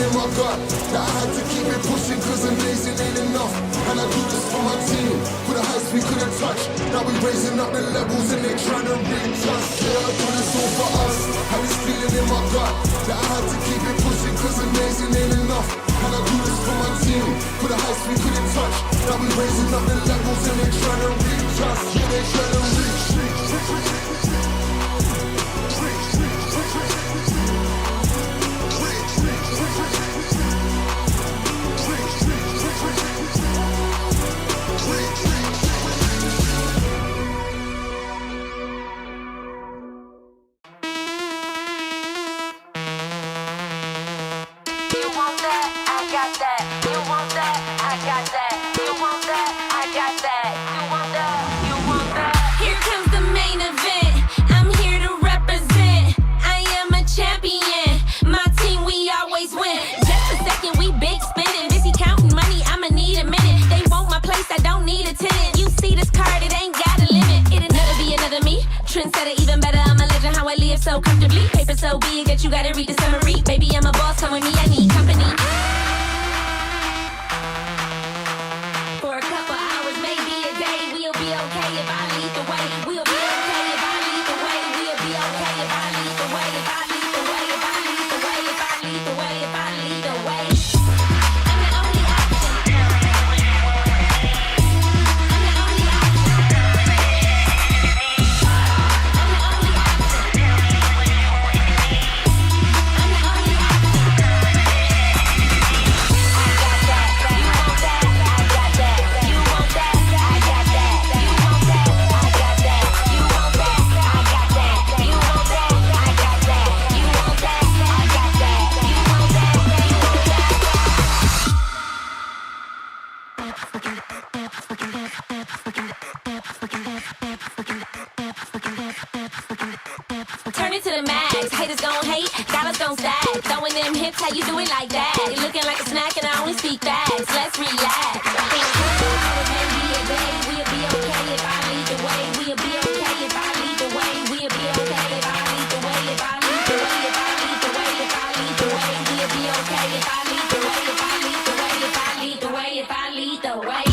in my gut that I had to keep it pushing cause amazing ain't enough. And I do this for my team, for the heights we couldn't touch. Now we raising up the levels and they trying to reach us. Yeah, I do this all for us. Had this feeling in my gut that I had to keep it pushing cause amazing ain't enough. And I do this for my team, for the heights we couldn't touch. Now we raising up the levels and they trying to reach us. Yeah, they trying to reach. So comfortably, paper so big that you gotta read the summary. Baby, I'm a boss, come with me, I need company. For a couple hours, maybe a day, we'll be okay if I lead the way. We'll be okay if I lead the way. We'll be okay if I lead the way. If I lead the way, if I lead the way, if I lead the way, if I lead the way. I'm the only option. I'm the only turn it to the max, haters gon' hate, dollars gon' stack. Throwing them hips, how you do it like that? You looking like a snack and I only speak facts. Let's relax. Maybe a day, we'll be okay if I lead the way. We'll be okay if I lead the way. We'll be okay if I lead the way. If I lead the way, if I lead the way, if I lead the way. We'll be okay if I lead the way. If I lead the way, if I lead the way, if I lead the way.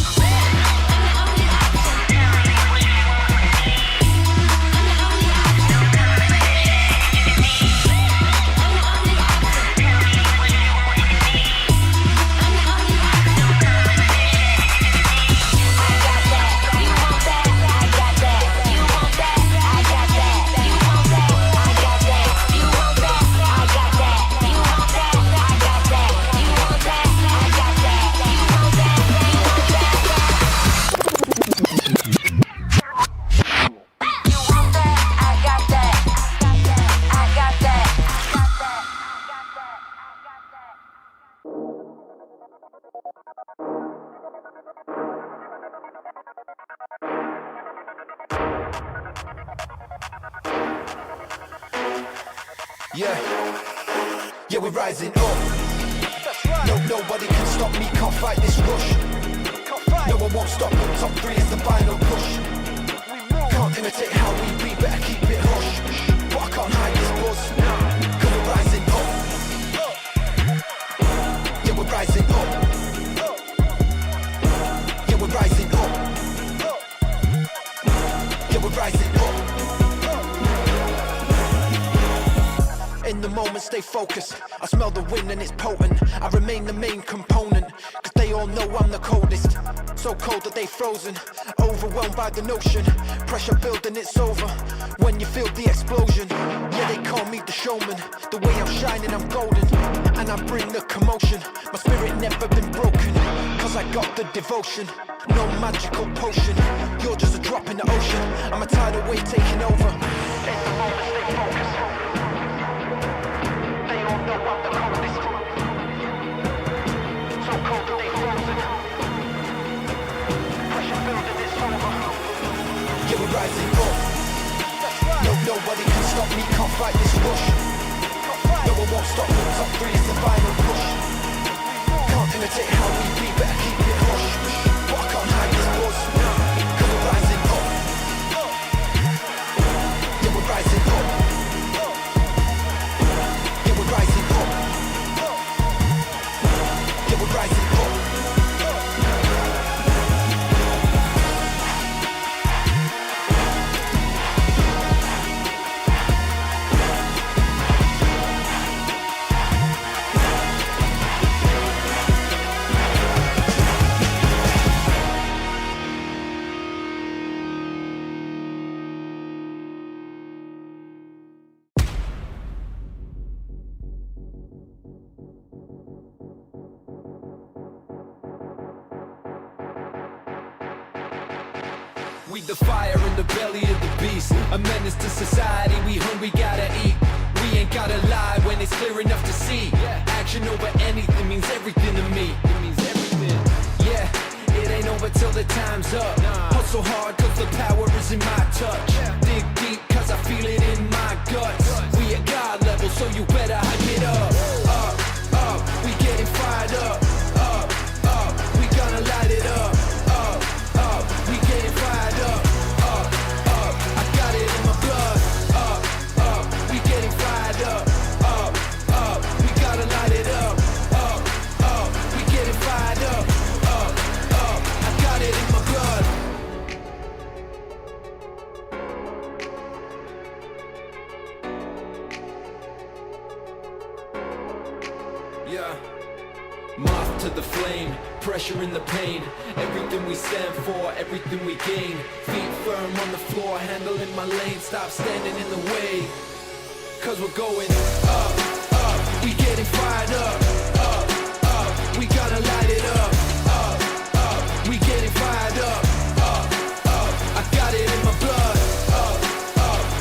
Yeah, we're rising up. No, nobody can stop me, can't fight this rush. No, I won't stop, top 3 is the final push. Can't imitate how we be, better keep it hush. But I can't hide this buzz, cause we're rising up. Yeah, we're rising up. Yeah, we're rising up. Yeah, we're rising up. In the moment, stay focused. I smell the wind and it's potent. I remain the main component, cause they all know I'm the coldest. So cold that they frozen, overwhelmed by the notion. Pressure building, it's over when you feel the explosion. Yeah, they call me the showman. The way I'm shining, I'm golden. And I bring the commotion. My spirit never been broken, cause I got the devotion. No magical potion, you're just a drop in the ocean. I'm a tidal wave taking over. In the moment, stay focused. No, I'm the coldest. So cold that they frozen. Pressure building, it's over. Yeah, we're rising up. No, nobody can stop me, can't fight this rush. No, I won't stop, top 3 is the final push. Can't imitate how we be, better keep it hush. But I can't hide this buzz, cause we're rising up. Yeah, we're rising up. Yeah, we're rising up. we the fire in the belly of the beast. A menace to society, we hungry, gotta eat. We ain't gotta lie when it's clear enough to see. Action over anything means everything to me. It means everything. Yeah, it ain't over till the time's up. Hustle hard cause the power is in my touch. Dig deep cause I feel it in my guts. We at God level so you better hype it up. Up, we getting fired up. Up, we gonna light it up. Up, we getting fired up. Up, I got it in my blood. Up, we getting fired up. Up, we gotta light it up. Up, we getting fired up. Up, I got it in my blood. Yeah. Moth to the flame, pressure in the pain. Everything we stand for, everything we gain. Feet firm on the floor, handling my lane. Stop standing in the way, cause we're going up, we getting fired up, we gotta light it up, we getting fired up, I got it in my blood,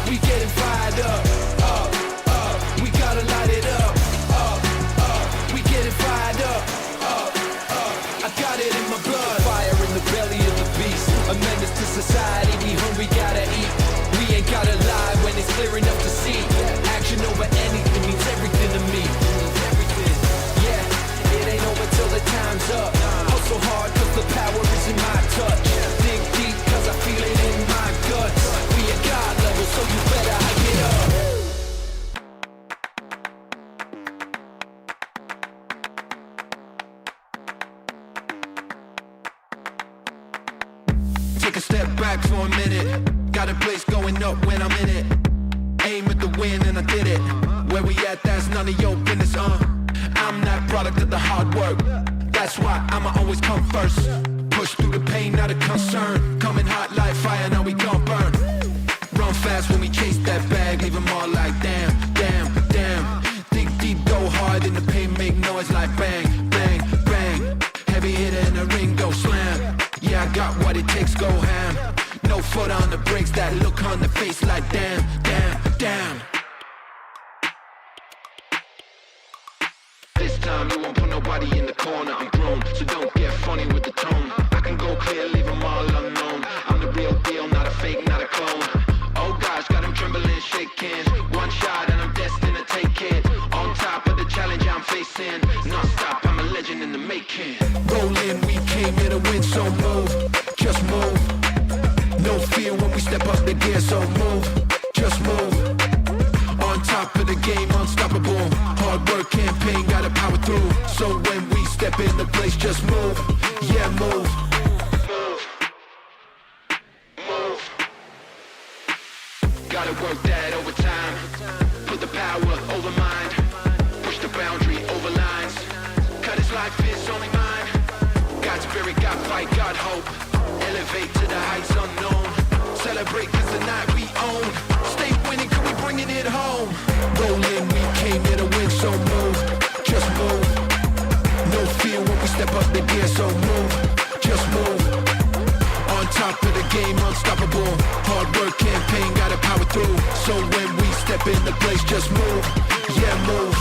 we getting fired up, we gotta light it up, we getting fired up, I got it in my blood. Fire in the belly of the beast, a menace to society, we hungry, gotta eat. We ain't gotta lie when it's clear enough to see. Action over anything means everything to me. Yeah, it ain't over till the time's up. Hustle hard cause the power is in my touch. Dig deep cause I feel it in my guts. We at God level so you better hype it up. Take a step back for a minute. Got a place going up when I'm in it. Aim at the win and I did it. Where we at, that's none of your business, I'm that product of the hard work. That's why I'ma always come first. Push through the pain, not a concern. Coming hot like fire, now we gon' burn. Run fast when we chase that bag. Leave them all like damn, damn, damn. Dig deep, go hard in the pain, make noise like bang, bang, bang. Heavy hitter in the ring, go slam. Yeah, I got what it takes, go ham. No foot on the brakes, that look on the face like damn, damn, damn. This time you won't put nobody in the corner, I'm grown, so don't get funny with the tone. I can go clear, leave them all unknown. I'm the real deal, not a fake, not a clone. Oh gosh, got them trembling, shaking. One shot and I'm destined to take it. On top of the challenge I'm facing. Non-stop, I'm a legend in the making. Rolling, we came here to win, so move, just move. No fear when we step up the gear, so move, just move. On top of the game, unstoppable. Hard work campaign, gotta power through. So when we step in the place, just move, yeah, move. Move. Gotta work that overtime. Put the power over mind. Push the boundary over lines. Cut his life is only mine. Got spirit, got fight, got hope. Elevate to the heights unknown. Celebrate cause the night we own. Stay winning cause we bringing it home. Rolling, we came here to win, so move, just move. No fear when we step up the gear, so move, just move. On top of the game, unstoppable. Hard work campaign, gotta power through. So when we step in the place, just move, yeah, move,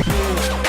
move.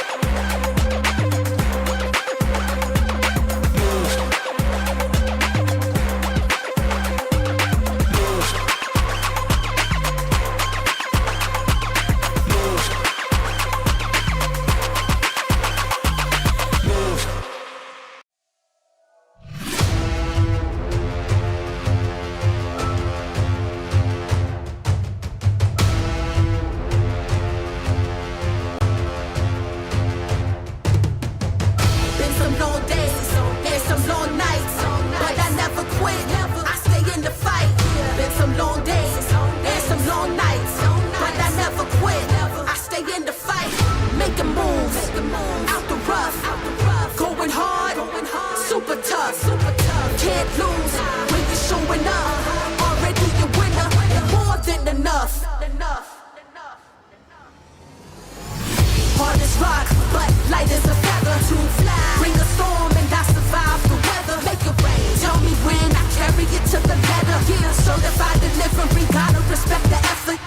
certified delivery, gotta respect the effort.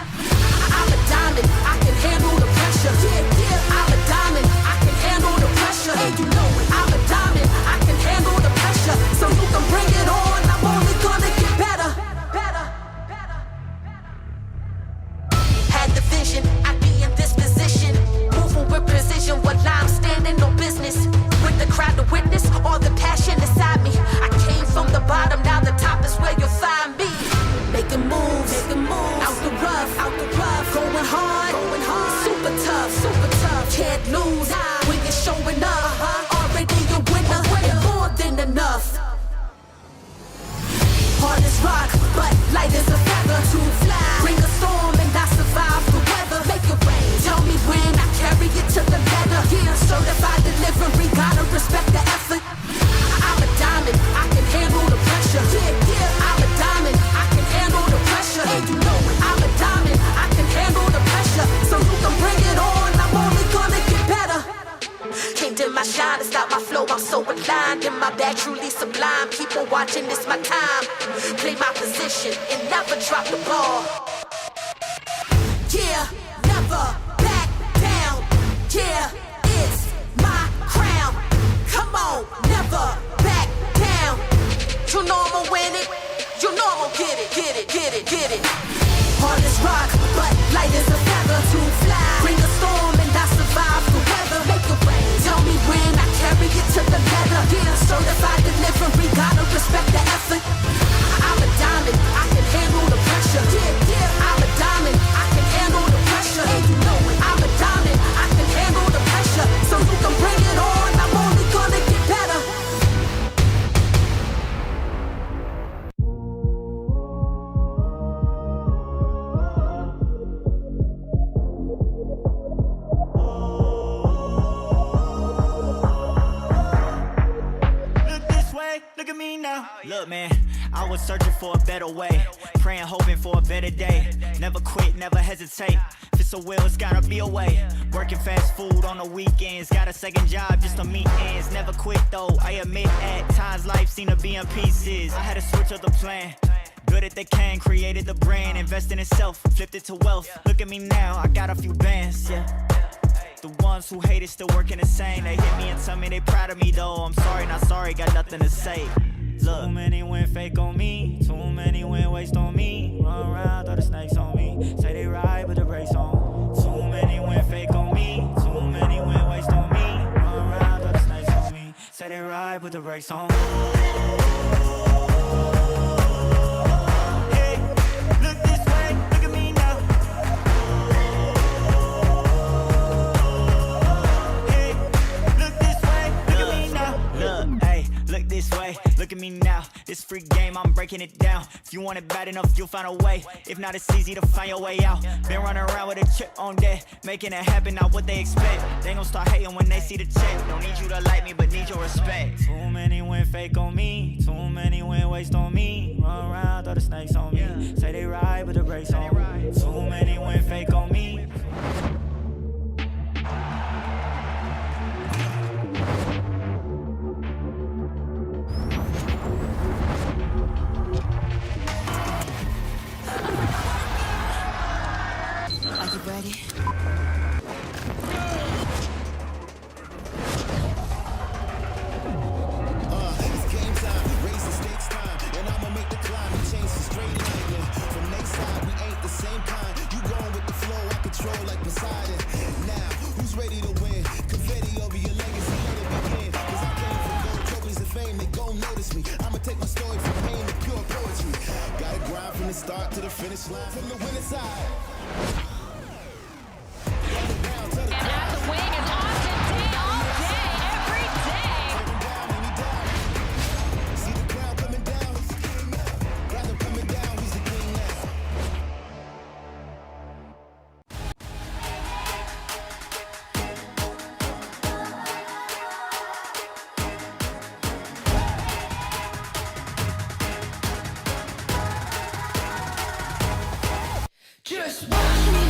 I'm a diamond, I can handle the pressure. I'm a diamond, I can handle the pressure. And you know it, I'm a diamond, I can handle the pressure. So you can bring it on, I'm only gonna get better. Had the vision, I'd be in this position, moving with precision while I'm standing on business. With the crowd to witness all the passion inside me. I came from the bottom, now the top is where you'll find me. Making moves, out the rough, going hard, super tough, can't lose when you're showing up. Already a winner, more than enough. Hard as rock, but light as a feather to fly. Bring a storm and I survive the weather. Make it rain, tell me when I carry it to the letter. Yeah, certified delivery, gotta respect the effort. I'm a diamond, I can handle the pressure. I'm a diamond, I can handle the pressure. And you know it, I'm a diamond, I can handle the pressure. So you can bring it on, I'm only gonna get better. Can't dim my shine, it's not my flow, I'm so aligned. In my bag, truly sublime. Keep on watching, it's my time. Play my position and never drop the ball. Yeah, never back down. Yeah, it's my crown. Come on, never back down. You know I'ma win it. You know I'ma get it. Hard as rock, but light as a feather to fly. Bring a storm and I survive the weather. Make it rain, tell me when I carry it to the letter. Yeah, certified delivery, gotta respect the effort. I'm a diamond, I can handle the pressure. I'm a diamond, I can handle the pressure. And you know it, I'm a diamond, I can handle the pressure. So you can bring it on, I'm only gonna get better. Look at me now. Look, man, I was searching for a better way, praying, hoping for a better day. Never quit, never hesitate. If it's a will, it's gotta be a way. Working fast food on the weekends, got a second job just to meet ends. Never quit though, I admit at times life seemed to be in pieces. I had to switch up the plan. Good at the can, created the brand, invested in self, flipped it to wealth. Look at me now, I got a few bands, yeah. The ones who hate it still working the same. They hit me and tell me they proud of me though. I'm sorry, not sorry, got nothing to say. Look. Too many went fake on me, too many went waste on me. Run around, throw the snakes on me. Say they ride with the brakes on. Too many went fake on me, too many went waste on me. Run around, throw the snakes on me. Say they ride with the brakes on. Hey, look this way, look at me now. Look this way, look at me now. This free game, I'm breaking it down. If you want it bad enough, you'll find a way. If not, it's easy to find your way out. Been running around with a chip on deck, making it happen, not what they expect. They gon' start hating when they see the check. Don't need you to like me, but need your respect. Too many went fake on me, too many went waste on me. Run around, throw the snakes on me. Say they ride with the brakes on. Too many went fake on me. Ready? It's game time, raise the stakes time, and I'ma make the climb and change the straight line. Yeah. From next side, we ain't the same kind. You going with the flow, I control like Poseidon. Now, who's ready to win? Confetti over your legacy, let it begin. Cause I came from gold trophies and fame, they gon' notice me. I'ma take my story from pain to pure poetry. Gotta grind from the start to the finish line, from the winning side. And at the wing is Austin day all day, every day. See the crowd coming down, he's the king now. Got him coming down, he's the king now. Just watch me.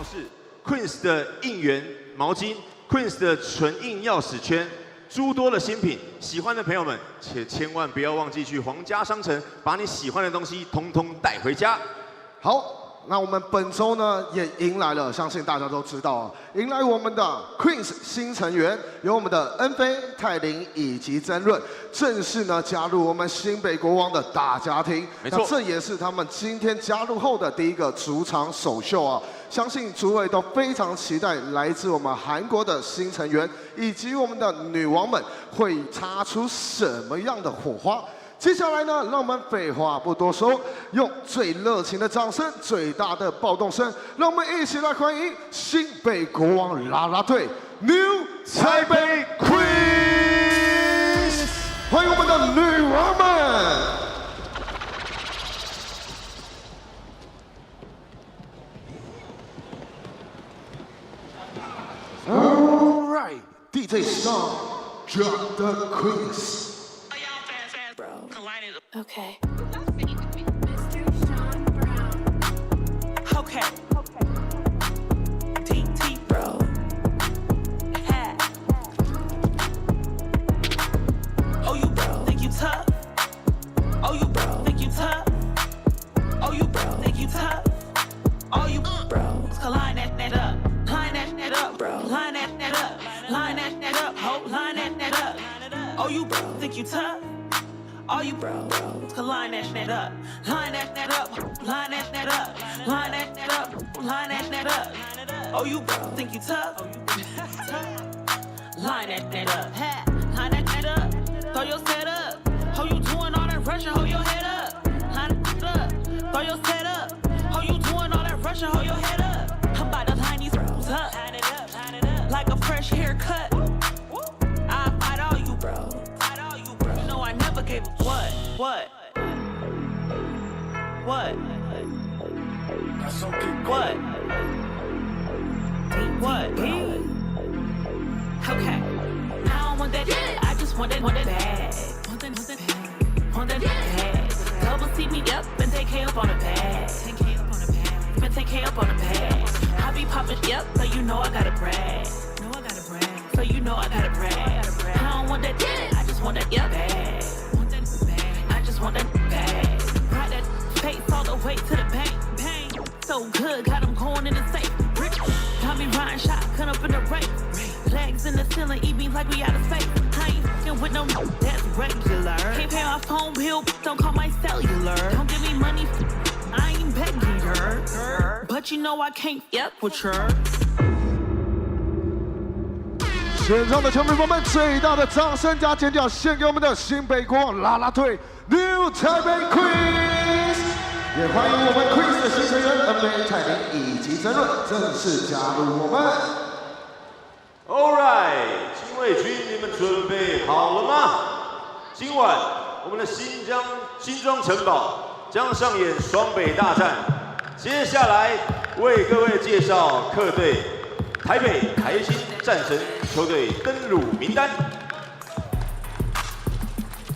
是 Queens 的应援毛巾、Queens 的纯印钥匙圈，诸多的新品。喜欢的朋友们，且千万不要忘记去皇家商城，把你喜欢的东西通通带回家。好。 那我们本周呢也迎来了，相信大家都知道啊，迎来我们的 Queens 新成员，有我们的恩菲、泰林以及曾润，正式呢加入我们新北国王的大家庭。没错，那这也是他们今天加入后的第一个主场首秀啊！相信诸位都非常期待来自我们韩国的新成员以及我们的女王们会擦出什么样的火花。 接下来呢，让我们废话不多说，用最热情的掌声、最大的暴动声，让我们一起来欢迎新北国王啦啦队 New Taipei Queens， 欢迎我们的女王们。All right, DJ Song, drop the Queens. Okay. Okay. TT bro. Hat. Oh, you bro, think you tough? Oh, you bro, think you tough? Oh, you bro, think you tough? Oh, you bro, line that up, line that up, bro, line that up, line that up, ho, line that up. Oh, you bro, think you tough? All you bros, line that up, line that up, line that up, line that up, line that up. Oh, you bros, think you tough? Line that up, line that up, throw your set up. How you doing all that rushing? Hold your head up, line it up, throw your set up. How you doing all that rushing? Hold your head up. I'm about to line these bros up, like a fresh haircut. I fight all you bros. I never gave a what? What? What? Okay. I don't want that. I just want that bag. Want that bag. Double see me up and take K up on the bag. Been take K up on the bag. I be popping yep, so you know I gotta brag. So you know I gotta brag. I don't want that. I just want that yep bag. I just want that bag. Ride that face all the way to the bank. So good, got them going in the safe. Got me riding shotgun up in the race. Legs in the ceiling, eat me like we out of space. I ain't fucking with no that's regular. Can't pay my phone bill, don't call my cellular. Don't give me money, I ain't begging her. But you know I can't fuck with her. 现场的球迷朋友们，最大的掌声加尖叫，献给我们的新北国王啦啦队 New Taipei Queens！ 也欢迎我们 Queens 的新成员恩菲、泰林以及曾润正式加入我们。All right， 精卫军，你们准备好了吗？今晚我们的新庄城堡将上演双北大战。接下来为各位介绍客队台北台新战神球队登陆名单。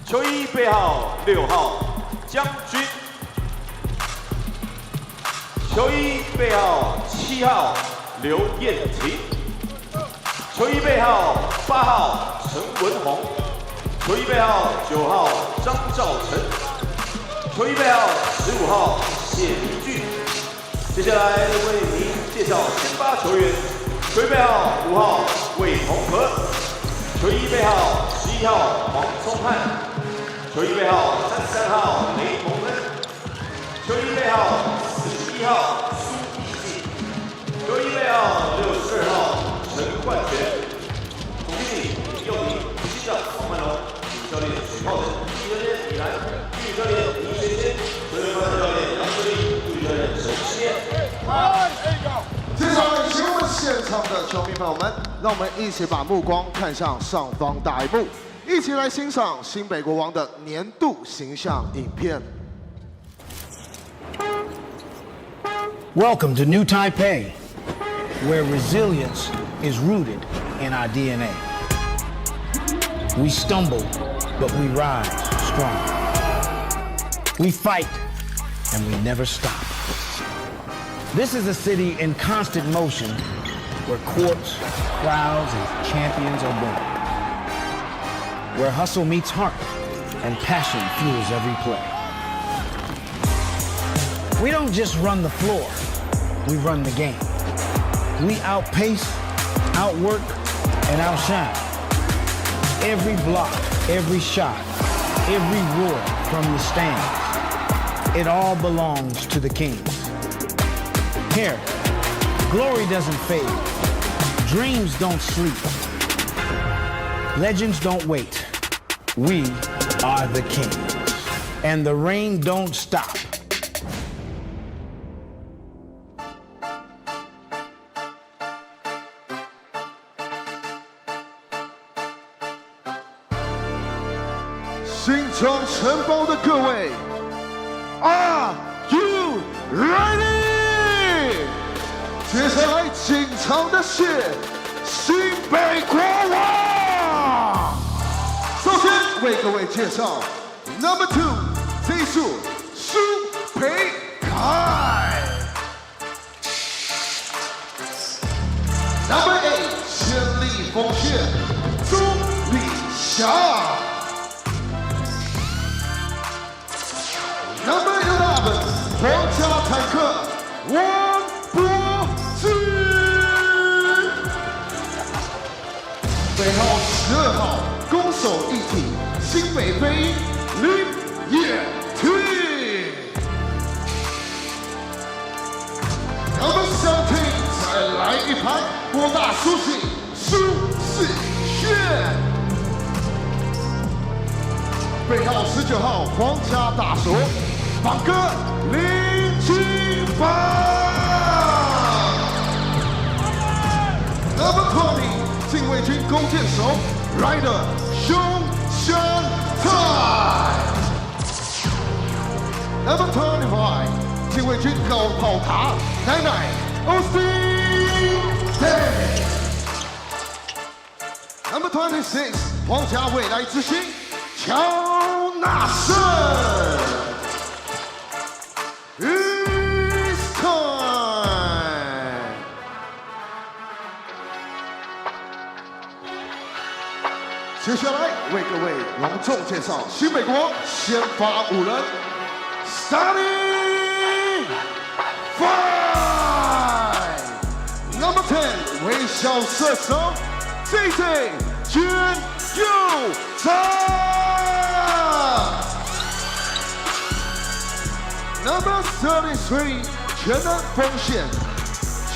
球衣背号6号将军，球衣背号7号刘燕婷，球衣背号8号陈文宏，球衣背号9号张兆成，球衣背号15号谢明俊。接下来为您介绍先发球员。 球衣背号5号魏同和，球衣背号11号黄聪汉，球衣背号33号雷蒙恩，球衣背号41号苏奕进，球衣背号62号陈冠全，总经理李佑廷，执行长王曼龙，主教练水浩仁，助理教练李兰，助理教练倪学谦，球员班教练杨哲林，助理教练陈世业。接下来，请我们现场的球迷朋友们，让我们一起把目光看向上方大荧幕，一起来欣赏新北国王的年度形象影片。Welcome to New Taipei, where resilience is rooted in our DNA. We stumble, but we rise strong. We fight, and we never stop. This is a city in constant motion where courts, crowds, and champions are born. Where hustle meets heart and passion fuels every play. We don't just run the floor, we run the game. We outpace, outwork, and outshine. Every block, every shot, every roar from the stands, it all belongs to the Kings. Here, glory doesn't fade. Dreams don't sleep. Legends don't wait. We are the Kings. And the reign don't stop.新庄城堡的各位 ，Are you ready？ 接下来进场的是新北国王。首先为各位介绍 Number 2技术苏培凯 ，Number 8全力锋线朱立霞。Number 11，皇家坦克王柏芝。背号12号，攻守一体，新北飞鹰林野廷。Number 17，再来一盘博大苏醒苏世轩。背号19号，皇家大锁。榜哥林金芳 ，Number 20禁卫军弓箭手 Rider 熊香菜 ，Number 25禁卫军高炮塔奶奶 OC Day，Number 26皇家未来之星乔纳森。It's time！ 接下来为各位隆重介绍新北国先发5人 ，Starting Five。Number 10微笑射手 JJ 娟佑章。Number 33全能锋线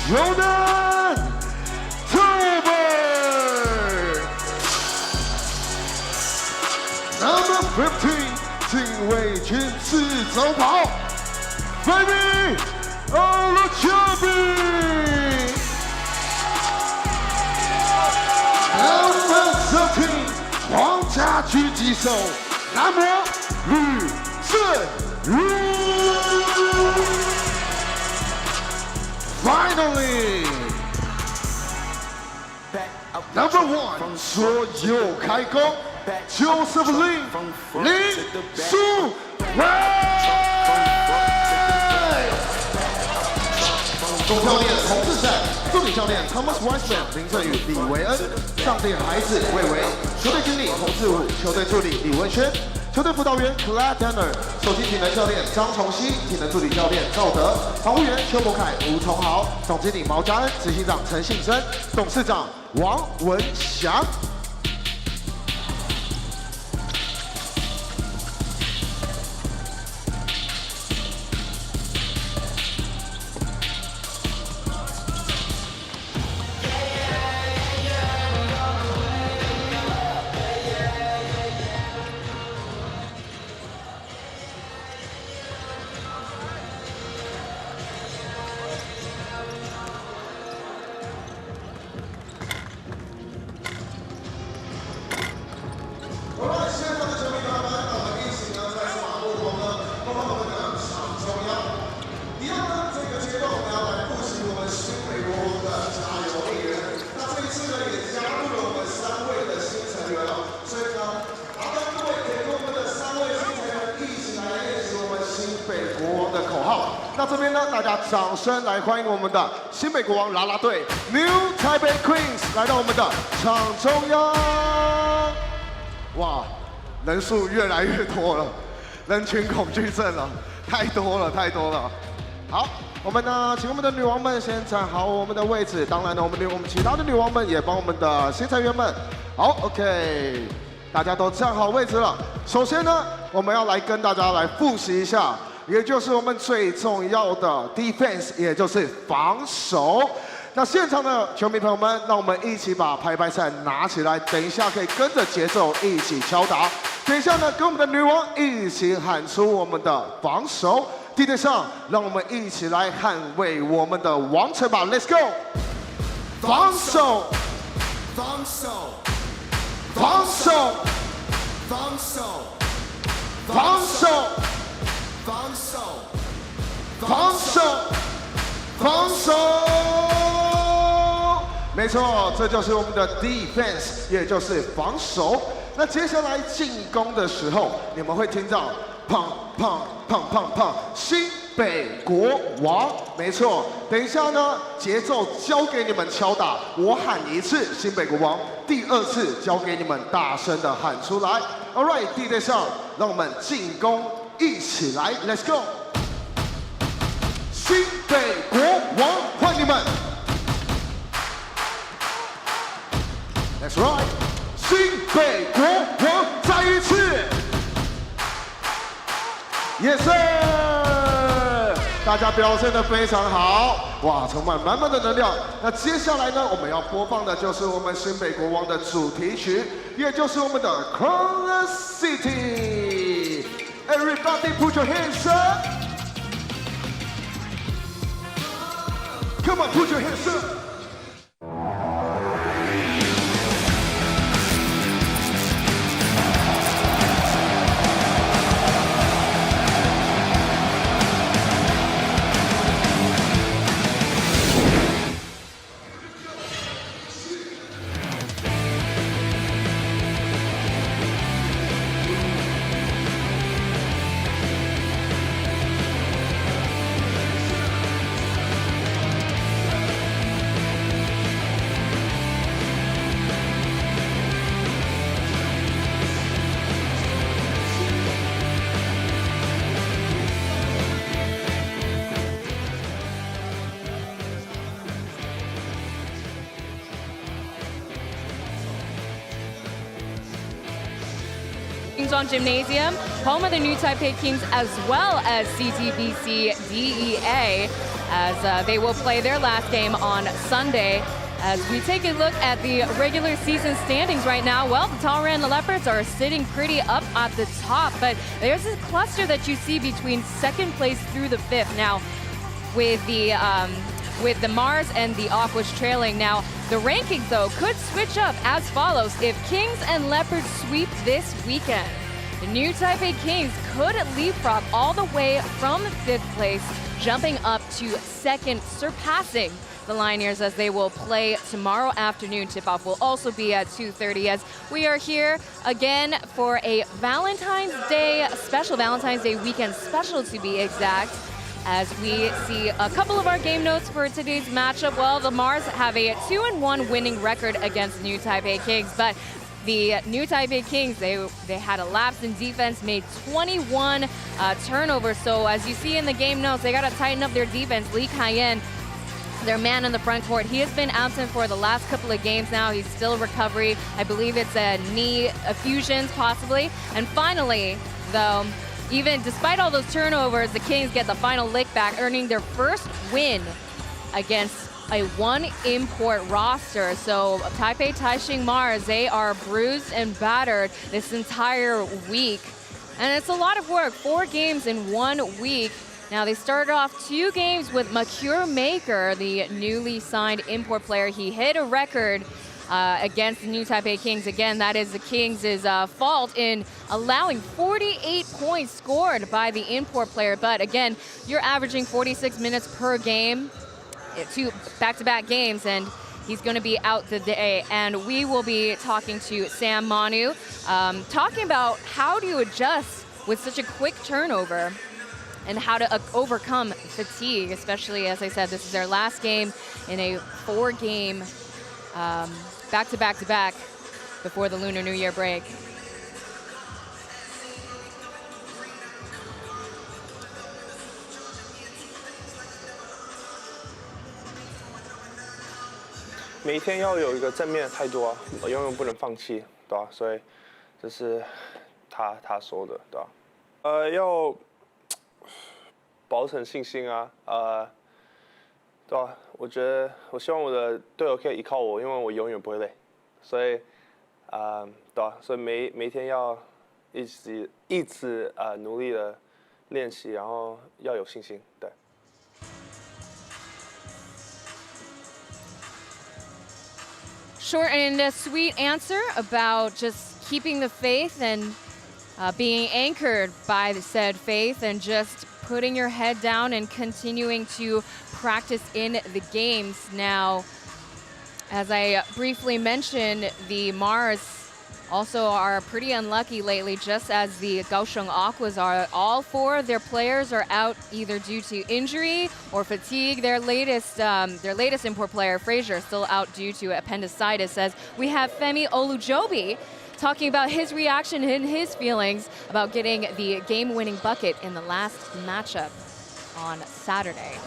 Jordan Number 15禁卫军自走跑 Baby Oluchobi Number 13皇家狙击手男模吕正如。Finally, Number 1说有开工，Joseph Lin 林书伟，总教练洪志善，助理教练 Thomas Wiseman 林振宇、李维恩，上店孩子魏维，球队经理洪志武，球队助理李文轩。球队辅导员 Claire Danner， 首席体能教练张崇熙，体能助理教练赵德，防护员邱博凯、吴崇豪，总经理毛家恩，执行长陈信生，董事长王文祥。掌声来欢迎我们的新北国王啦啦队 New Taipei Queens 来到我们的场中央。哇，人数越来越多了，人群恐惧症了，太多了，太多了。好，我们呢，请我们的女王们先站好我们的位置。当然呢，我们其他的女王们也帮我们的新成员们。好 ，OK， 大家都站好位置了。首先呢，我们要来跟大家来复习一下，也就是我们最重要的 defense， 也就是防守。那现场的球迷朋友们，让我们一起把排扇拿起来，等一下可以跟着节奏一起敲打。等一下呢，跟我们的女王一起喊出我们的防守。地面上，让我们一起来捍卫我们的王城吧 ！Let's go！ 防守，防守，防守，防守，防守，防守，防守，防守。没错，这就是我们的 defense， 也就是防守。那接下来进攻的时候，你们会听到砰砰砰砰砰，新北国王，没错。等一下呢，节奏交给你们敲打，我喊一次新北国王，第二次交给你们大声的喊出来。All right， 地带上，让我们进攻一起来 ，Let's go！ 新北国王，欢迎你们 ！That's right， 新北国王，再一次。Yes sir， 大家表现得非常好，哇，充满满满的能量。那接下来呢，我们要播放的就是我们新北国王的主题曲，也就是我们的 Color City。Everybody put your hands up. Come on, put your hands up. Gymnasium, home of the New Taipei Kings as well as CTBC DEA, as they will play their last game on Sunday. As we take a look at the regular season standings right now, well, the Taoran Leopards are sitting pretty up at the top, but there's a cluster that you see between second place through the fifth. Now, with the Mars and the Aquas trailing. Now, the rankings, though, could switch up as follows if Kings and Leopards sweep this weekend. The New Taipei Kings could leapfrog all the way from 5th place, jumping up to 2nd, surpassing the Lioneers as they will play tomorrow afternoon. Tip-off will also be at 2:30 as we are here again for a Valentine's Day special, Valentine's Day weekend special to be exact. As we see a couple of our game notes for today's matchup. Well, the Mars have a 2-1 winning record against New Taipei Kings, but the New Taipei Kings, they had a lapse in defense, made 21 turnovers. So as you see in the game notes, they got to tighten up their defense. Lee Kai-yen, their man in the front court, he has been absent for the last couple of games now. He's still recovery. I believe it's a knee effusions possibly. And finally, though, even despite all those turnovers, the Kings get the final lick back, earning their first win against a one import roster. So Taipei Taishin Mars, they are bruised and battered this entire week. And it's a lot of work, 4 games in 1 week. Now they started off 2 games with Macure Maker, the newly signed import player. He hit a record against the New Taipei Kings. Again, that is the Kings' fault in allowing 48 points scored by the import player. But again, you're averaging 46 minutes per game, 2 back-to-back games, and he's going to be out today. And we will be talking to Sam Manu, talking about how do you adjust with such a quick turnover. and how to overcome fatigue, especially, as I said, this is their last game in a 4-game back-to-back-to-back before the Lunar New Year break.每一天要有一个正面的态度啊，永远不能放弃，对吧？所以这是他说的，对吧？要保持信心啊，对吧？我希望我的队友可以依靠我，因为我永远不会累，所以对吧？所以每一天要一直努力的练习，然后要有信心，对。Short and sweet answer about just keeping the faith and being anchored by the said faith and just putting your head down and continuing to practice in the games. Now, as I briefly mentioned, the Mars also are pretty unlucky lately, just as the Kaohsiung Aquas are. All 4 of their players are out either due to injury or fatigue. Their latest import player, Frazier, still out due to appendicitis. As we have Femi Olujobi talking about his reaction and his feelings about getting the game-winning bucket in the last matchup on Saturday.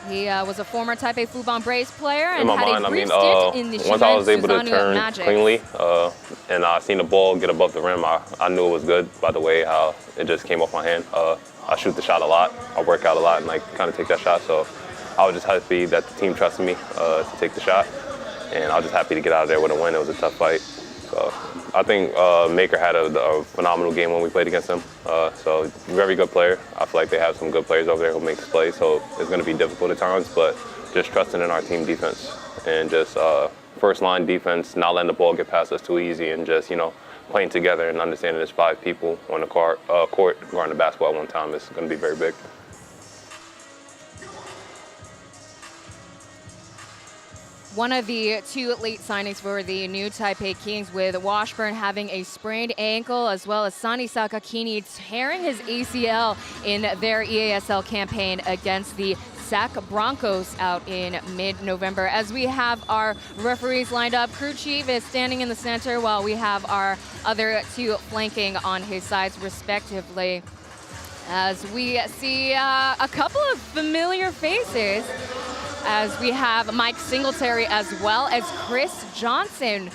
He was a former Taipei Fubon Braves player and had a brief stint in the once I was able to Suzano turn Magic. cleanly and I seen the ball get above the rim, I knew it was good by the way how it just came off my hand. I shoot the shot a lot, I work out a lot, and I kind of take that shot. So I was just happy that the team trusted me to take the shot, and I was just happy to get out of there with a win. It was a tough fight. So I think Maker had a phenomenal game when we played against him. So very good player. I feel like they have some good players over there who makes plays. So it's going to be difficult at times, but just trusting in our team defense and just first line defense, not letting the ball get past us too easy, and just playing together and understanding there's 5 people on the court guarding the basketball at one time is going to be very big. One of the 2 late signings for the new Taipei Kings, with Washburn having a sprained ankle, as well as Sani Sakakini tearing his ACL in their EASL campaign against the SAC Broncos out in mid-November. As we have our referees lined up, crew chief is standing in the center while we have our other 2 flanking on his sides respectively. As we see a couple of familiar faces, as we have Mike Singletary as well as Chris Johnson.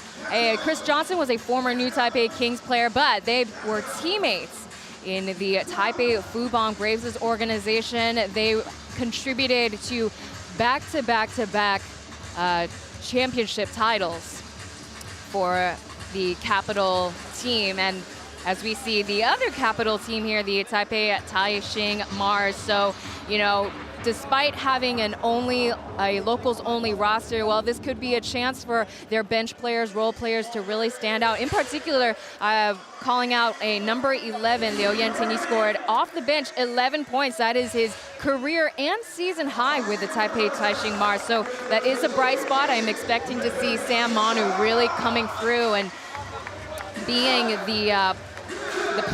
Chris Johnson was a former New Taipei Kings player, but they were teammates in the Taipei Fubon Braves' organization. They contributed to back-to-back-to-back championship titles for the Capital team. And as we see the other Capital team here, the Taipei Taishin Mars. So, despite having a locals-only roster, well, this could be a chance for their bench players, role players to really stand out. In particular, calling out a number 11, Liu Yanting. He scored off the bench 11 points. That is his career and season high with the Taipei Taishin Mars. So that is a bright spot. I'm expecting to see Sam Manu really coming through and being the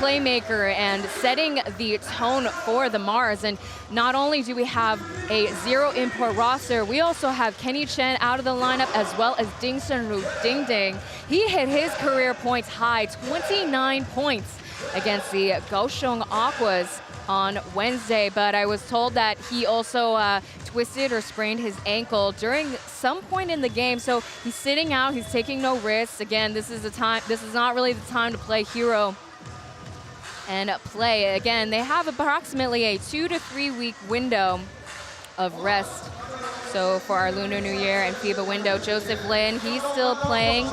playmaker and setting the tone for the Mars. And not only do we have a 0 import roster, we also have Kenny Chen out of the lineup, as well as Ding Sunru Ding Ding. He hit his career points high, 29 points against the Kaohsiung Aquas on Wednesday, but I was told that he also twisted or sprained his ankle during some point in the game, so he's sitting out, he's taking no risks. Again, this is not really the time to play hero and play. Again, they have approximately a 2 to 3 week window of rest. So for our Lunar New Year and FIBA window, Joseph Lin, he's still playing.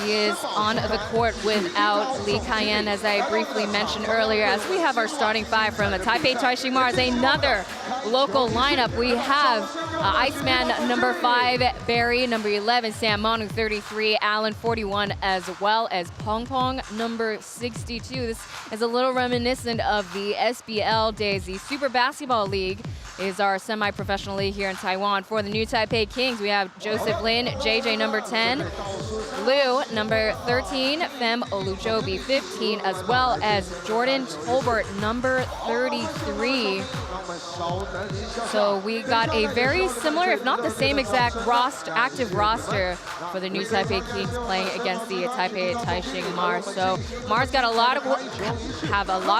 He is on the court without Lee Kayan, as I briefly mentioned earlier. As we have our starting 5 from the Taipei Taishin Mars, another local lineup. We have Iceman number 5, Barry number 11, Sam Manu 33, Allen 41, as well as Pong Pong number 62. This is a little reminiscent of the SBL days, the Super Basketball League, is our semi-professional league here in Taiwan. For the New Taipei Kings, we have Joseph Lin, JJ number 10, Liu number 13, Fem Olujobi 15, as well as Jordan Tolbert number 33. So we got a very similar, if not the same exact active roster for the New Taipei Kings playing against the Taipei Taishin Mars. So Mars got a lot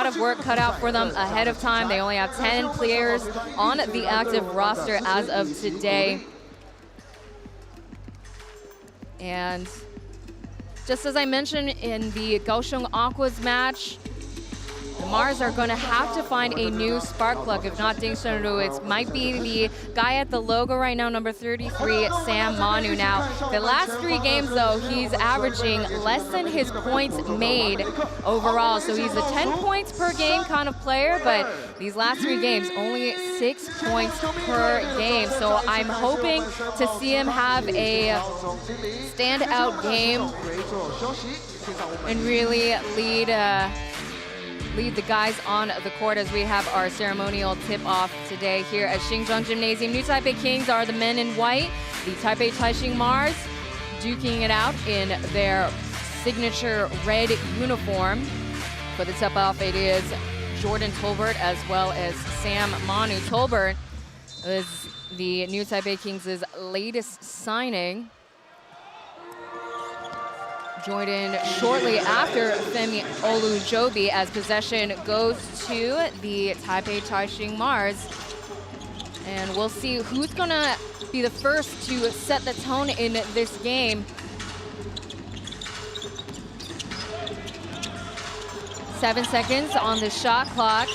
of work cut out for them ahead of time. They only have 10 players on the active roster as of today. And just as I mentioned in the Kaohsiung Aquas match, the Mars are going to have to find a new spark plug. If not Ding Shunru, it might be the guy at the logo right now, number 33, Sam Manu. Now, the last 3 games, though, he's averaging less than his points made overall. So he's a 10 points per game kind of player, but these last 3 games, only 6 points per game. So I'm hoping to see him have a standout game and really lead the guys on the court as we have our ceremonial tip-off today here at Xinzhuang Gymnasium. New Taipei Kings are the men in white. The Taipei Taishin Mars duking it out in their signature red uniform. For the tip-off, it is Jordan Tolbert as well as Sam Manu. Tolbert is the New Taipei Kings' latest signing. Joined in shortly after Femi Olujobi as possession goes to the Taipei Taishin Mars. And we'll see who's gonna be the first to set the tone in this game. 7 seconds on the shot clock.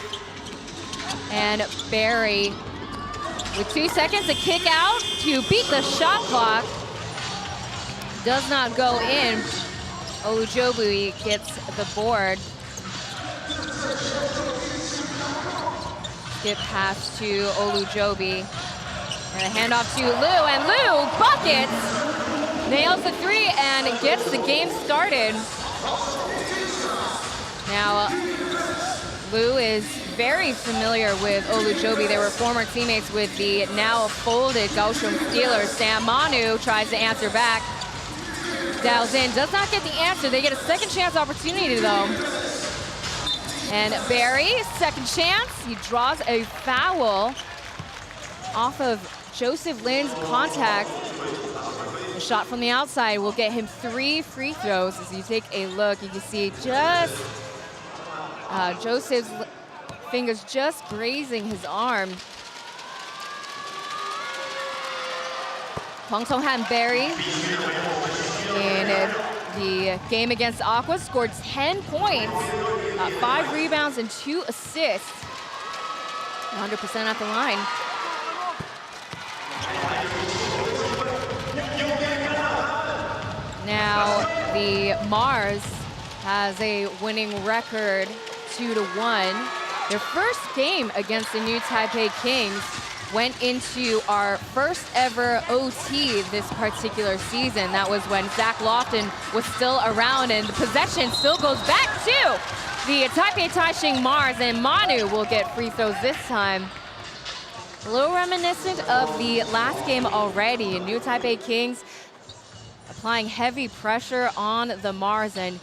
And Barry with 2 seconds to kick out to beat the shot clock. Does not go in. Olujobi gets the board. Skip pass to Olujobi. And a handoff to Liu, and Liu buckets! Nails the 3 and gets the game started. Now, Liu is very familiar with Olujobi. They were former teammates with the now folded Kaohsiung Steelers. Sam Manu tries to answer back. Dials in, does not get the answer. They get a second chance opportunity though. And Barry, second chance. He draws a foul off of Joseph Lin's contact. The shot from the outside will get him 3 free throws. As you take a look, you can see just Joseph's fingers just grazing his arm. Hong Song-han Barry in the game against Aqua scored 10 points, 5 rebounds and 2 assists. 100% at the line. Now the Mars has a winning record 2-1. Their first game against the New Taipei Kings went into our first ever OT this particular season. That was when Zach Lofton was still around, and the possession still goes back to the Taipei Taishin Mars, and Manu will get free throws this time. A little reminiscent of the last game already. New Taipei Kings applying heavy pressure on the Mars, and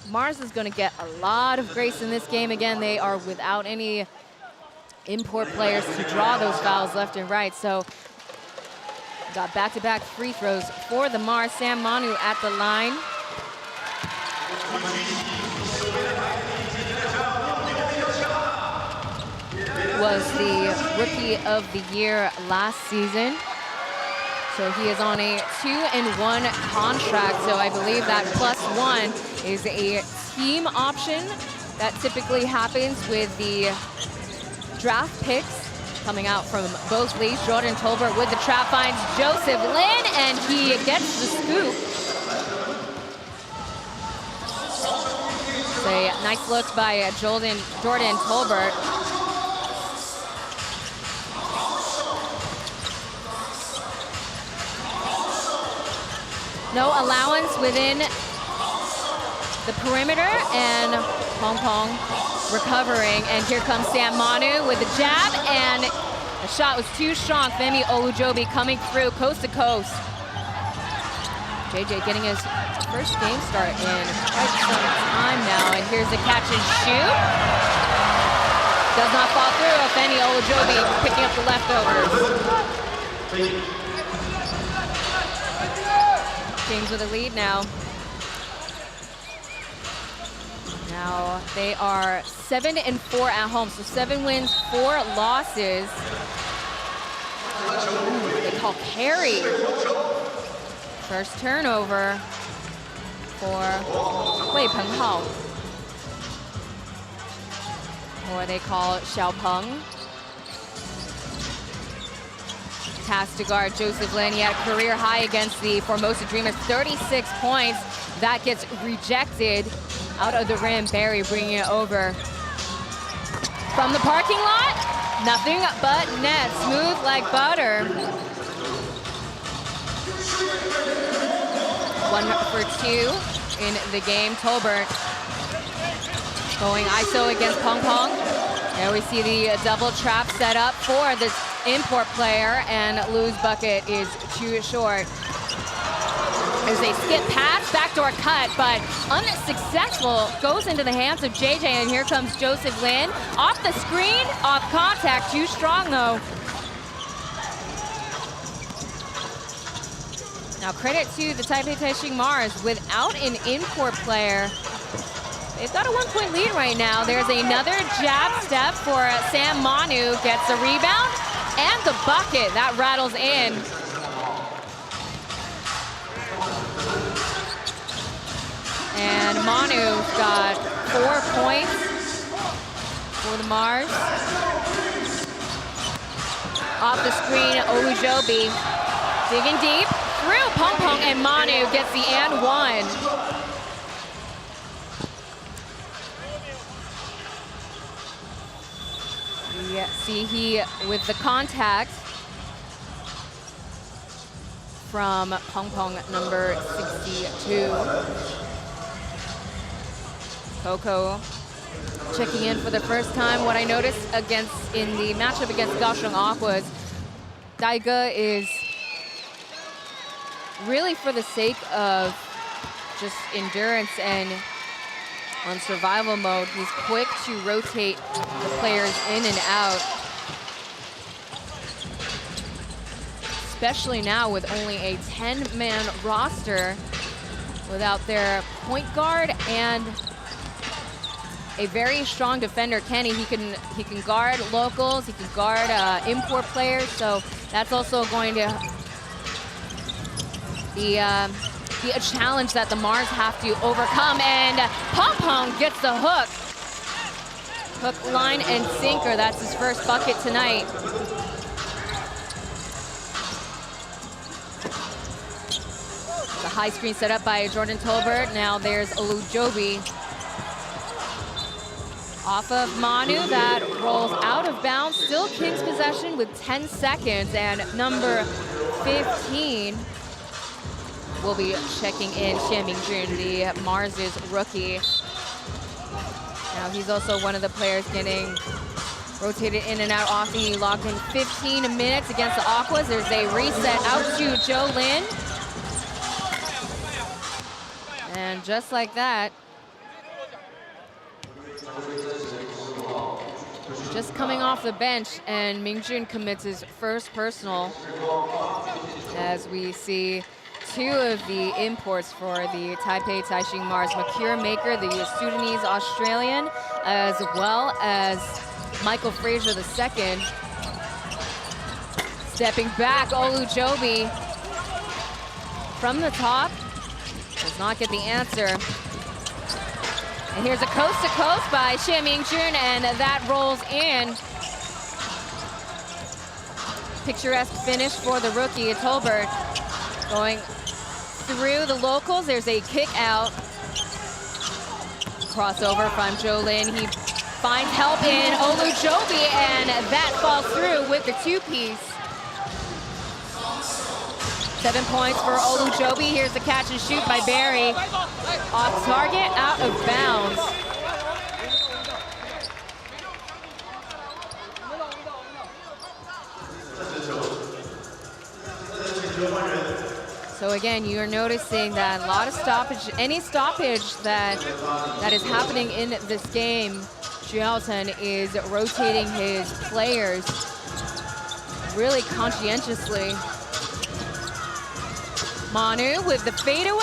Mars is gonna get a lot of grace in this game. Again, they are without any import players to draw those fouls left and right. So got back-to-back free throws for the Mars. Sam Manu at the line. Was the Rookie of the Year last season. So he is on a 2-and-1 contract. So I believe that +1 is a team option that typically happens with the draft picks coming out from both leagues. Jordan Tolbert with the trap finds Joseph Lin, and he gets the scoop. So a nice look by Jordan Tolbert. No allowance within the perimeter, and Pong Pong recovering. And here comes Sam Manu with the jab, and the shot was too strong. Femi Olujobi coming through coast to coast. JJ getting his first game start in quite some time now, and here's the catch and shoot. Does not fall through. Femi Olujobi picking up the leftovers. Kings with a lead now. Now they are 7-4 at home, so 7 wins, 4 losses. They call carry. First turnover for Wei Penghao. Or they call Xiao Peng. Tasked to guard Joseph Lin. He had a career high against the Formosa Dreamers, 36 points. That gets rejected out of the rim. Barry bringing it over. From the parking lot, nothing but net. Smooth like butter. 1 for 2 in the game. Tolbert going ISO against Pong Pong. There we see the double trap set up for this import player, and Lu's bucket is too short. As they skip pass, backdoor cut, but unsuccessful. Goes into the hands of JJ, and here comes Joseph Lin. Off the screen, off contact, too strong though. Now credit to the Taipei Taishin Mars. Without an import player, they've got a 1-point lead right now. There's another jab step for Sam Manu. Gets a rebound and the bucket. That rattles in. And Manu got 4 points for the Mars. Off the screen, Olujobi digging deep. Through Pong Pong, and Manu gets the and one. Yeah, see he with the contact from Pong Pong, number 62. Coco checking in for the first time. What I noticed in the matchup against Kaohsiung Aquas, Daiga is really for the sake of just endurance and on survival mode, he's quick to rotate the players in and out. Especially now with only a 10-man roster without their point guard and a very strong defender, Kenny. He can guard locals, he can guard import players, so that's also going to be a challenge that the Mars have to overcome. And Pong Pong gets the hook. Hook, line, and sinker. That's his first bucket tonight. The high screen set up by Jordan Tolbert. Now there's Olujobi. Off of Manu, that rolls out of bounds. Still Kings possession with 10 seconds. And number 15 will be checking in, Xie Mingjun, the Mars' rookie. Now he's also one of the players getting rotated in and out often. He logged in 15 minutes against the Aquas. There's a reset out to Joe Lin. And just like that, just coming off the bench, and Mingjun commits his first personal as we see 2 of the imports for the Taipei Taishin Mars, Makir Maker, the Sudanese Australian, as well as Michael Frazier II. Stepping back, Olujobi from the top, does not get the answer. And here's a coast-to-coast by Xie Mingjun, and that rolls in. Picturesque finish for the rookie, Tolbert. Going through the locals, there's a kick out. Crossover from Joe Lin. He finds help in Olujobi, and that falls through with the 2-piece. 7 points for Olujobi. Here's the catch and shoot by Barry. Off target, out of bounds. So again, you're noticing that a lot of stoppage, any stoppage that is happening in this game, Xiaotan is rotating his players really conscientiously. Manu with the fadeaway,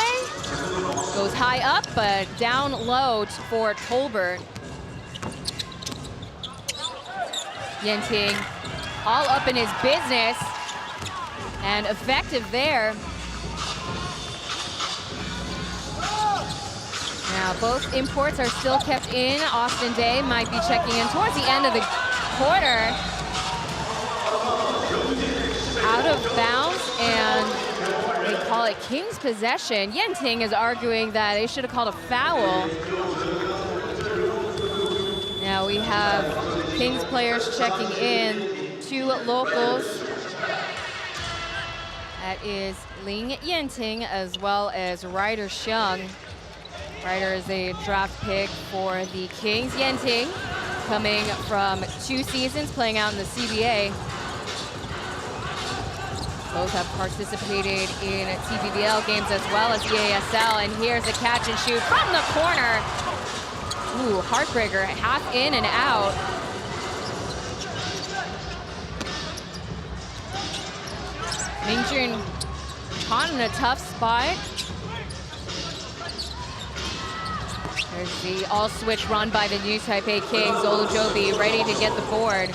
goes high up, but down low for Tolbert. Yenting all up in his business, and effective there. Now both imports are still kept in. Austin Day might be checking in towards the end of the quarter. Out of bounds, and they call it King's possession. Yenting is arguing that they should have called a foul. Now we have King's players checking in, 2 locals. That is Ling Yenting as well as Ryder Xiang. Ryder is a draft pick for the Kings. Yenting coming from 2 seasons playing out in the CBA. Both have participated in TPBL games as well as the ASL. And here's a catch and shoot from the corner. Ooh, heartbreaker, half in and out. Mingjun caught in a tough spot. There's the all-switch run by the new Taipei Kings. Olujobi ready to get the board.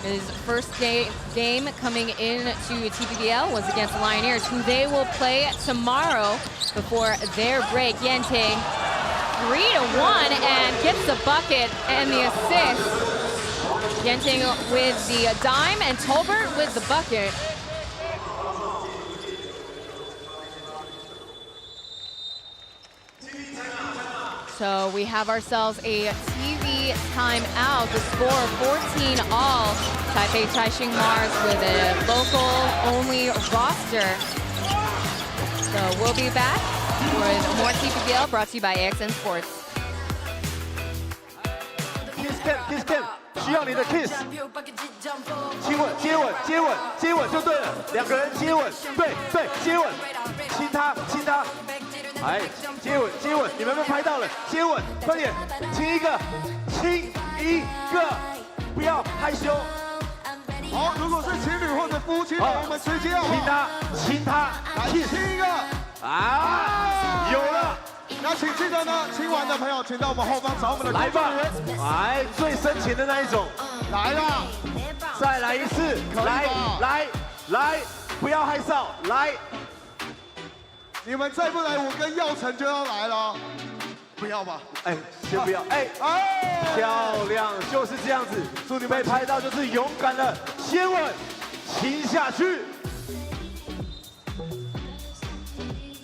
His first game coming into TPBL was against the Lioneers, who they will play tomorrow before their break. Yenting 3-1 and gets the bucket and the assist. Yenting with the dime and Tolbert with the bucket. So we have ourselves a TV timeout. The score 14-all. Taipei Taishin Mars with a local-only roster. So we'll be back with more TPBL brought to you by AXN Sports. Kiss cam， 需要你的 kiss。亲吻，接吻，接吻，接吻就对了。2个人接吻，对，接吻，亲他，亲他。哎，接吻，接吻，你们被拍到了，接吻，快点，亲一个，亲一个，不要害羞。好，如果是情侣或者夫妻，我们直接要亲他，亲他，来亲一个啊，有了。那请记得呢，亲完的朋友，请到我们后方找我们的工作人员。哎，最深情的那一种，来啦，再来一次，来，不要害臊，来。你们再不来，我跟耀成就要来了。不要吧？哎，先不要。哎，漂亮，就是这样子。祝你被拍到就是勇敢的接吻，亲下去。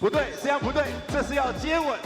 不对，这样不对，这是要接吻。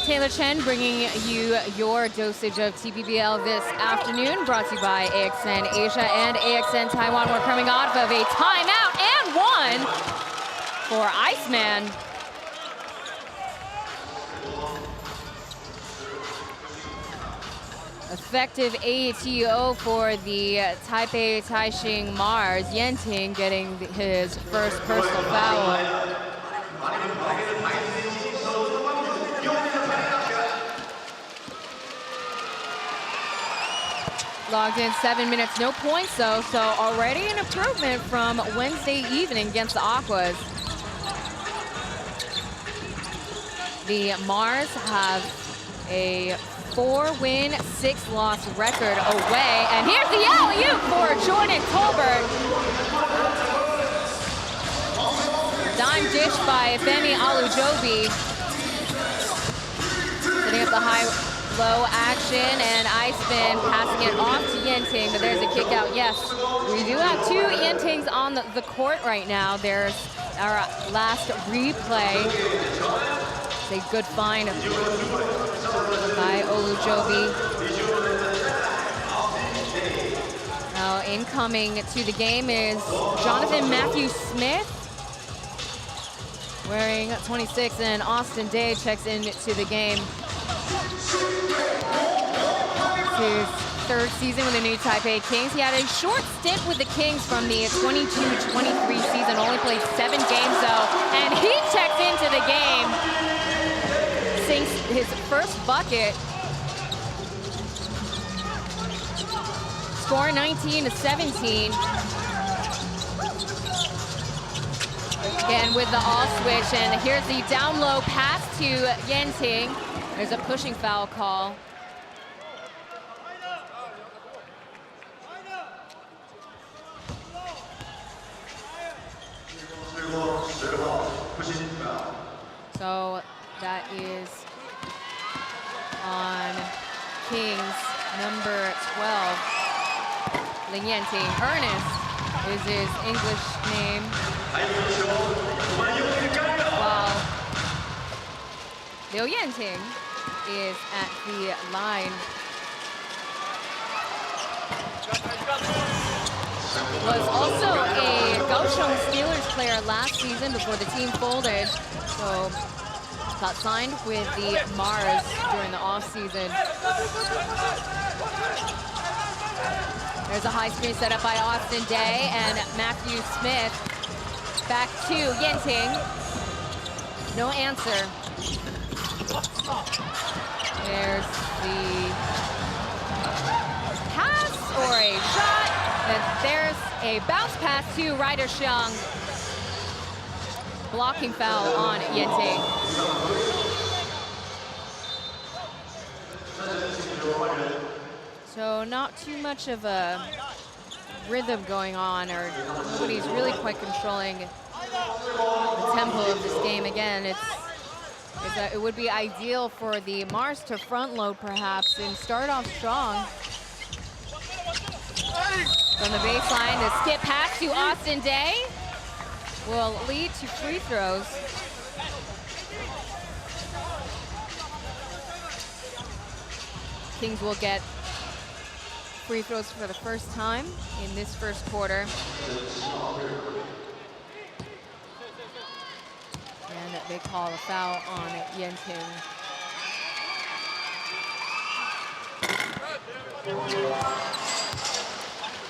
Taylor Chen bringing you your dosage of TPBL this afternoon, brought to you by AXN Asia and AXN Taiwan. We're coming off of a timeout and 1 for Iceman. Effective ATO for the Taipei Taishin Mars. Yenting getting his first personal foul. Logged in 7 minutes, no points though, so already an improvement from Wednesday evening against the Aquas. The Mars have a 4-win, 6-loss record away, and here's the alley-oop for Jordan Tolbert. Dime dish by Femi Olujobi. setting up the high-low action, and Iceman passing it off to Yenting, but there's a kick out. Yes, we do have 2 Yentings on the court right now. There's our last replay. It's a good find by Olujobi. Now incoming to the game is Jonathan Matthew Smith, wearing 26, and Austin Day checks into the game. It's his 3rd season with the new Taipei Kings. He had a short stint with the Kings from the 22-23 season, only played 7 games though, and he checks into the game. Sinks his first bucket. Score 19-17. Again with the all switch, and here's the down low pass to Yenting. There's a pushing foul call. So that is on Kings number 12, Lin Yenting. Ernest is his English name. While Liu Yenting is at the line. Was also a Kaohsiung Steelers player last season before the team folded. So got signed with the Mars during the offseason. There's a high screen set up by Austin Day, and Matthew Smith back to Yenting. No answer. There's the pass or a shot. And there's a bounce pass to Ryder Xiang. Blocking foul on Yenting. So not too much of a rhythm going on, or nobody's really quite controlling the tempo of this game. Again, it would be ideal for the Mars to front load perhaps and start off strong. From the baseline, the skip pass to Austin Day will lead to free throws. Kings will get free throws for the first time in this first quarter. And they call a foul on Yenting.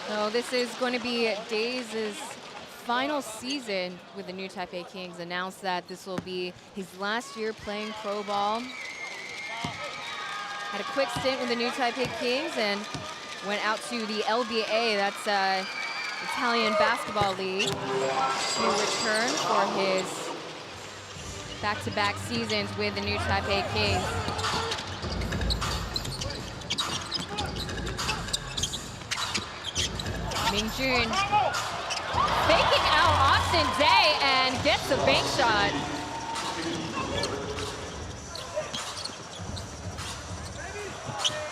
So this is going to be Days' final season with the new Taipei Kings. Announced that this will be his last year playing pro ball. Had a quick stint with the new Taipei Kings and went out to the LBA, that's Italian Basketball League, to return for his back-to-back seasons with the new Taipei Kings. Mingjun faking out Austin Day and gets the bank shot.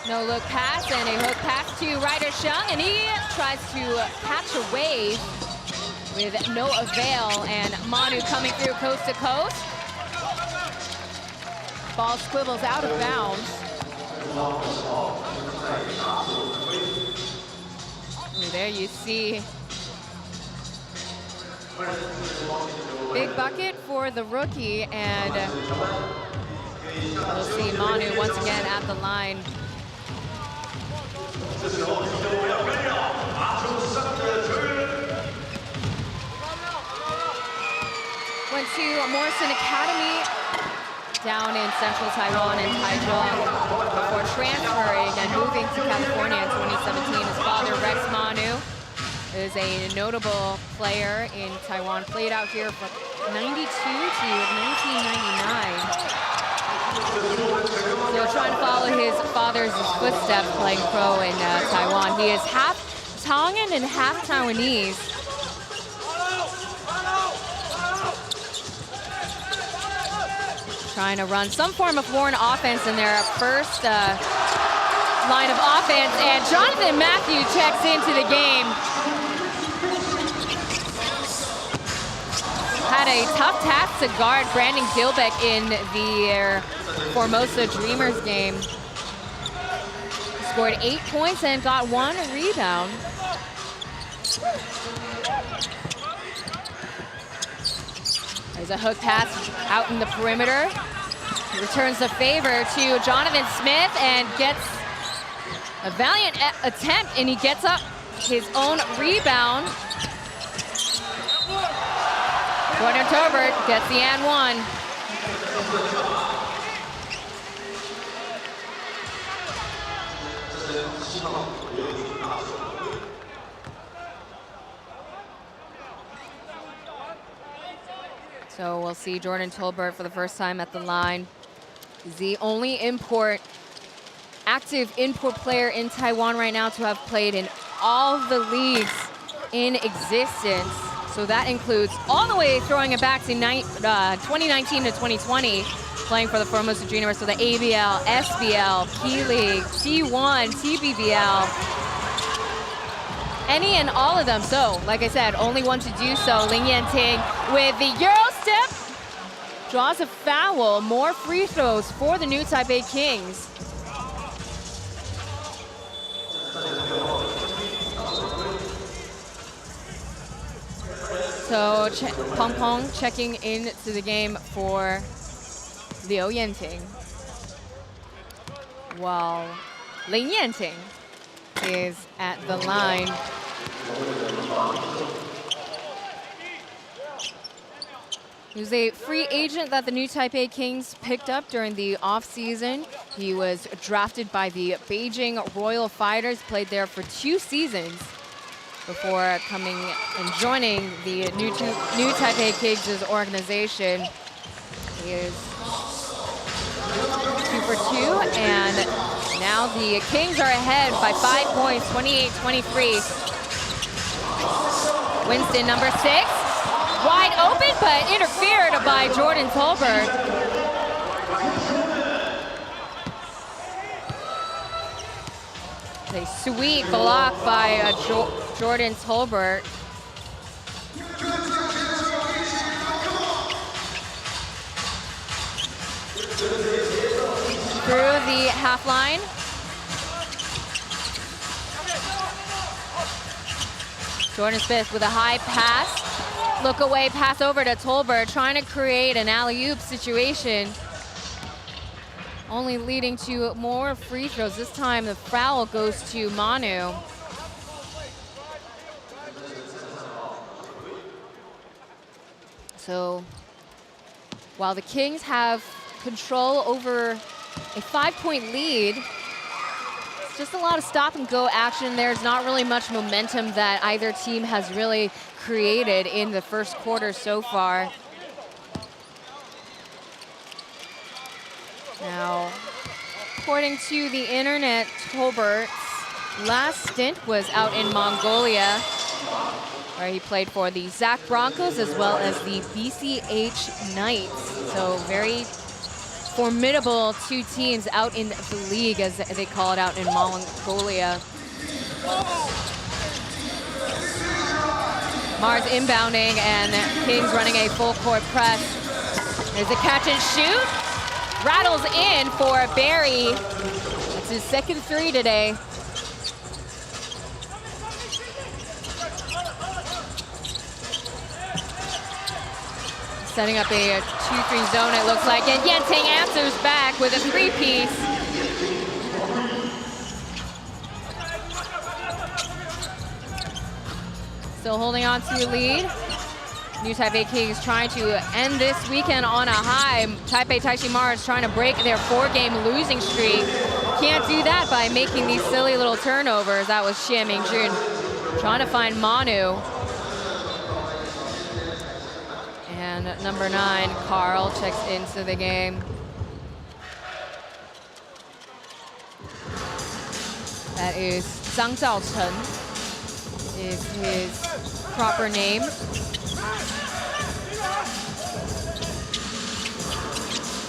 No look pass and a hook pass to Ryder Xiang, and he tries to catch a wave with no avail, and Manu coming through coast to coast. Ball squibbles out of bounds. There you see big bucket for the rookie, and we'll see Manu once again at the line. Went to Morrison Academy down in central Taiwan in Taichung before transferring and moving to California in 2017. His father, Rex Manu, is a notable player in Taiwan. Played out here from 92 to 1999. So trying to follow his father's footsteps playing pro in Taiwan. He is half Tongan and half Taiwanese. trying to run some form of foreign offense in their first line of offense, and Jonathan Matthew checks into the game. Had a tough task to guard Brandon Gilbeck in the Formosa Dreamers game. Scored 8 points and got 1 rebound. There's a hook pass out in the perimeter. He returns the favor to Jonathan Smith and gets a valiant attempt, and he gets up his own rebound. Jordan Tolbert gets the and one. So we'll see Jordan Tolbert for the first time at the line. He's the only active import player in Taiwan right now to have played in all the leagues in existence. So that includes all the way throwing it back to 2019 to 2020, playing for the Formosa Dreamers, so the ABL, SBL, P-League, T1, TPBL, any and all of them. So, like I said, only one to do so. Lin Yanting with the Euro step, draws a foul. More free throws for the New Taipei Kings. So Pong Pong checking into the game for Liu Yanting, while Lin Yanting is at the line. He was a free agent that the New Taipei Kings picked up during the offseason. He was drafted by the Beijing Royal Fighters, played there for 2 seasons before coming and joining the New Taipei Kings' organization. He is 2 for 2, and now the Kings are ahead by 5 points, 28-23. Winston, number 6, wide open, but interfered by Jordan Tolbert. A sweet block by Jordan Tolbert. Through the half line. Jordan Smith with a high pass. Look away, pass over to Tolbert, trying to create an alley-oop situation. Only leading to more free throws. This time the foul goes to Manu. So while the Kings have control over a 5-point lead, it's just a lot of stop and go action. There's not really much momentum that either team has really created in the first quarter so far. Now, according to the internet, Tolbert's last stint was out in Mongolia, where he played for the Zac Broncos as well as the BCH Knights. So very formidable 2 teams out in the league, as they call it, out in Mongolia. Mars inbounding, and Kings running a full court press. There's a catch and shoot. Rattles in for Barry. It's his second 3 today. Setting up a 2-3 zone, it looks like, and Yanting answers back with a 3-piece. Still holding on to a lead. New Taipei Kings trying to end this weekend on a high. Taipei Taishin Mars trying to break their 4-game losing streak. Can't do that by making these silly little turnovers. That was Xie Mingjun trying to find Manu. And number 9, Carl, checks into the game. That is Zhang Zhaochen, is his proper name.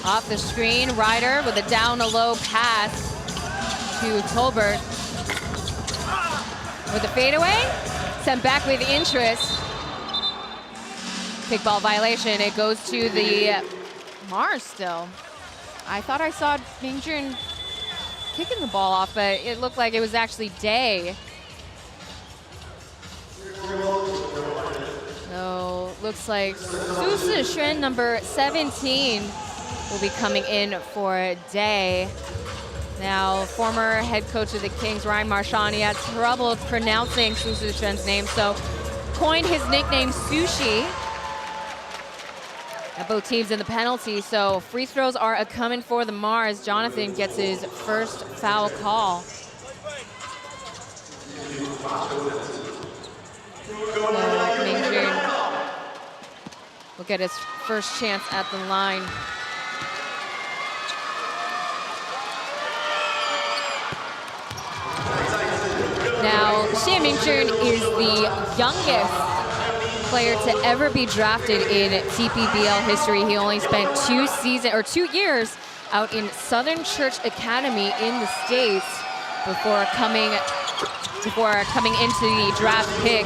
Off the screen, Ryder with a down-low pass to Tolbert. With a fadeaway, sent back with interest. Kickball violation, it goes to the Mars still. I thought I saw Mingjun kicking the ball off, but it looked like it was actually Day. So looks like Su Sishuen, number 17, will be coming in for Day. Now, former head coach of the Kings, Ryan Marchand, he had trouble pronouncing Su Sishuen's name, so coined his nickname Sushi. At both teams in the penalty, so free throws are a-coming for the Mars. Jonathan gets his first foul call. So Mingjun will get his first chance at the line. Now, Xie Mingjun is the youngest player to ever be drafted in TPBL history. He only spent 2 years out in Southern Church Academy in the States before coming into the draft pick.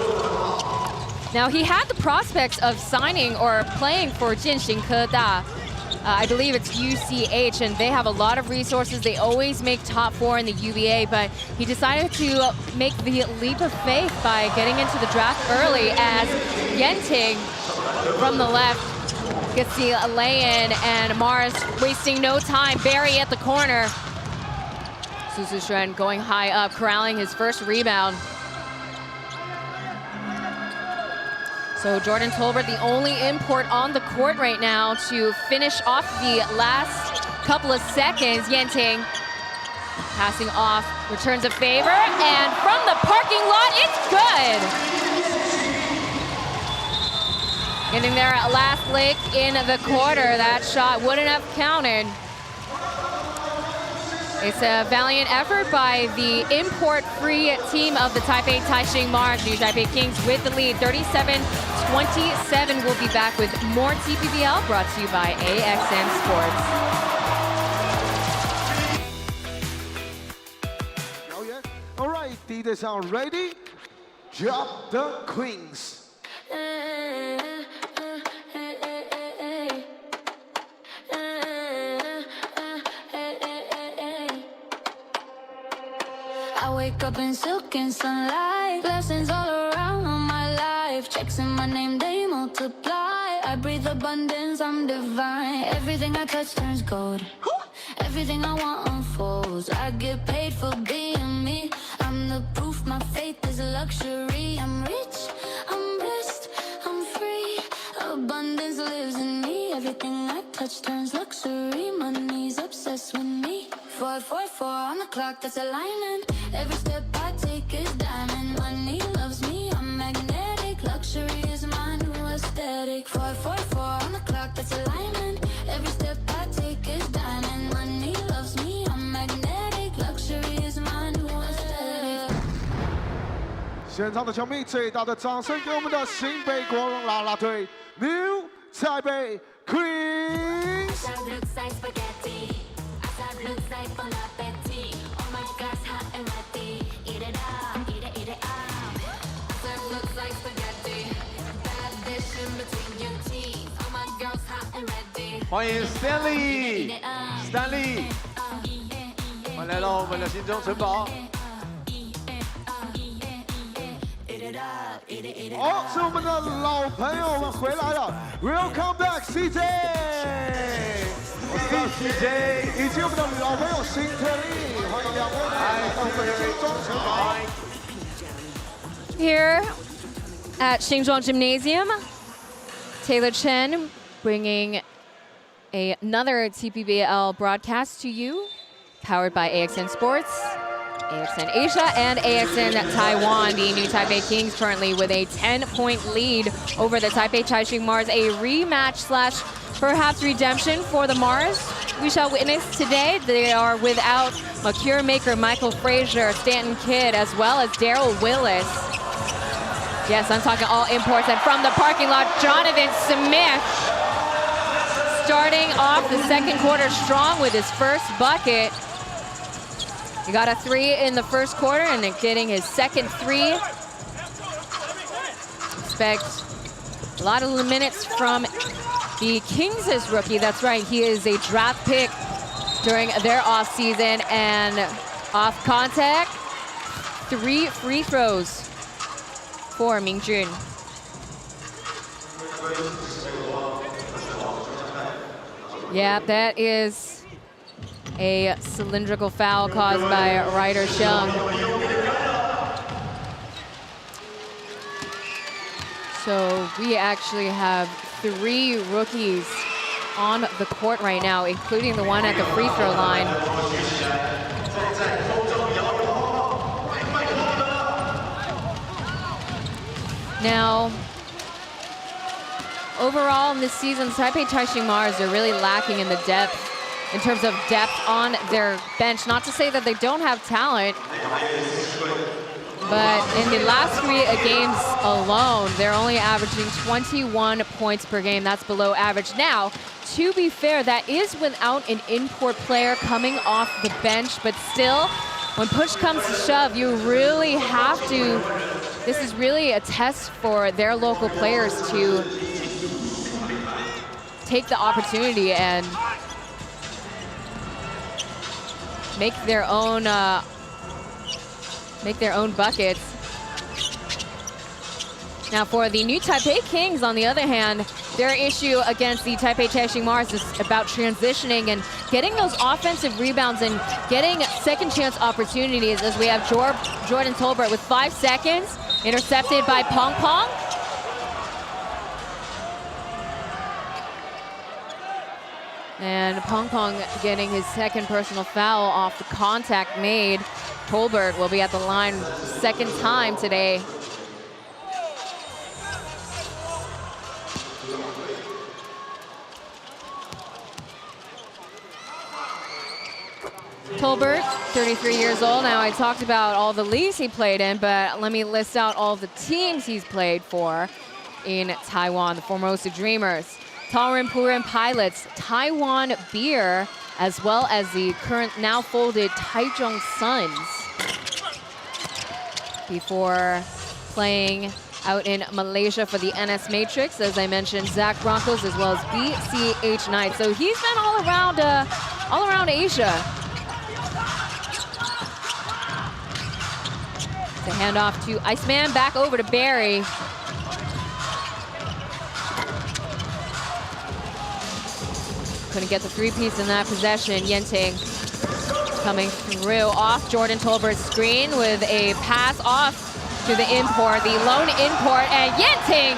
Now, he had the prospects of signing or playing for Jianxing Keda. I believe it's UCH, and they have a lot of resources. They always make top 4 in the UBA, but he decided to make the leap of faith by getting into the draft early, as Yenting from the left gets the lay-in, and Mars wasting no time. Barry at the corner. Su Sishuen going high up, corralling his first rebound. So Jordan Tolbert, the only import on the court right now to finish off the last couple of seconds. Yenting passing off, returns a favor, and from the parking lot, it's good. Getting their last lick in the quarter. That shot wouldn't have counted. It's a valiant effort by the import-free team of the Taipei Taishin Mars. New Taipei Kings with the lead, 37-27. We'll be back with more TPBL brought to you by AXN Sports. Oh yeah. All right, DJ sound ready? Drop the Queens. I wake up in silk and sunlight, blessings all around my life. Checks in my name, they multiply. I breathe abundance, I'm divine. Everything I touch turns gold. Everything I want unfolds. I get paid for being me. I'm the proof my faith is a luxury. I'm rich, I'm blessed, I'm free. Abundance lives in me. Everything I touch turns luxury. Money's obsessed with me. 444 on the clock, that's alignment. Every step I take is diamond. Money loves me, I'm magnetic. Luxury is my new aesthetic. 444 on the clock, that's alignment. Every step I take is diamond. Money loves me, I'm magnetic. Luxury is my new aesthetic. 现场的球迷，最大的掌声给我们的新北国荣啦啦队 New Taipei Queens。 Looks like spaghetti. Looks like bon appetit. Oh my gosh, hot and ready. Eat it up, eat it up. Looks like spaghetti. Bad dish in between your teeth. Oh my girls, hot and ready. 欢迎 Stanley， 欢迎来到我们的新庄城堡。哦，是我们的老朋友们回来了 ，Welcome back CJ。 CJ 以及我们的老朋友辛特利，欢迎两位来到我们新庄城堡。 Here at Xinzhuang Gymnasium, Taylor Chen bringing another TPBL broadcast to you, powered by AXN Sports, AXN Asia, and AXN Taiwan. The New Taipei Kings currently with a 10-point lead over the Taipei Taishin Mars, a rematch / perhaps redemption for the Mars. We shall witness today. They are without Mercure Maker Michael Frazier, Stanton Kidd, as well as Daryl Willis. Yes, I'm talking all imports. And from the parking lot, Jonathan Smith starting off the second quarter strong with his first bucket. He got a 3 in the first quarter and then getting his second 3. Expect a lot of minutes from the Kings' rookie. That's right, he is a draft pick during their offseason, and off contact, 3 free throws for Mingjun. Yeah, that is a cylindrical foul caused by Ryder Shung. So we actually have 3 rookies on the court right now, including the one at the free throw line. Now, overall in this season, Taipei Taishin Mars are really lacking in the depth, in terms of depth on their bench. Not to say that they don't have talent, but in the last 3 games alone, they're only averaging 21 points per game. That's below average. Now, to be fair, that is without an import player coming off the bench, but still, when push comes to shove, you really have to, this is really a test for their local players to take the opportunity and make their own buckets. Now for the new Taipei Kings, on the other hand, their issue against the Taipei Taishin Mars is about transitioning and getting those offensive rebounds and getting second chance opportunities, as we have Jordan Tolbert with 5 seconds, intercepted by Pong Pong. And Pong Pong getting his second personal foul off the contact made. Tolbert will be at the line second time today. Tolbert, 33 years old. Now, I talked about all the leagues he played in, but let me list out all the teams he's played for in Taiwan. The Formosa Dreamers, Taorin Purin Pilots, Taiwan Beer, as well as the current now folded Taichung Suns, before playing out in Malaysia for the NS Matrix, as I mentioned, Zach Broncos, as well as BCH Knights. So he's been all around Asia. The handoff to Iceman, back over to Barry. Couldn't get the 3-piece in that possession. Yenting coming through off Jordan Tolbert's screen with a pass off to the import, the lone import, and Yenting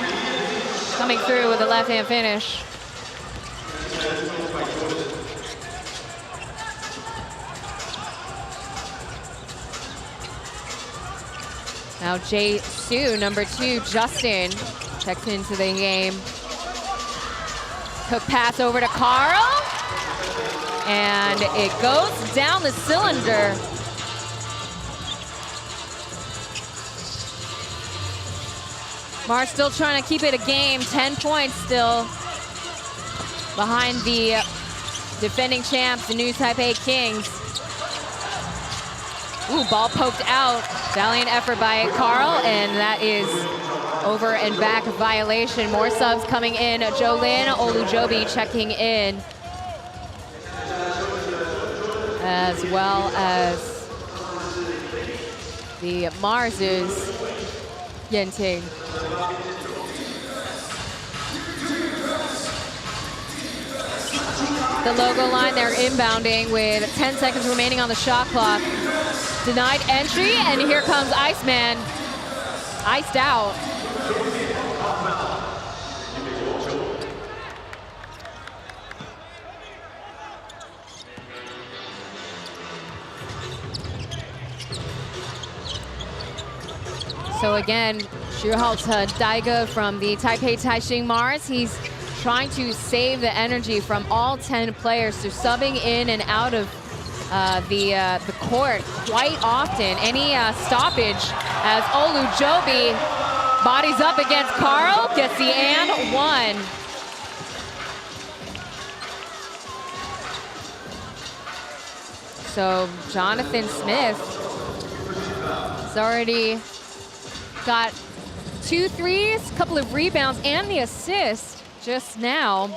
coming through with a left-hand finish. Now Jay Su, number 2, Justin, checks into the game. Hook pass over to Carl, and it goes down the cylinder. Mars still trying to keep it a game, 10 points still behind the defending champs, the new Taipei Kings. Ooh, ball poked out. Valiant effort by Carl, and that is over and back violation. More subs coming in. Jolin Olujobi checking in, as well as the Mars's Yenting. The logo line, they're inbounding with 10 seconds remaining on the shot clock. Denied entry, and here comes Iceman. Iced out. So again, Shuhao Daiga from the Taipei Taishin Mars, he's trying to save the energy from all 10 players, so subbing in and out of the court quite often. Any stoppage as Olujobi bodies up against Carl, gets the and one. So Jonathan Smith has already got 2 threes, a couple of rebounds, and the assist just now.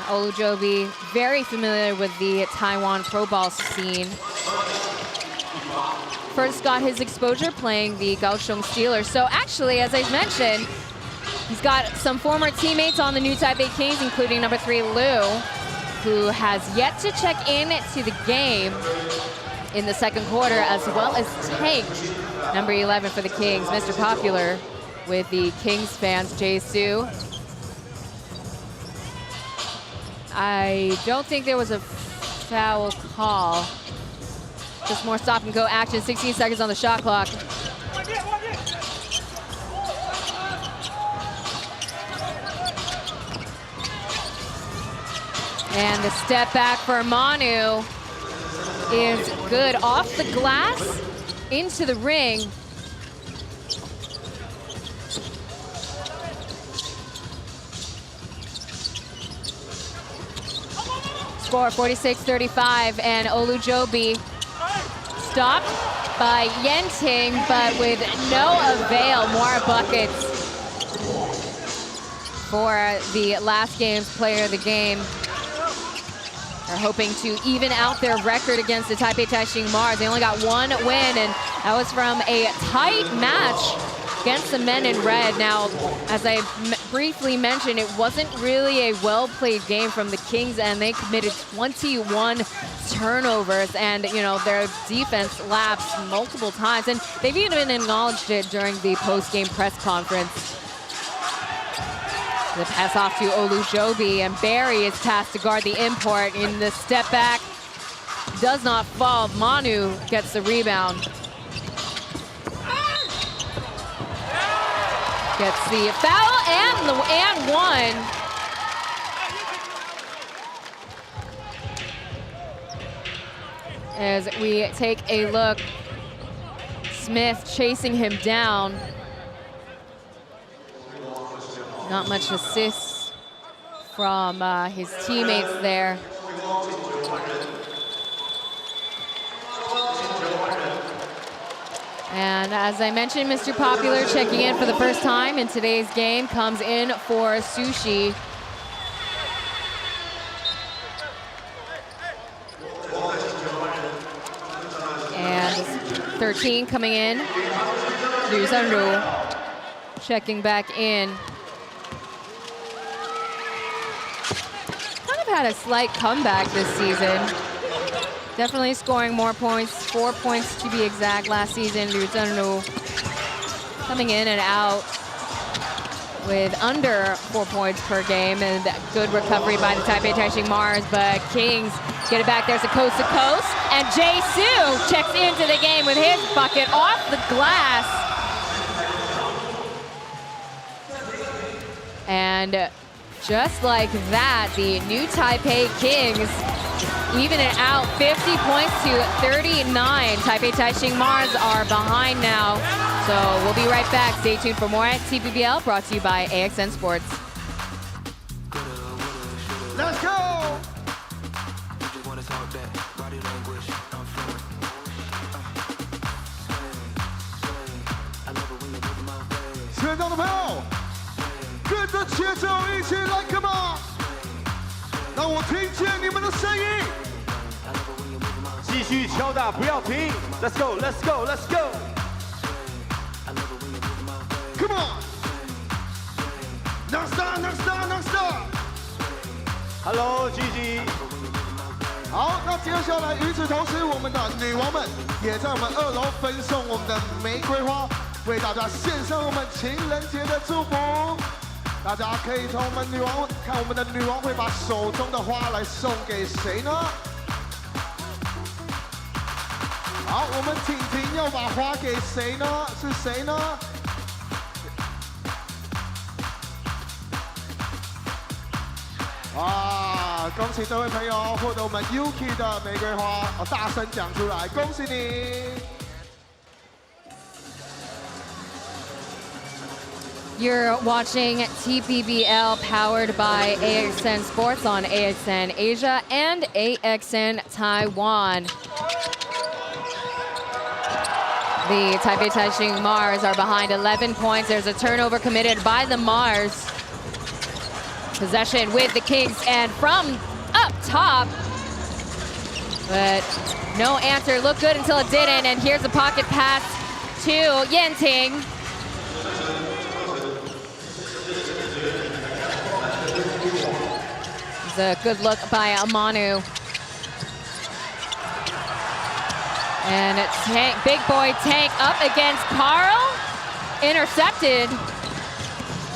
Olujobi, very familiar with the Taiwan pro ball scene. First got his exposure playing the Kaohsiung Steelers. So actually, as I mentioned, he's got some former teammates on the new Taipei Kings, including number 3 Liu, who has yet to check in to the game in the second quarter, as well as Tank, number 11 for the Kings, Mr. Popular with the Kings fans, Jae-Soo. I don't think there was a foul call. Just more stop and go action, 16 seconds on the shot clock. And the step back for Manu is good. Off the glass, into the ring. Score 46-35, and Olujobi stopped by Yenting, but with no avail. More buckets for the last game's player of the game. They're hoping to even out their record against the Taipei Taishin Mars. They only got 1 win, and that was from a tight match against the men in red. Now, as I briefly mentioned, it wasn't really a well-played game from the Kings, and they committed 21 turnovers, and you know, their defense lapsed multiple times, and they've even acknowledged it during the post-game press conference. The pass off to Olujobi, and Barry is tasked to guard the import. In the step back, does not fall. Manu gets the rebound. Gets the foul and one. As we take a look, Smith chasing him down. Not much assists from his teammates there. And as I mentioned, Mr. Popular checking in for the first time in today's game, comes in for Sushi. And 13 coming in. Liu Zhenru checking back in. Had a slight comeback this season. Definitely scoring more points, 4 points to be exact last season. Liu Zhenru coming in and out with under 4 points per game, and good recovery by the Taipei Taishin Mars, but Kings get it back. There's a coast to coast, and Jae-Soo checks into the game with his bucket off the glass. And just like that, the new Taipei Kings even it out, 50 points to 39. Taipei Taishin Mars are behind now. So we'll be right back. Stay tuned for more at TPBL, brought to you by AXN Sports. Let's go! 全场的朋友，跟着节奏一起来 ，Come on！ 让我听见你们的声音。继续敲打，不要停。Let's go, let's go, let's go. Come on! Non stop, non stop, non stop. Hello, Gigi. 好，那接下来与此同时，我们的女王们也在我们2楼分送我们的玫瑰花。 为大家献上我们情人节的祝福，大家可以从我们女王看我们的女王会把手中的花来送给谁呢？好，我们婷婷要把花给谁呢？是谁呢？哇！恭喜这位朋友获得我们 Yuki 的玫瑰花，大声讲出来，恭喜你！ You're watching TPBL powered by AXN Sports on AXN Asia and AXN Taiwan. The Taipei Taishin Mars are behind 11 points. There's a turnover committed by the Mars. Possession with the Kings and from up top. But no answer. Looked good until it didn't. And here's a pocket pass to Yenting. It's a good look by Amanu. And Tank, big boy Tank up against Carl. Intercepted.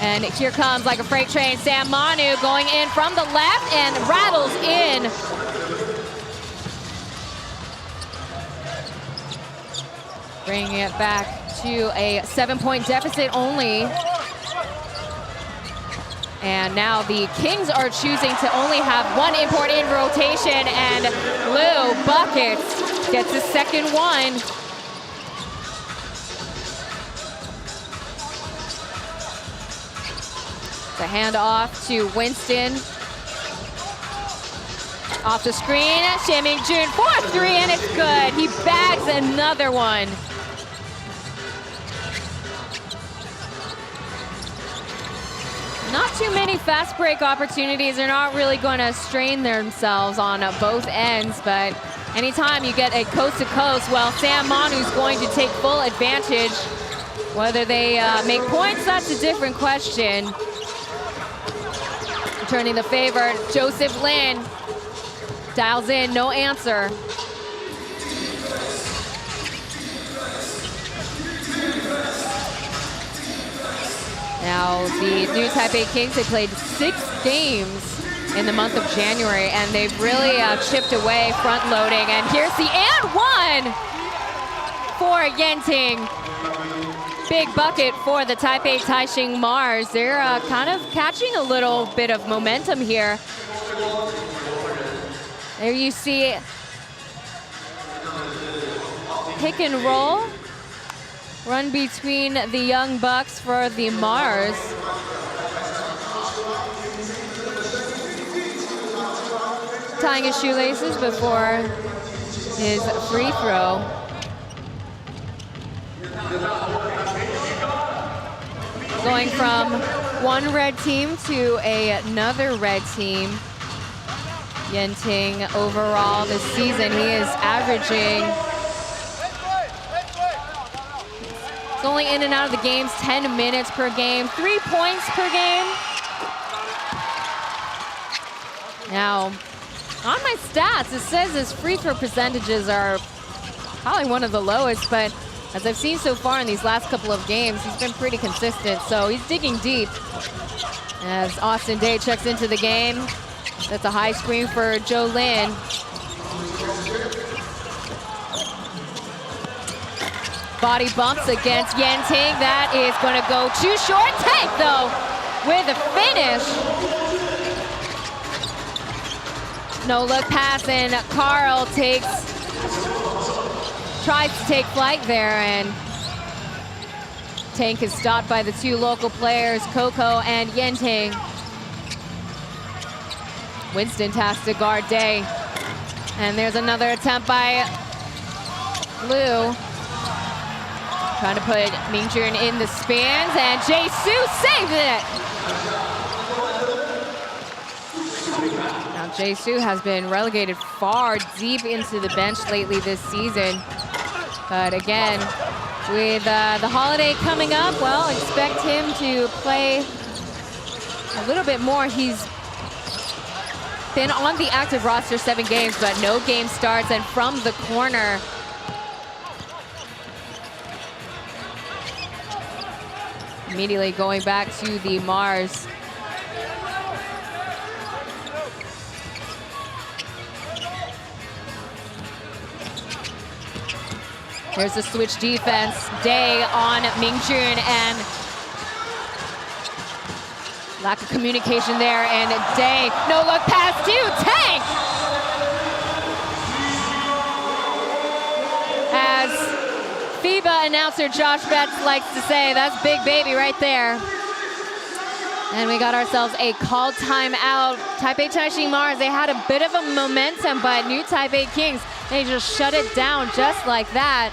And here comes like a freight train. Sam Manu going in from the left and rattles in. Bringing it back to a 7-point deficit only. And now the Kings are choosing to only have one import in rotation, and Lou Buckets gets his second one. The handoff to Winston. Off the screen, Shan Mingjun for 3, and it's good. He bags another one. Not too many fast break opportunities. They're not really going to strain themselves on both ends, but anytime you get a coast-to-coast, well, Sam Manu's going to take full advantage. Whether they make points, that's a different question. Returning the favor, Joseph Lin dials in, no answer. Now, the new Taipei Kings, they played 6 games in the month of January, and they've really chipped away, front-loading. And here's the and one for Yenting. Big bucket for the Taipei Taishin Mars. They're kind of catching a little bit of momentum here. There you see pick and roll. Run between the Young Bucks for the Mars. Tying his shoelaces before his free throw. Going from one red team to another red team. Yenting overall this season, he is averaging, it's only in and out of the games 10 minutes per game, 3 points per game. Now, on my stats, it says his free throw percentages are probably one of the lowest, but as I've seen so far in these last couple of games, he's been pretty consistent, so he's digging deep. As Austin Day checks into the game, that's a high screen for Joe Lin. Body bumps against Yenting. That is going to go too short. Tank, though, with a finish. No look pass, and Carl tries to take flight there, and Tank is stopped by the 2 local players, Coco and Yenting. Winston tasked to guard Day. And there's another attempt by Lou. Trying to put Mingjun in the spins, and Jae-Soo saved it! Now Jae-Soo has been relegated far deep into the bench lately this season. But again, with the holiday coming up, well, expect him to play a little bit more. He's been on the active roster 7 games, but no game starts, and from the corner. Immediately going back to the Mars. Here's the switch defense. Day on Mingjun, and lack of communication there, and Day, no look pass to Tank! As FIBA announcer Josh Betts likes to say, that's big baby right there. And we got ourselves a called timeout. Taipei Taishin Mars, they had a bit of a momentum, but New Taipei Kings, they just shut it down just like that.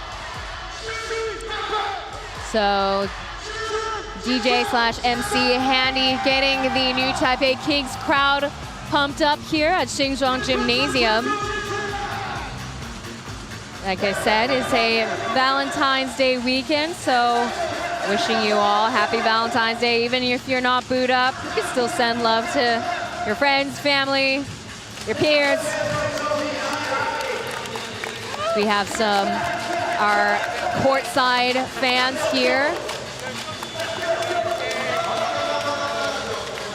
So DJ/MC Handy getting the New Taipei Kings crowd pumped up here at Xinzhuang Gymnasium. Like I said, it's a Valentine's Day weekend, so wishing you all happy Valentine's Day. Even if you're not booed up, you can still send love to your friends, family, your peers. We have our courtside fans here.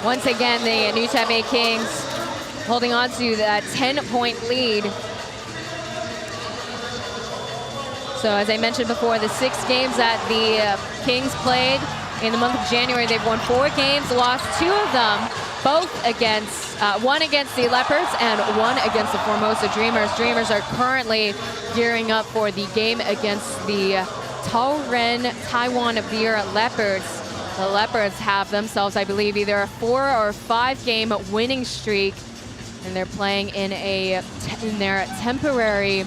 Once again, the New Taipei Kings holding on to that 10-point lead. So as I mentioned before, the 6 games that the Kings played in the month of January, they've won 4 games, lost 2 of them, both against, 1 against the Leopards and 1 against the Formosa Dreamers. Dreamers are currently gearing up for the game against the Taoren Taiwan Beer Leopards. The Leopards have themselves, I believe, either a 4 or 5 game winning streak, and they're playing in their temporary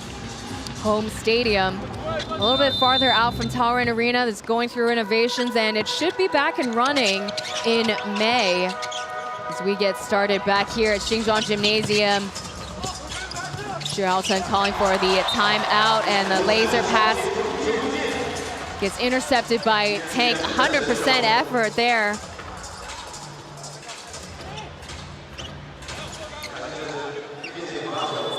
home stadium. A little bit farther out from Taoren Arena that's going through renovations, and it should be back and running in May as we get started back here at Xinzhuang Gymnasium. Xu Yaochen calling for the timeout, and the laser pass gets intercepted by Tank. 100% effort there.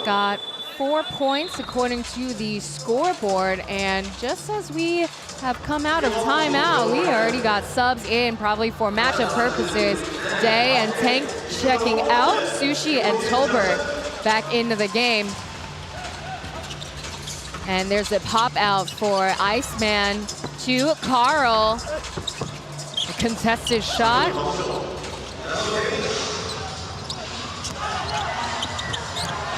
Got 4 points according to the scoreboard, and just as we have come out of timeout, we already got subs in, probably for matchup purposes. Day and Tank checking out. Sushi and Tolbert back into the game. And there's a pop out for Iceman to Carl. A contested shot.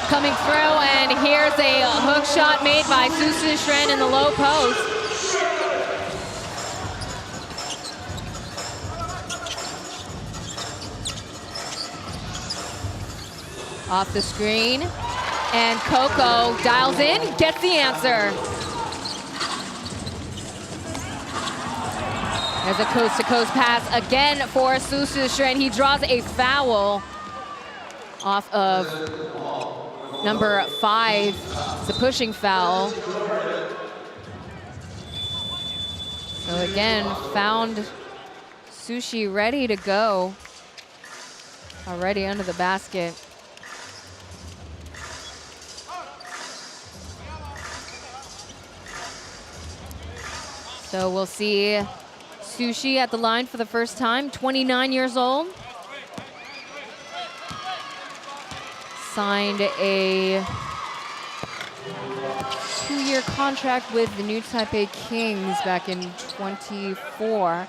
Coming through, and here's a hook shot made by Su Shishren in the low post. Off the screen, and Coco dials in, gets the answer. There's a coast-to-coast pass again for Su Shishren. He draws a foul off of number 5. It's a pushing foul. So again, found Sushi ready to go. Already under the basket. So we'll see Sushi at the line for the first time, 29 years old. Signed a 2-year contract with the New Taipei Kings back in 24,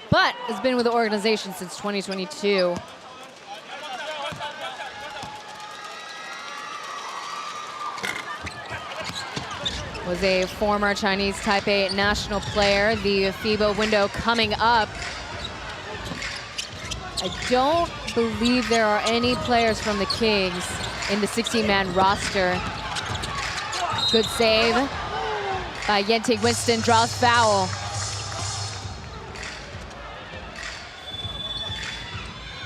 but has been with the organization since 2022. Was a former Chinese Taipei national player. The FIBA window coming up. I don't believe there are any players from the Kings in the 16-man roster. Good save by Yenting Winston, draws foul.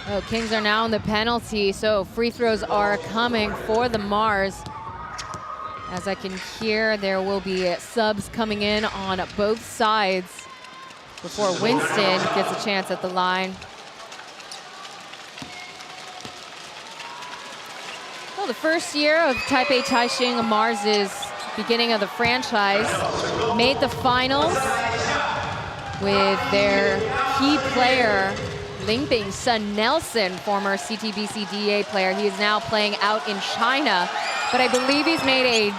Oh, Kings are now in the penalty, so free throws are coming for the Mars. As I can hear, there will be subs coming in on both sides before Winston gets a chance at the line. Well, the first year of Taipei Taishin Mars' beginning of the franchise, made the finals with their key player, Lingbing's son Nelson, former CTBC DA player. He is now playing out in China, but I believe he's made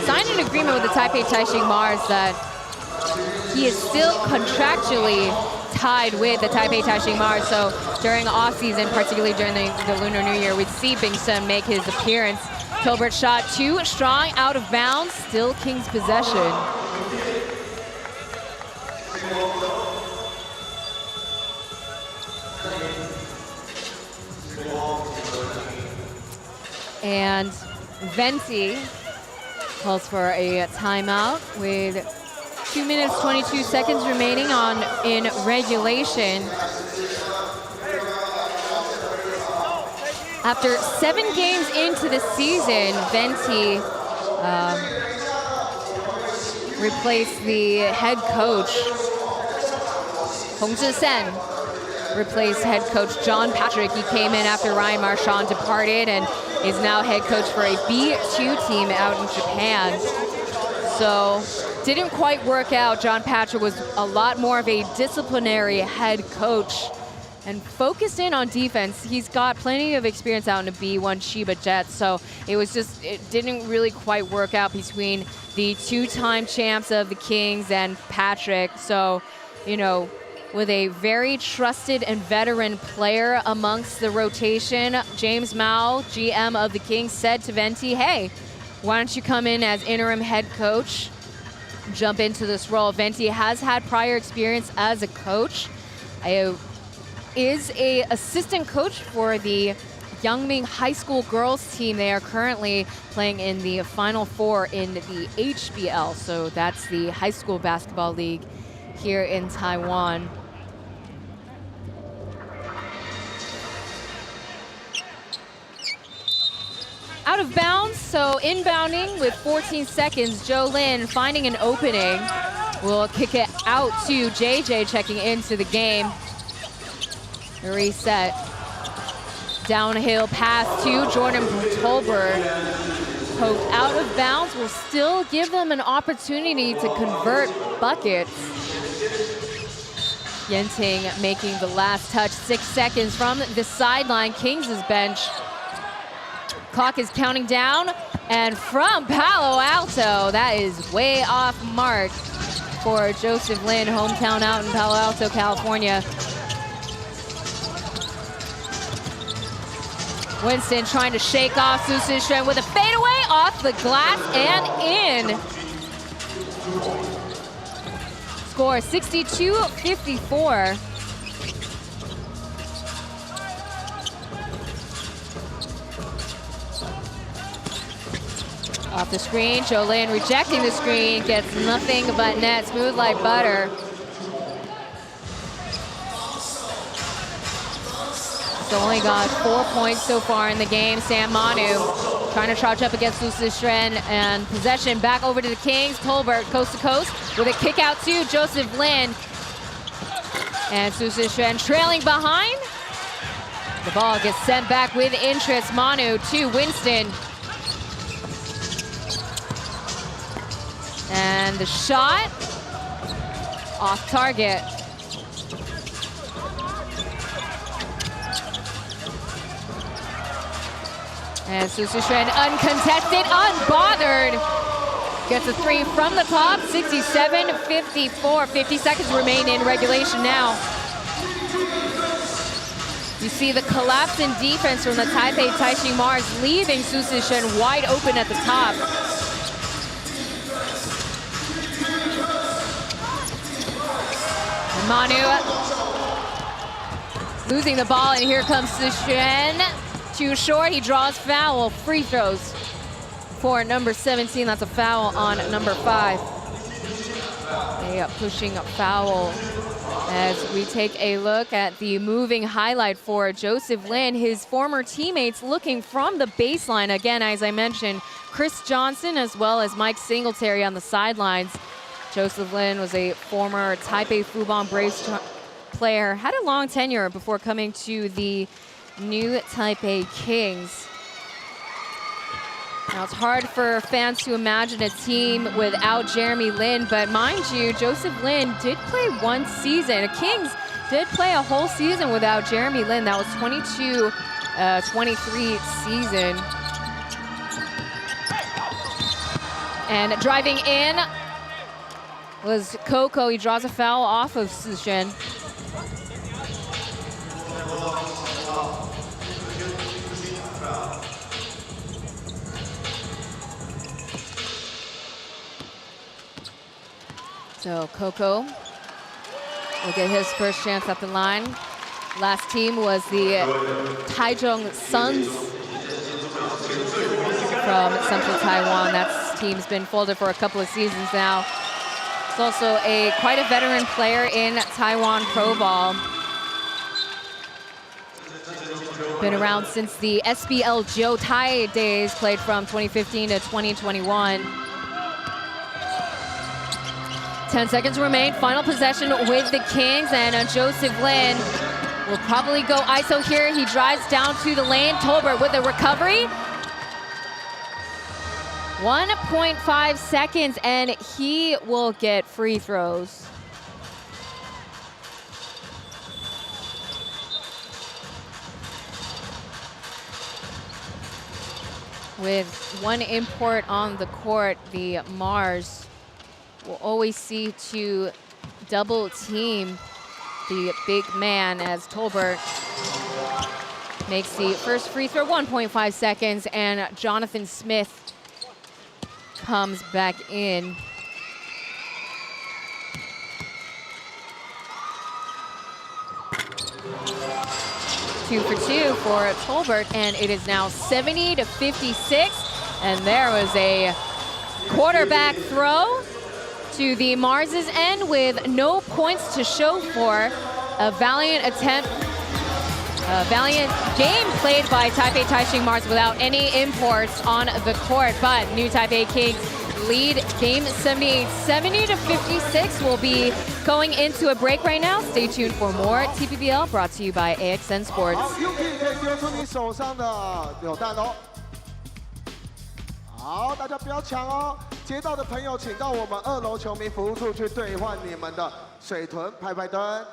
signed an agreement with the Taipei Taishin Mars that he is still contractually tied with the Taipei Taishin Mars. So during off season, particularly during the Lunar New Year, we'd see Bing Sun make his appearance. Tolbert shot too strong, out of bounds, still Kings possession. And Venti calls for a timeout with 2 minutes, 22 seconds remaining in regulation. After 7 games into the season, Venti replaced the head coach. Hong Zhi-sen replaced head coach John Patrick. He came in after Ryan Marchand departed and is now head coach for a B2 team out in Japan. So didn't quite work out. John Patrick was a lot more of a disciplinary head coach and focused in on defense. He's got plenty of experience out in the B1 Chiba Jets, so it didn't really quite work out between the 2-time champs of the Kings and Patrick. So, you know, with a very trusted and veteran player amongst the rotation, James Mao, GM of the Kings, said to Venti, hey, why don't you come in as interim head coach, jump into this role. Venti has had prior experience as a coach. Is a assistant coach for the Yangming High School girls team. They are currently playing in the Final Four in the HBL. So that's the high school basketball league here in Taiwan. Out of bounds, so inbounding with 14 seconds, Joe Lin finding an opening. Will kick it out to JJ checking into the game. Reset. Downhill pass to Jordan Tolberg. Poked out of bounds will still give them an opportunity to convert buckets. Yenting making the last touch, 6 seconds from the sideline. Kings' bench. Clock is counting down, and from Palo Alto, that is way off mark for Joseph Lin, hometown out in Palo Alto, California. Winston trying to shake off Su Zixuan with a fadeaway off the glass and in. Score 62-54. Off the screen, Jolin rejecting the screen, gets nothing but net, smooth like butter. So only got 4 points so far in the game. Sam Manu trying to charge up against Su Zixuan, and possession back over to the Kings. Tolbert coast to coast with a kick out to Joseph Lin. And Su Zixuan trailing behind. The ball gets sent back with interest. Manu to Winston. And the shot off target. And Su Zixuan uncontested, unbothered. Gets a 3 from the top, 67-54. 50 seconds remain in regulation now. You see the collapse in defense from the Taipei Taishin Mars, leaving Su Zixuan wide open at the top. Manu losing the ball, and here comes Zixuan. Too short, he draws foul. Free throws for number 17. That's a foul on number 5. A pushing foul as we take a look at the moving highlight for Joseph Lin. His former teammates looking from the baseline. Again, as I mentioned, Chris Johnson as well as Mike Singletary on the sidelines. Joseph Lin was a former Taipei Fubon Braves player, had a long tenure before coming to the new Taipei Kings. Now, it's hard for fans to imagine a team without Jeremy Lin, but mind you, Joseph Lin did play one season. The Kings did play a whole season without Jeremy Lin. That was 22-23 season. And driving in was Coco. He draws a foul off of Zixuan. So Coco will get his first chance at the line. Last team was the Taichung Suns. from Central Taiwan. That team's been folded for a couple of seasons now. He's also quite a veteran player in Taiwan Pro Ball. Been around since the SBL Jiutai days, played from 2015 to 2021. 10 seconds remain, final possession with the Kings, and Joseph Lin will probably go ISO here. He drives down to the lane. Tolbert with a recovery. 1.5 seconds, and he will get free throws. With one import on the court, the Mars will always see to double team the big man as Tolbert makes the first free throw, 1.5 seconds, and Jonathan Smith comes back in. Two for two for Tolbert, and it is now 70 to 56. And there was a quarterback throw to the Mars's end with no points to show for. A valiant attempt, a valiant game played by Taipei Taishin Mars without any imports on the court. But New Taipei Kings lead game 78, 70 to 56. We'll be going into a break right now. Stay tuned for more TPBL brought to you by AXN Sports. 好 ，Yuki 可以丢出你手上的扭蛋哦。好，大家不要抢哦。接到的朋友，请到我们2楼球迷服务处去兑换你们的水豚拍拍灯。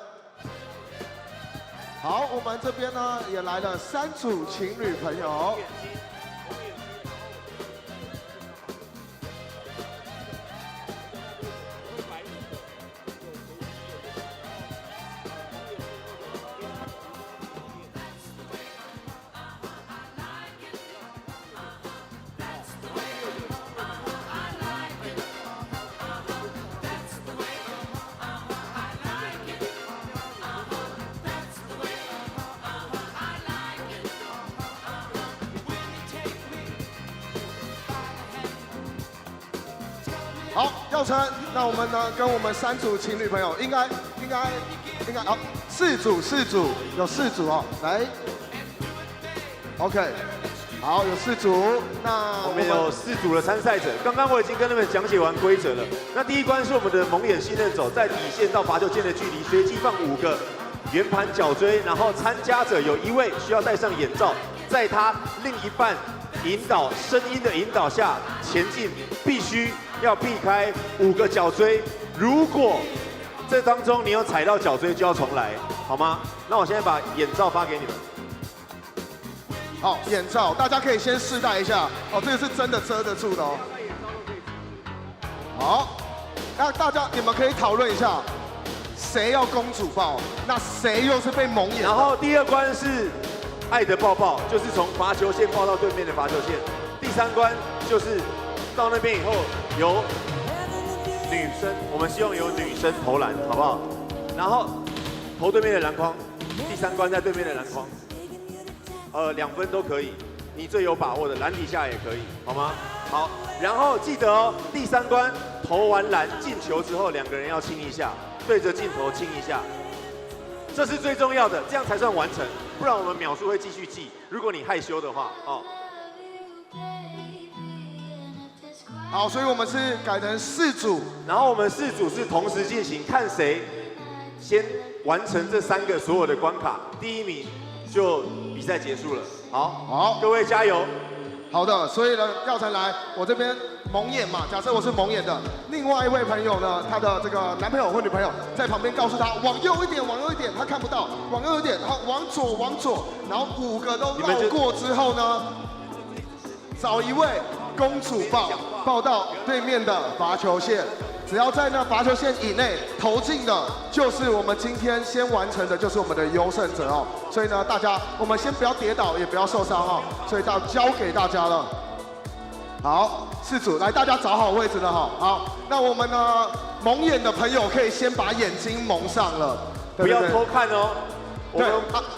好，我们这边呢也来了3组情侣朋友。 好，耀成，那我们呢跟我们3组情侣朋友，应该好，4组有4组哦，来 ，OK， 好，有4组，那我们有4组的参赛者，刚刚我已经跟他们讲解完规则了。那第一关是我们的蒙眼信任手，在底线到罚球线的距离，随机放5个圆盘角锥，然后参加者有1位需要戴上眼罩，在他另一半声音的引导下前进，必须要避开5个角锥。如果这当中你有踩到角锥，就要重来，好吗？那我现在把眼罩发给你们。好，眼罩大家可以先试戴一下哦，这个是真的遮得住的哦。好，那大家你们可以讨论一下，谁要公主抱，那谁又是被蒙眼。然后第2关是爱的抱抱，就是从罚球线抱到对面的罚球线。第3关就是到那边以后由女生，我们希望由女生投篮，好不好？然后投对面的篮筐。第3关在对面的篮筐，2分都可以，你最有把握的篮底下也可以，好吗？好，然后记得哦，第3关投完篮进球之后，2个人要亲一下，对着镜头亲一下。 这是最重要的，这样才算完成，不然我们秒数会继续记。如果你害羞的话，哦。好，所以我们是改成4组，然后我们4组是同时进行，看谁先完成这3个所有的关卡，第1名就比赛结束了。好，各位加油！好的，所以呢，耀成来，我这边蒙眼嘛，假设我是蒙眼的，另外一位朋友呢，他的这个男朋友或女朋友在旁边告诉他往右一点，往右一点，他看不到，往右一点，然后往左，然后5个都绕过之后呢，找一位公主抱到对面的罚球线，只要在那罚球线以内投进的，就是我们今天先完成的，就是我们的优胜者哦。所以呢，大家我们先不要跌倒，也不要受伤哦。所以交给大家了。好，4组来，大家找好位置了哈。好，那我们呢蒙眼的朋友可以先把眼睛蒙上了，不要偷看哦。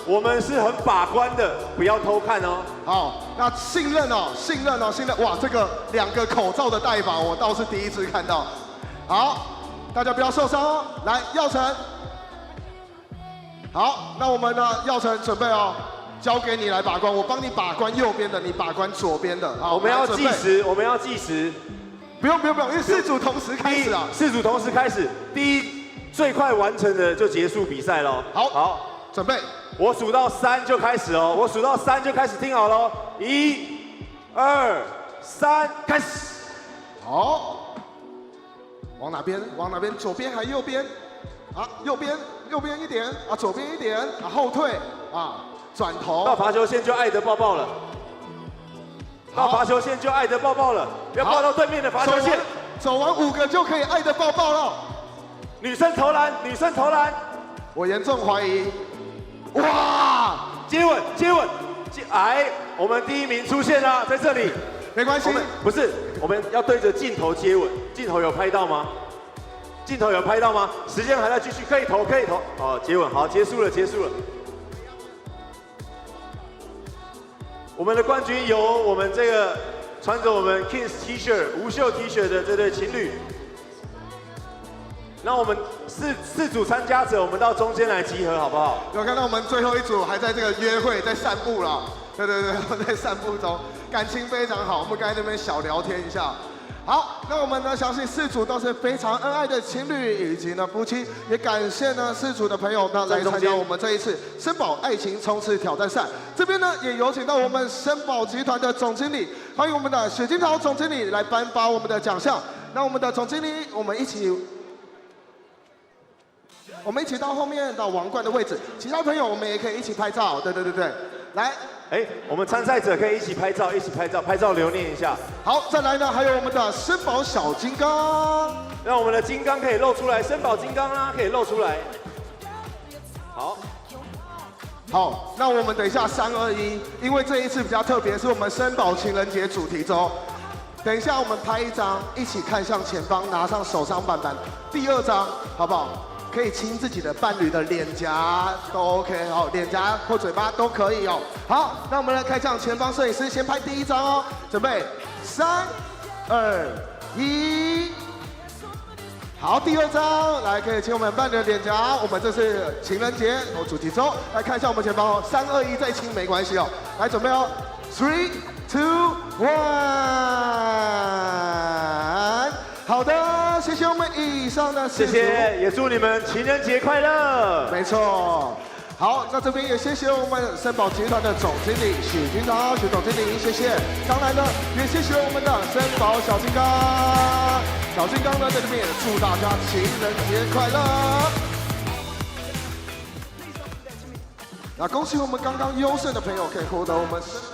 我们是很把关的，不要偷看哦。好，那信任哦，信任哦，信任。哇，这个2个口罩的戴法，我倒是第一次看到。好，大家不要受伤哦。来，耀成。好，那我们呢，耀成准备哦，交给你来把关，我帮你把关右边的，你把关左边的。好，我们要计时，我们要计时。不用，因为4组同时开始啊。4组同时开始，最快完成的就结束比赛喽。好，准备。我数到3就开始哦，我数到3就开始，听好喽，1、2、3，开始。好，往哪边？往哪边？左边还右边？啊，右边一点啊，左边一点啊，后退啊，转头。到罚球线就爱的抱抱了。到罚球线就爱的抱抱了，不要抱到对面的罚球线。走完5个就可以爱的抱抱了。女生投篮，女生投篮。我严重怀疑。哇！接吻，哎，我们第1名出现了，在这里。没关系，不是，我们要对着镜头接吻。镜头有拍到吗？镜头有拍到吗？时间还在继续，可以投。哦，接吻，好，结束了。我们的冠军由我们这个穿着我们 Kings T 恤无袖 T 恤的这对情侣。那我们四组参加者，我们到中间来集合，好不好？有看到我们最后1组还在这个约会，在散步了。对，在散步中，感情非常好。我们刚才那边小聊天一下。好，那我们呢，相信4组都是非常恩爱的情侣以及呢夫妻，也感谢呢4组的朋友呢来参加我们这一次森宝爱情冲刺挑战赛。这边呢也有请到我们森宝集团的总经理，欢迎我们的许金桃总经理来颁发我们的奖项。那我们的总经理，我们一起到后面到王冠的位置，其他朋友我们也可以一起拍照。对，来。我们参赛者可以一起拍照，拍照留念一下。好，再来呢，还有我们的森宝小金刚，让我们的金刚可以露出来，森宝金刚啦可以露出来。好，那我们等一下3、2、1，因为这一次比较特别，是我们森宝情人节主题周。等一下我们拍一张，一起看向前方，拿上手上板板。第2张，好不好？可以亲自己的伴侣的脸颊都 OK 哦，脸颊或嘴巴都可以哦。好，那我们来开向前方，摄影师先拍第1张哦，准备3、2、1。好，第2张，来可以亲我们伴侣的脸颊。我们这是情人节主题周，来看一下我们前方哦，3、2、1再亲没关系哦。来准备哦，3、2、1。好的，谢谢我们以上的4组，谢谢，也祝你们情人节快乐。没错。好，那这边也谢谢我们森宝集团的总经理许金桃，许总经理，谢谢。当然呢，也谢谢我们的森宝小金刚，小金刚呢在这边也祝大家情人节快乐。那恭喜我们刚刚优胜的朋友可以获得我们森宝。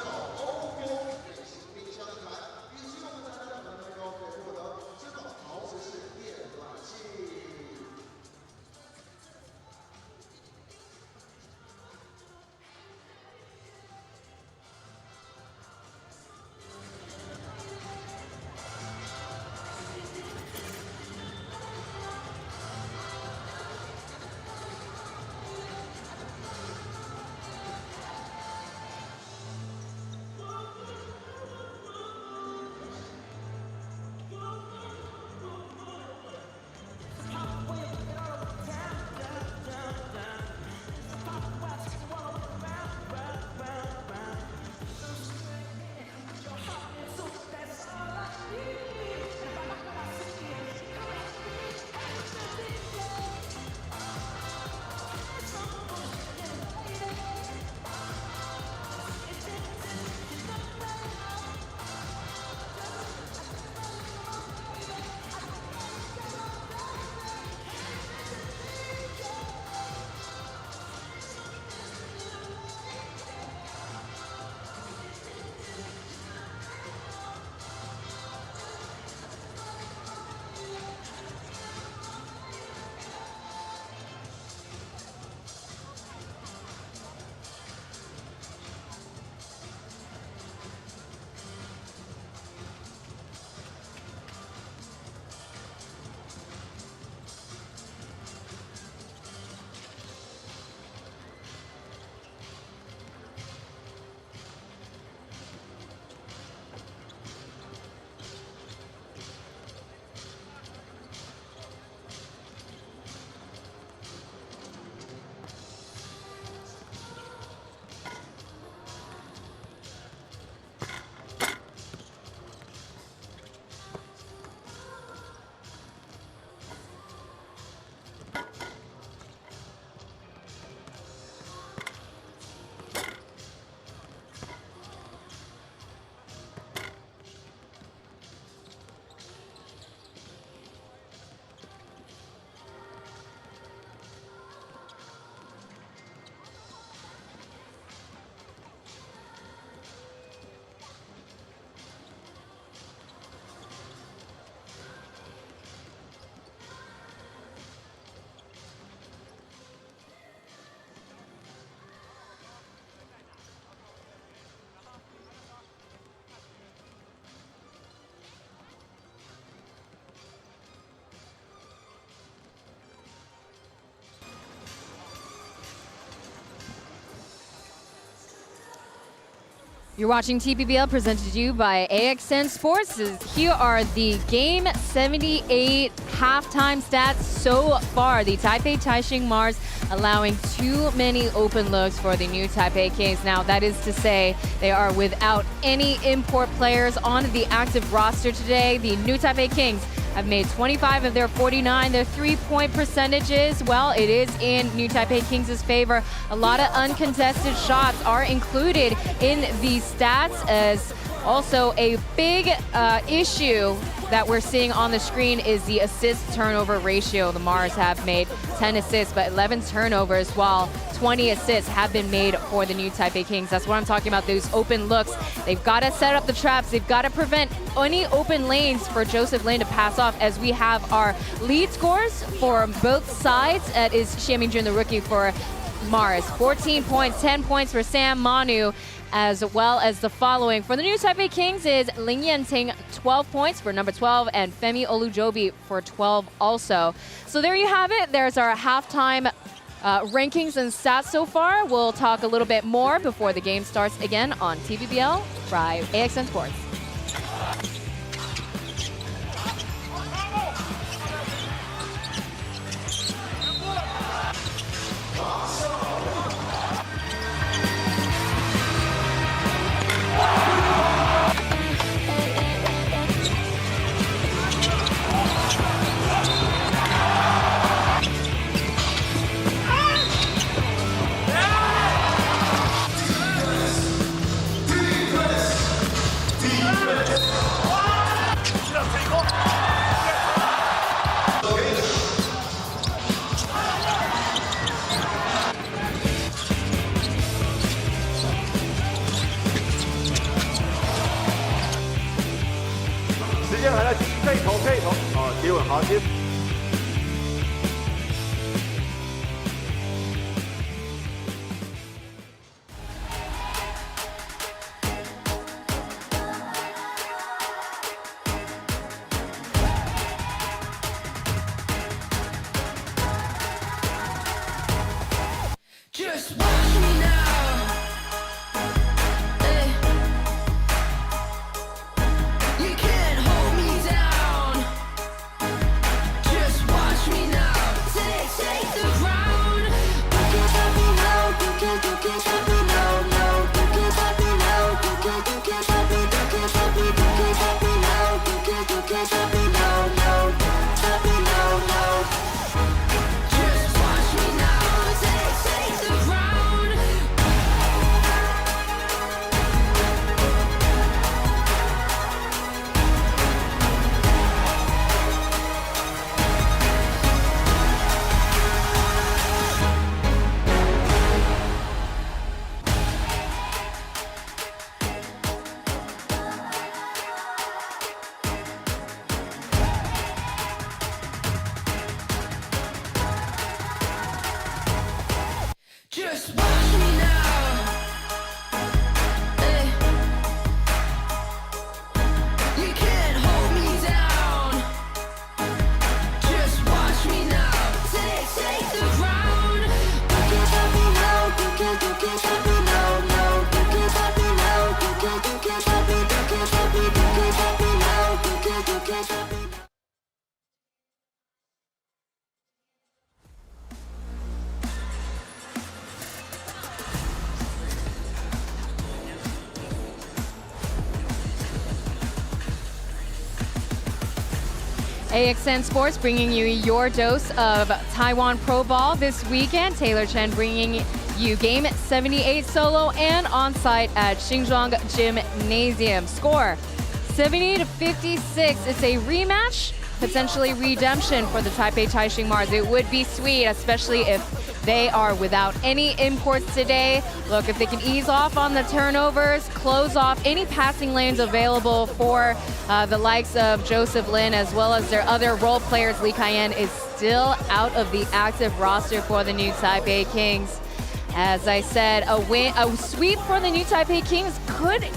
You're watching TPBL presented to you by AXN Sports. Here are the Game 78 halftime stats so far. The Taipei Taishin Mars allowing too many open looks for the new Taipei Kings. Now, that is to say they are without any import players on the active roster today. The new Taipei Kings have made 25 of their 49. Their three-point percentages, well, it is in New Taipei Kings' favor. A lot of uncontested shots are included in these stats, as also a big issue that we're seeing on the screen is the assist-turnover ratio. The Mars have made 10 assists, but 11 turnovers, while 20 assists have been made for the new Taipei Kings. That's what I'm talking about, those open looks. They've got to set up the traps. They've got to prevent any open lanes for Joseph Lin to pass off, as we have our lead scores for both sides. That is Xie Mingjun, the rookie for Mars. 14 points, 10 points for Sam Manu, as well as the following. For the new Taipei Kings is Ling Yanting, 12 points for number 12, and Femi Olujobi for 12 also. So there you have it. There's our halftime rankings and stats so far. We'll talk a little bit more before the game starts again on TPBL by AXN Sports. Just watch me now. You can't hold me down. Just watch me now. Take the ground. You can't stop me now. You can't stop me now. No, you can't stop me now. You can't stop me. You can't stop me. You can't stop me now. You can't stop me now. No, stop me now. No. Just watch me now. Take the ground. Just watch me now. You can't hold me down. Just watch me now. Take the ground. You can't stop me now. You can't stop me now. No, you can't stop me now. You can't stop me. You can't stop me. You can't stop me now. You can't stop me. AXN Sports bringing you your dose of Taiwan Pro Ball this weekend. Taylor Chen bringing you Game 78 solo and on-site at Xinzhuang Gymnasium. Score 70-56. It's a rematch, potentially redemption for the Taipei Taishin Mars. It would be sweet, especially if they are without any imports today. Look, if they can ease off on the turnovers, close off any passing lanes available for the likes of Joseph Lin, as well as their other role players. Lee Kai-yen is still out of the active roster for the new Taipei Kings. As I said, a sweep for the new Taipei Kings could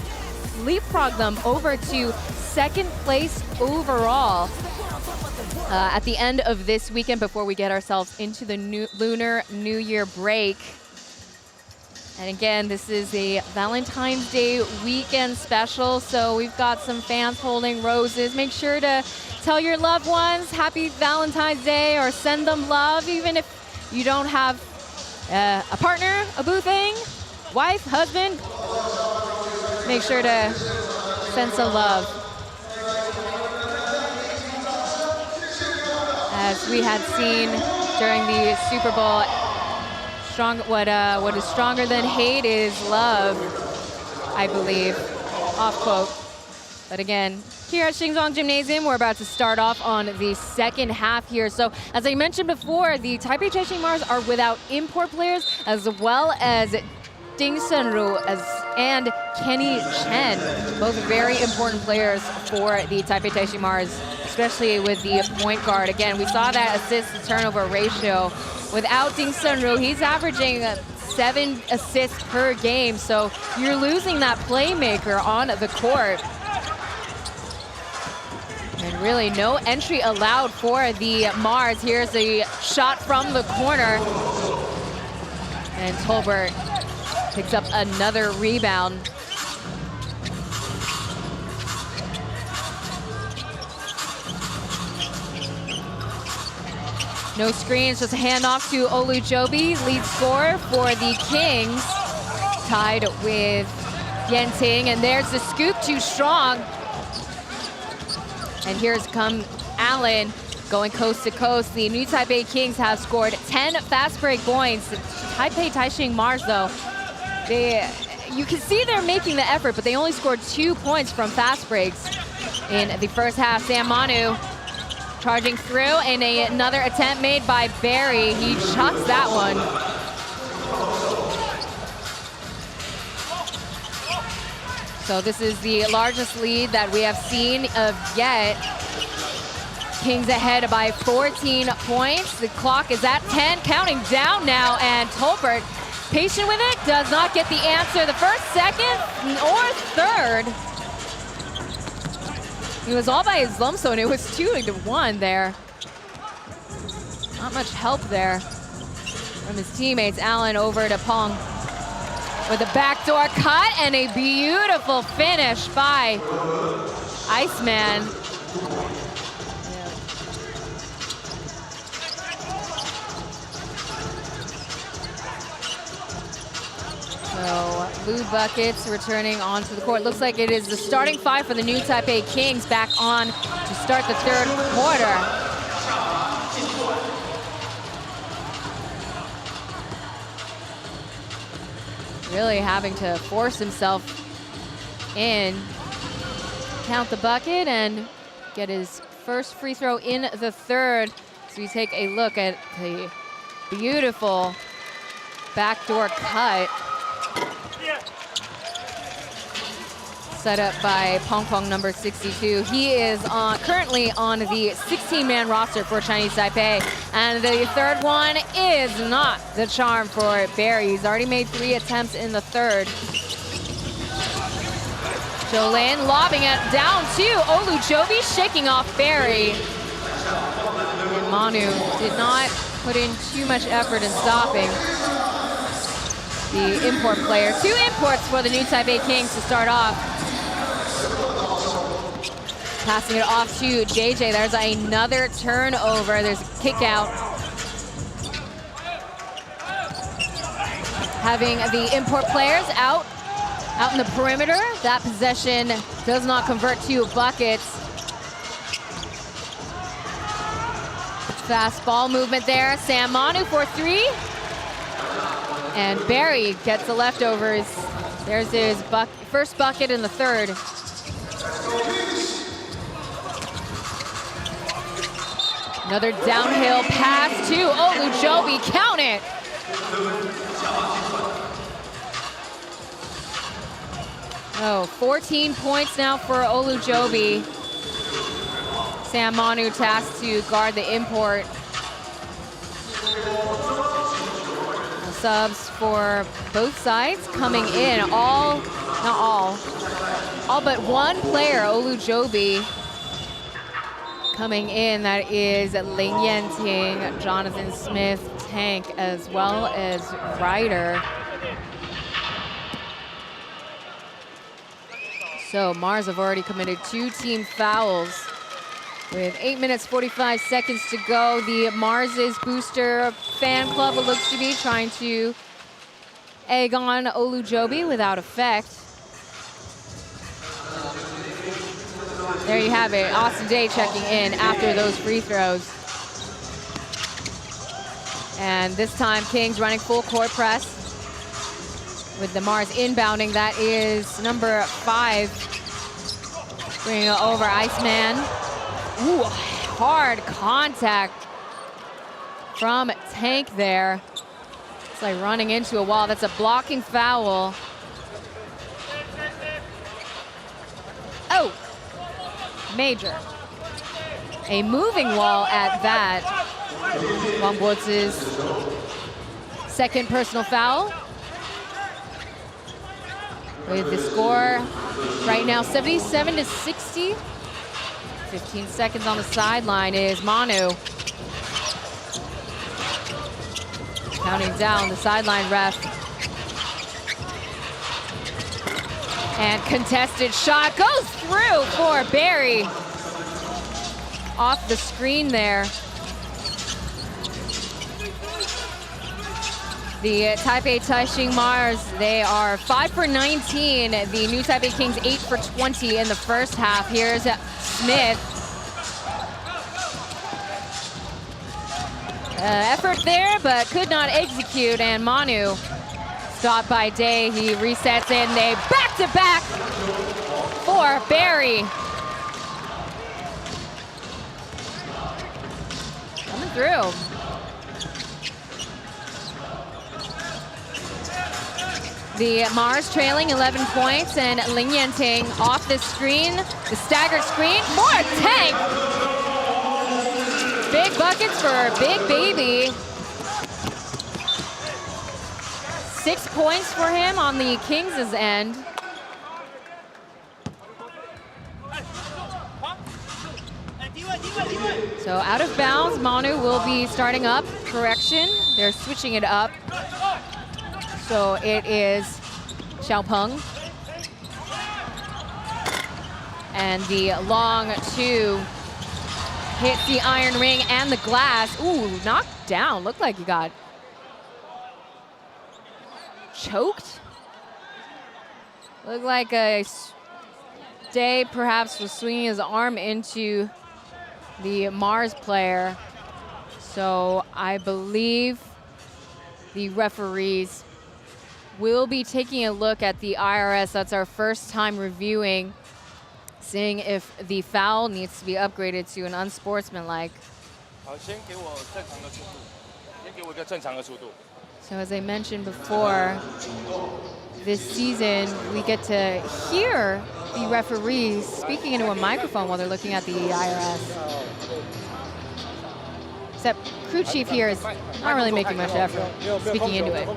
leapfrog them over to second place overall at the end of this weekend before we get ourselves into the Lunar New Year break. And again, this is a Valentine's Day weekend special, so we've got some fans holding roses. Make sure to tell your loved ones Happy Valentine's Day or send them love, even if you don't have a partner, a boo thing, wife, husband. Make sure to send some love. As we had seen during the Super Bowl, what is stronger than hate is love, I believe, off quote. But again, here at Xingzhuang Gymnasium, we're about to start off on the second half here. So as I mentioned before, the Taipei Taishin Mars are without import players, as well as Ding Senru and Kenny Chen, both very important players for the Taipei Taishin Mars, especially with the point guard. Again, we saw that assist-to-turnover ratio. Without Ding Senru, he's averaging 7 assists per game, so you're losing that playmaker on the court. And really no entry allowed for the Mars. Here's a shot from the corner. And Tolbert picks up another rebound. No screens, just a handoff to Olujobi, lead scorer for the Kings, tied with Yenting, and there's the scoop, too strong. And here's come Allen going coast to coast. The new Taipei Kings have scored 10 fast break points. The Taipei Taishin Mars, though, you can see they're making the effort, but they only scored 2 points from fast breaks in the first half. Sam Manu charging through, and another attempt made by Barry. He chucks that one. So this is the largest lead that we have seen of yet. Kings ahead by 14 points. The clock is at 10, counting down now, and Tolbert, patient with it, does not get the answer the first, second, or third. He was all by his lump zone. It was 2-1 there. Not much help there from his teammates. Allen over to Pong with a backdoor cut and a beautiful finish by Iceman. So Blue Buckets returning onto the court. Looks like it is the starting 5 for the new Taipei Kings back on to start the third quarter. Really having to force himself in, count the bucket, and get his first free throw in the third. So you take a look at the beautiful backdoor cut. Set up by Pong Pong, number 62. He is currently on the 16-man roster for Chinese Taipei. And the third one is not the charm for Barry. He's already made 3 attempts in the third. Jolene lobbing it down to Olujobi, shaking off Barry. And Manu did not put in too much effort in stopping the import player. 2 imports for the new Taipei Kings to start off. Passing it off to JJ. There's another turnover. There's a kick out. Having the import players out in the perimeter. That possession does not convert to buckets. Fast ball movement there. Sam Manu for 3. And Barry gets the leftovers. There's his first bucket in the third. Another downhill pass to Olujobi. Count it. Oh, 14 points now for Olujobi. Sam Manu tasked to guard the import. Subs for both sides coming in. All but one player, Olujobi, coming in. That is Ling Yanting, Jonathan Smith, Tank, as well as Ryder. So Mars have already committed 2 team fouls. With 8 minutes, 45 seconds to go, the Mars's booster fan club, it looks to be, trying to egg on Olujobi without effect. There you have it, Austin Day checking in after those free throws. And this time, Kings running full court press with the Mars inbounding. That is number 5, bringing it over Iceman. Ooh, hard contact from Tank there. It's like running into a wall. That's a blocking foul. Oh, major. A moving wall at that. Wang Bozi's second personal foul. With the score right now 77-60. 15 seconds on the sideline is Manu. Counting down the sideline ref. And contested shot goes through for Barry. Off the screen there. The Taipei Taishin Mars, they are 5 for 19. The new Taipei Kings 8 for 20 in the first half. Here's Smith. Effort there, but could not execute. And Manu stopped by Day. He resets in. They back-to-back for Barry. Coming through. The Mars trailing 11 points, and Ling Yanting off the screen, the staggered screen, more Tank! Big buckets for Big Baby. 6 points for him on the Kings' end. So out of bounds, Manu will be starting up. Correction, they're switching it up. So it is Xiaopeng. And the long 2 hits the iron ring and the glass. Ooh, knocked down. Looked like he got choked. Looked like Day perhaps was swinging his arm into the Mars player. So I believe the referees will be taking a look at the IRS. That's our first time reviewing, seeing if the foul needs to be upgraded to an unsportsmanlike. So as I mentioned before, this season we get to hear the referees speaking into a microphone while they're looking at the IRS. Except crew chief here is not really making much effort speaking into it.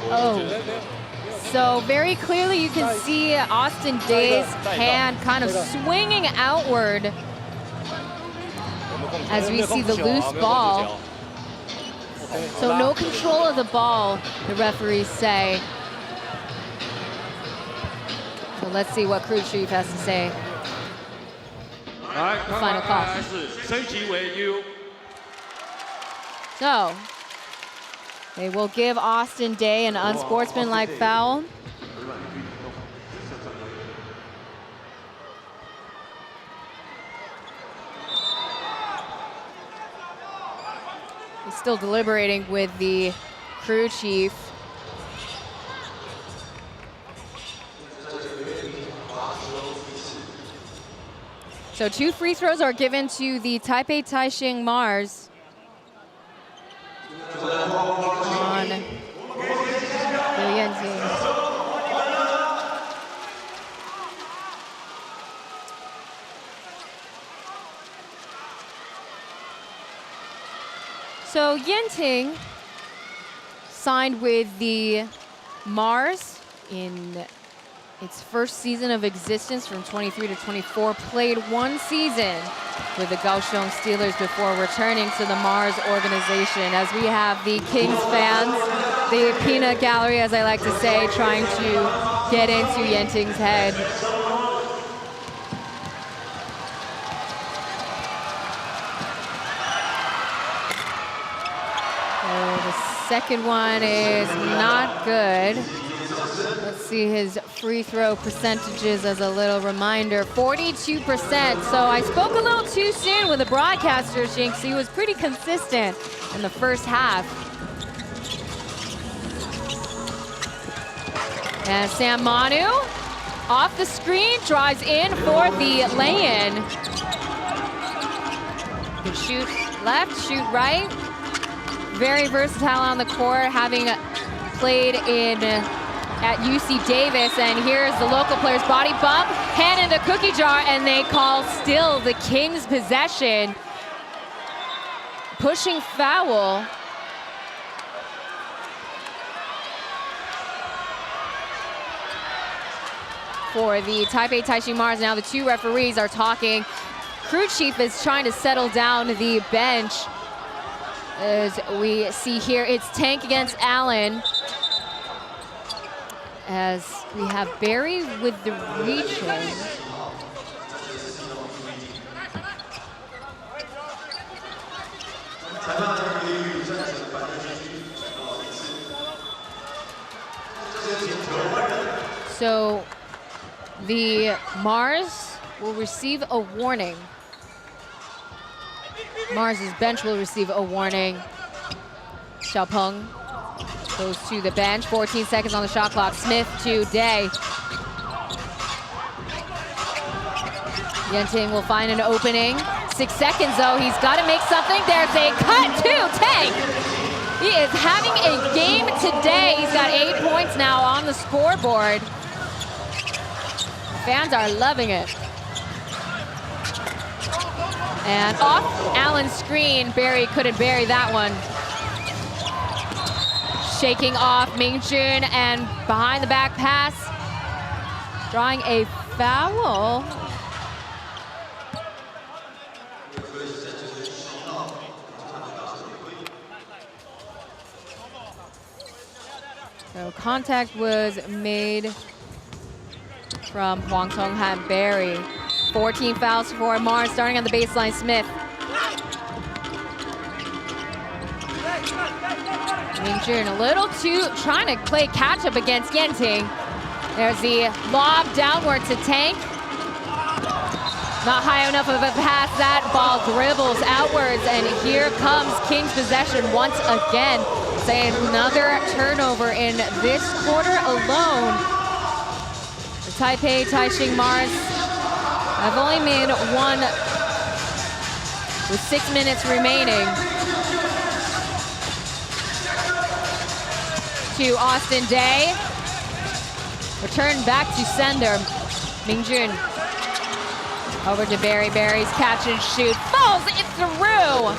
Oh, so very clearly you can see Austin Day's hand kind of swinging outward as we see the loose ball. So no control of the ball, the referees say. So let's see what crew chief has to say. The final call. So they will give Austin Day an unsportsmanlike foul. He's still deliberating with the crew chief. So 2 free throws are given to the Taipei Taishin Mars. On Yanting. So Yanting signed with the Mars in its first season of existence from 23 to 24, played 1 season with the Kaohsiung Steelers before returning to the Mars organization. As we have the Kings fans the peanut gallery, as I like to say, trying to get into Yenting's head. So the second one is not good. Let's see his free throw percentages as a little reminder. 42%. So I spoke a little too soon with the broadcaster, Jinx. He was pretty consistent in the first half. And Sam Manu off the screen, drives in for the lay-in. Can shoot left, shoot right. Very versatile on the court, having played at UC Davis. And here's the local player's body bump, hand in the cookie jar, and they call still the Kings possession. Pushing foul. For the Taipei Taishin Mars. Now the two referees are talking. Crew chief is trying to settle down the bench. As we see here, it's Tank against Allen. As we have Barry with the reaching. So the Mars will receive a warning. Mars's bench will receive a warning. Xiaopeng goes to the bench. 14 seconds on the shot clock. Smith to Day. Yenting will find an opening. 6 seconds though, he's got to make something. There's a cut to Tank. He is having a game today. He's got 8 points now on the scoreboard. Fans are loving it. And off Allen's screen, Barry couldn't bury that one. Shaking off Mingjun, and behind the back pass, drawing a foul. So contact was made from Huang Tonghan Barry. 14 fouls for Mars, starting on the baseline. Smith. Mingjun a little too, trying to play catch up against Yenting. There's the lob downward to Tank. Not high enough of a pass. That ball dribbles outwards, and here comes Kings possession once again. Say another turnover in this quarter alone. The Taipei Taishin Mars have only made one with 6 minutes remaining. To Austin Day. Return back to sender. Mingjun. Over to Barry. Barry's catch and shoot. Falls it through.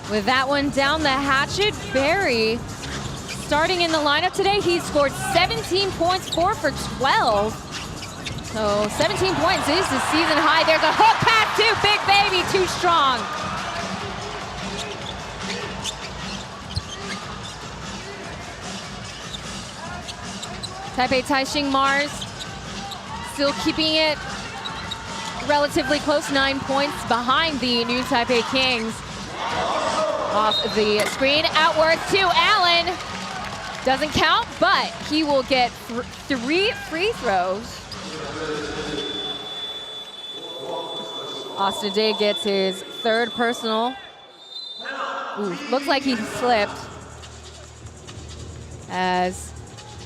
With that one down the hatchet, Barry starting in the lineup today, he scored 17 points, 4 for 12. So 17 points is the season high. There's a hook pass to Big Baby, too strong. Taipei Taishin Mars still keeping it relatively close, 9 points behind the new Taipei Kings. Off the screen, outwards to Allen. Doesn't count, but he will get 3 free throws. Austin Day gets his 3rd personal. Ooh, looks like he slipped. As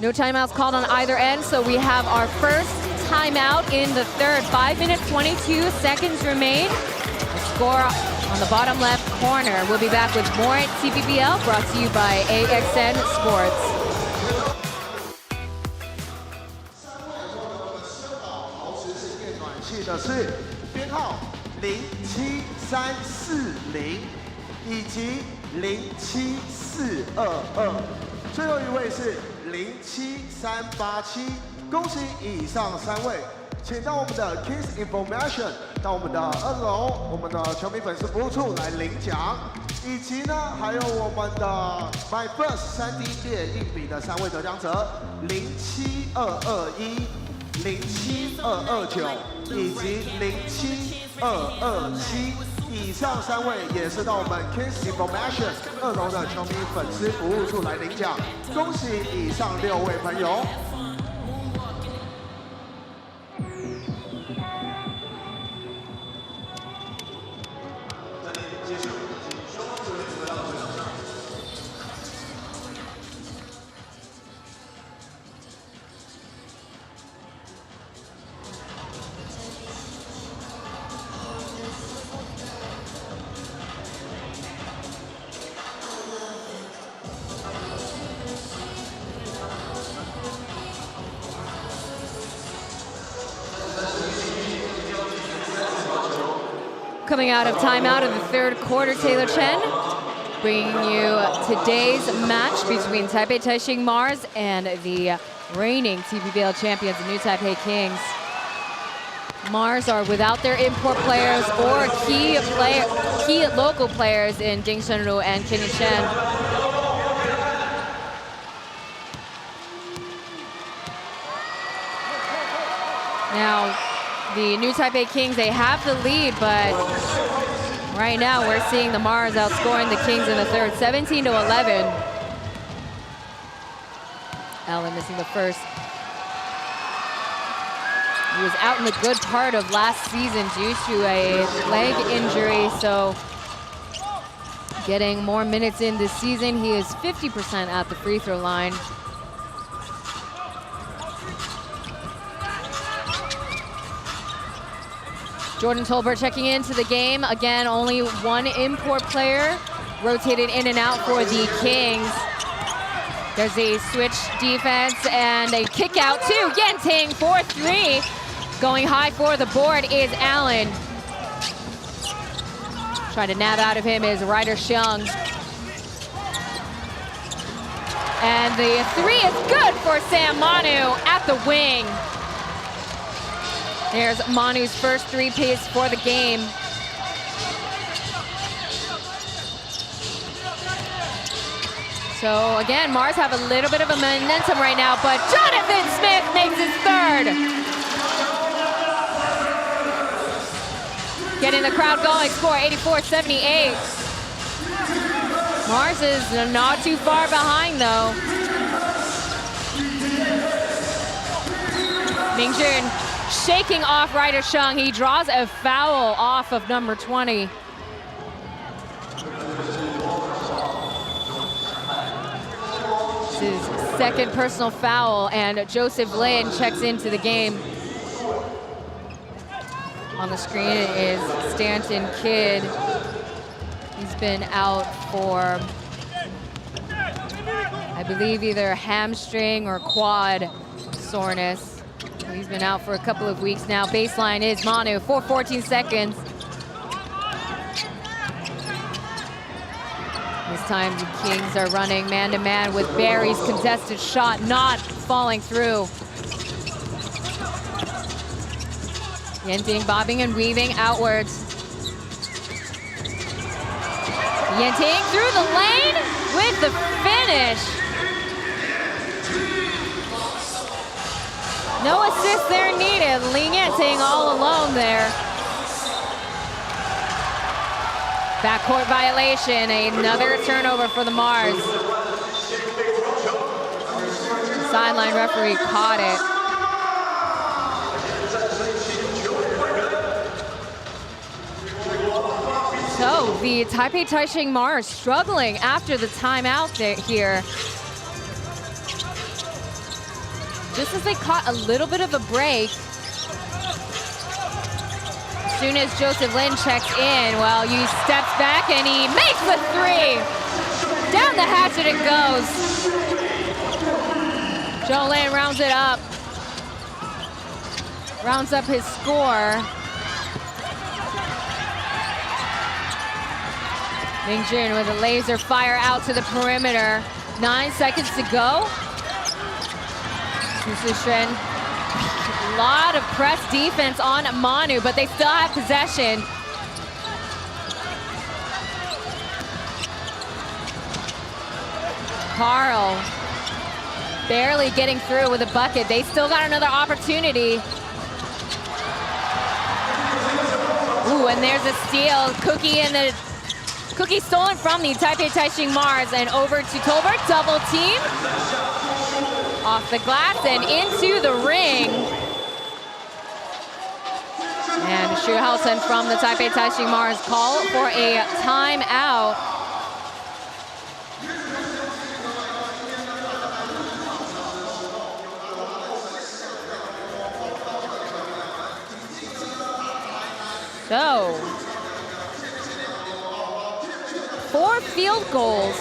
no timeouts called on either end, so we have our first timeout in the 3rd. 5 minutes, 22 seconds remain. The score on the bottom left corner. We'll be back with more at TPBL, brought to you by AXN Sports. .07340以及07422，最后一位是07387。恭喜以上3位，请到我们的 Kings Information 到我们的2楼，我们的球迷粉丝服务处来领奖，以及呢还有我们的 My First 3D 列印笔的3位得奖者07221、07229以及07227。以上3位也是到我们 Kings Information 2楼的球迷粉丝服务处来领奖，恭喜以上6位朋友。Coming out of timeout of the third quarter, Taylor Chen bringing you today's match between Taipei Taishin Mars and the reigning TPBL champions, the New Taipei Kings. Mars are without their import players or key local players in Ding Shenru and Kenny Chen. Now, the New Taipei Kings, they have the lead, but right now we're seeing the Mars outscoring the Kings in the third, 17-11. Allen missing the first. He was out in the good part of last season due to a leg injury, so getting more minutes in this season. He is 50% at the free throw line. Jordan Tolbert checking into the game. Again, only one import player rotated in and out for the Kings. There's a switch defense and a kick out to Yenting for 3. Going high for the board is Allen. Trying to nab out of him is Ryder Xiong. And the 3 is good for Sam Manu at the wing. There's Manu's first 3-piece for the game. So again, Mars have a little bit of a momentum right now, but Jonathan Smith makes his third. Getting the crowd going, score 84-78. Mars is not too far behind though. Mingjun shaking off Ryder Xiong. He draws a foul off of number 20. This is second personal foul, and Joseph Lin checks into the game. On the screen is Stanton Kidd. He's been out for, I believe, either hamstring or quad soreness. He's been out for a couple of weeks now. Baseline is Manu for 14 seconds. This time the Kings are running man-to-man with Barry's contested shot not falling through. Yenting bobbing and weaving outwards. Yenting through the lane with the finish. No assist there needed. Li Yenting all alone there. Backcourt violation, another turnover for the Mars. Sideline referee caught it. So the Taipei Taishin Mars struggling after the timeout here. Just as they caught a little bit of a break. As soon as Joseph Lin checks in, well, he steps back and he makes the 3. Down the hatchet it goes. Joe Lin rounds it up. Rounds up his score. Mingjun with a laser fire out to the perimeter. 9 seconds to go. Shen lot of press defense on Manu, but they still have possession. Carl barely getting through with a bucket. They still got another opportunity. Ooh, and there's a steal. Cookie stolen from the Taipei Taishin Mars and over to Tolbert. Double team. Off the glass and into the ring. And Shu Haosen from the Taipei Taishin Mars call for a timeout. So, 4 field goals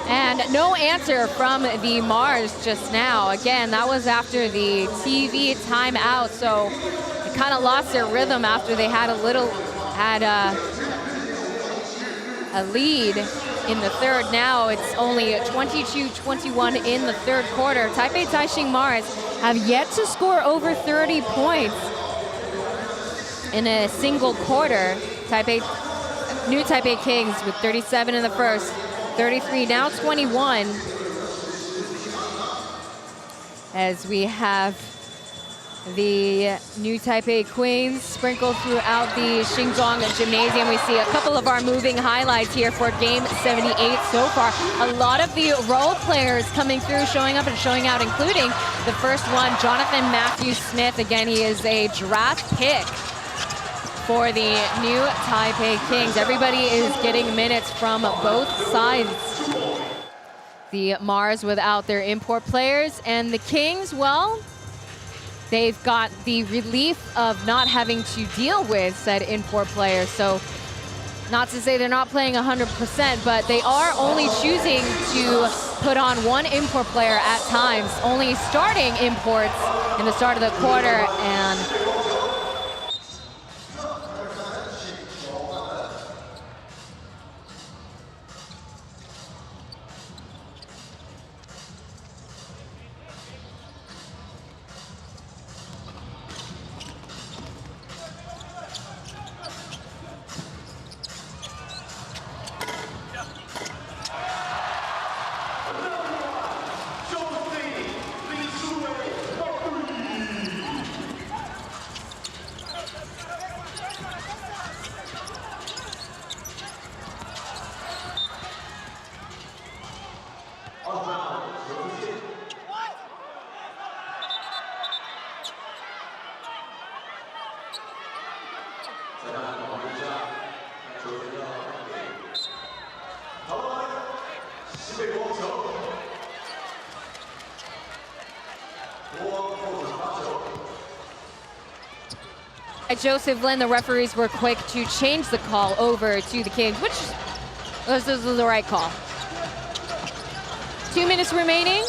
and no answer from the Mars just now. Again, that was after the TV timeout, so they kind of lost their rhythm after they had a lead in the third. Now it's only 22-21 in the third quarter. Taipei Taishin Mars have yet to score over 30 points in a single quarter. New Taipei Kings with 37 in the first, 33, now 21. As we have the New Taipei Queens sprinkled throughout the Xinzhuang Gymnasium. We see a couple of our moving highlights here for game 78 so far. A lot of the role players coming through, showing up and showing out, including the first one, Jonathan Matthew Smith. Again, he is a draft pick for the New Taipei Kings. Everybody is getting minutes from both sides. The Mars without their import players, and the Kings, well, they've got the relief of not having to deal with said import players. So not to say they're not playing 100%, but they are only choosing to put on one import player at times, only starting imports in the start of the quarter. And Joseph Lin, the referees were quick to change the call over to the Kings, which was the right call. 2 minutes remaining.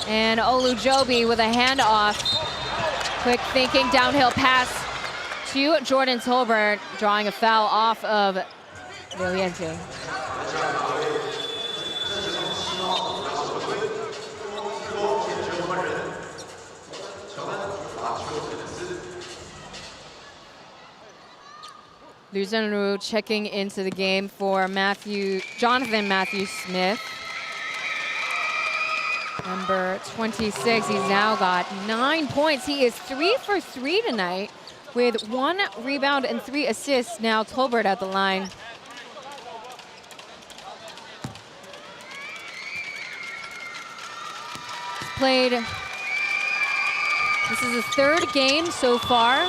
And Olujobi with a handoff. Quick thinking, downhill pass to Jordan Tolbert, drawing a foul off of Liu Yanting. Liu Zhenru checking into the game for Jonathan Matthew Smith. Number 26, he's now got 9 points. He is 3 for 3 tonight with 1 rebound and 3 assists. Now Tolbert at the line. This is his 3rd game so far.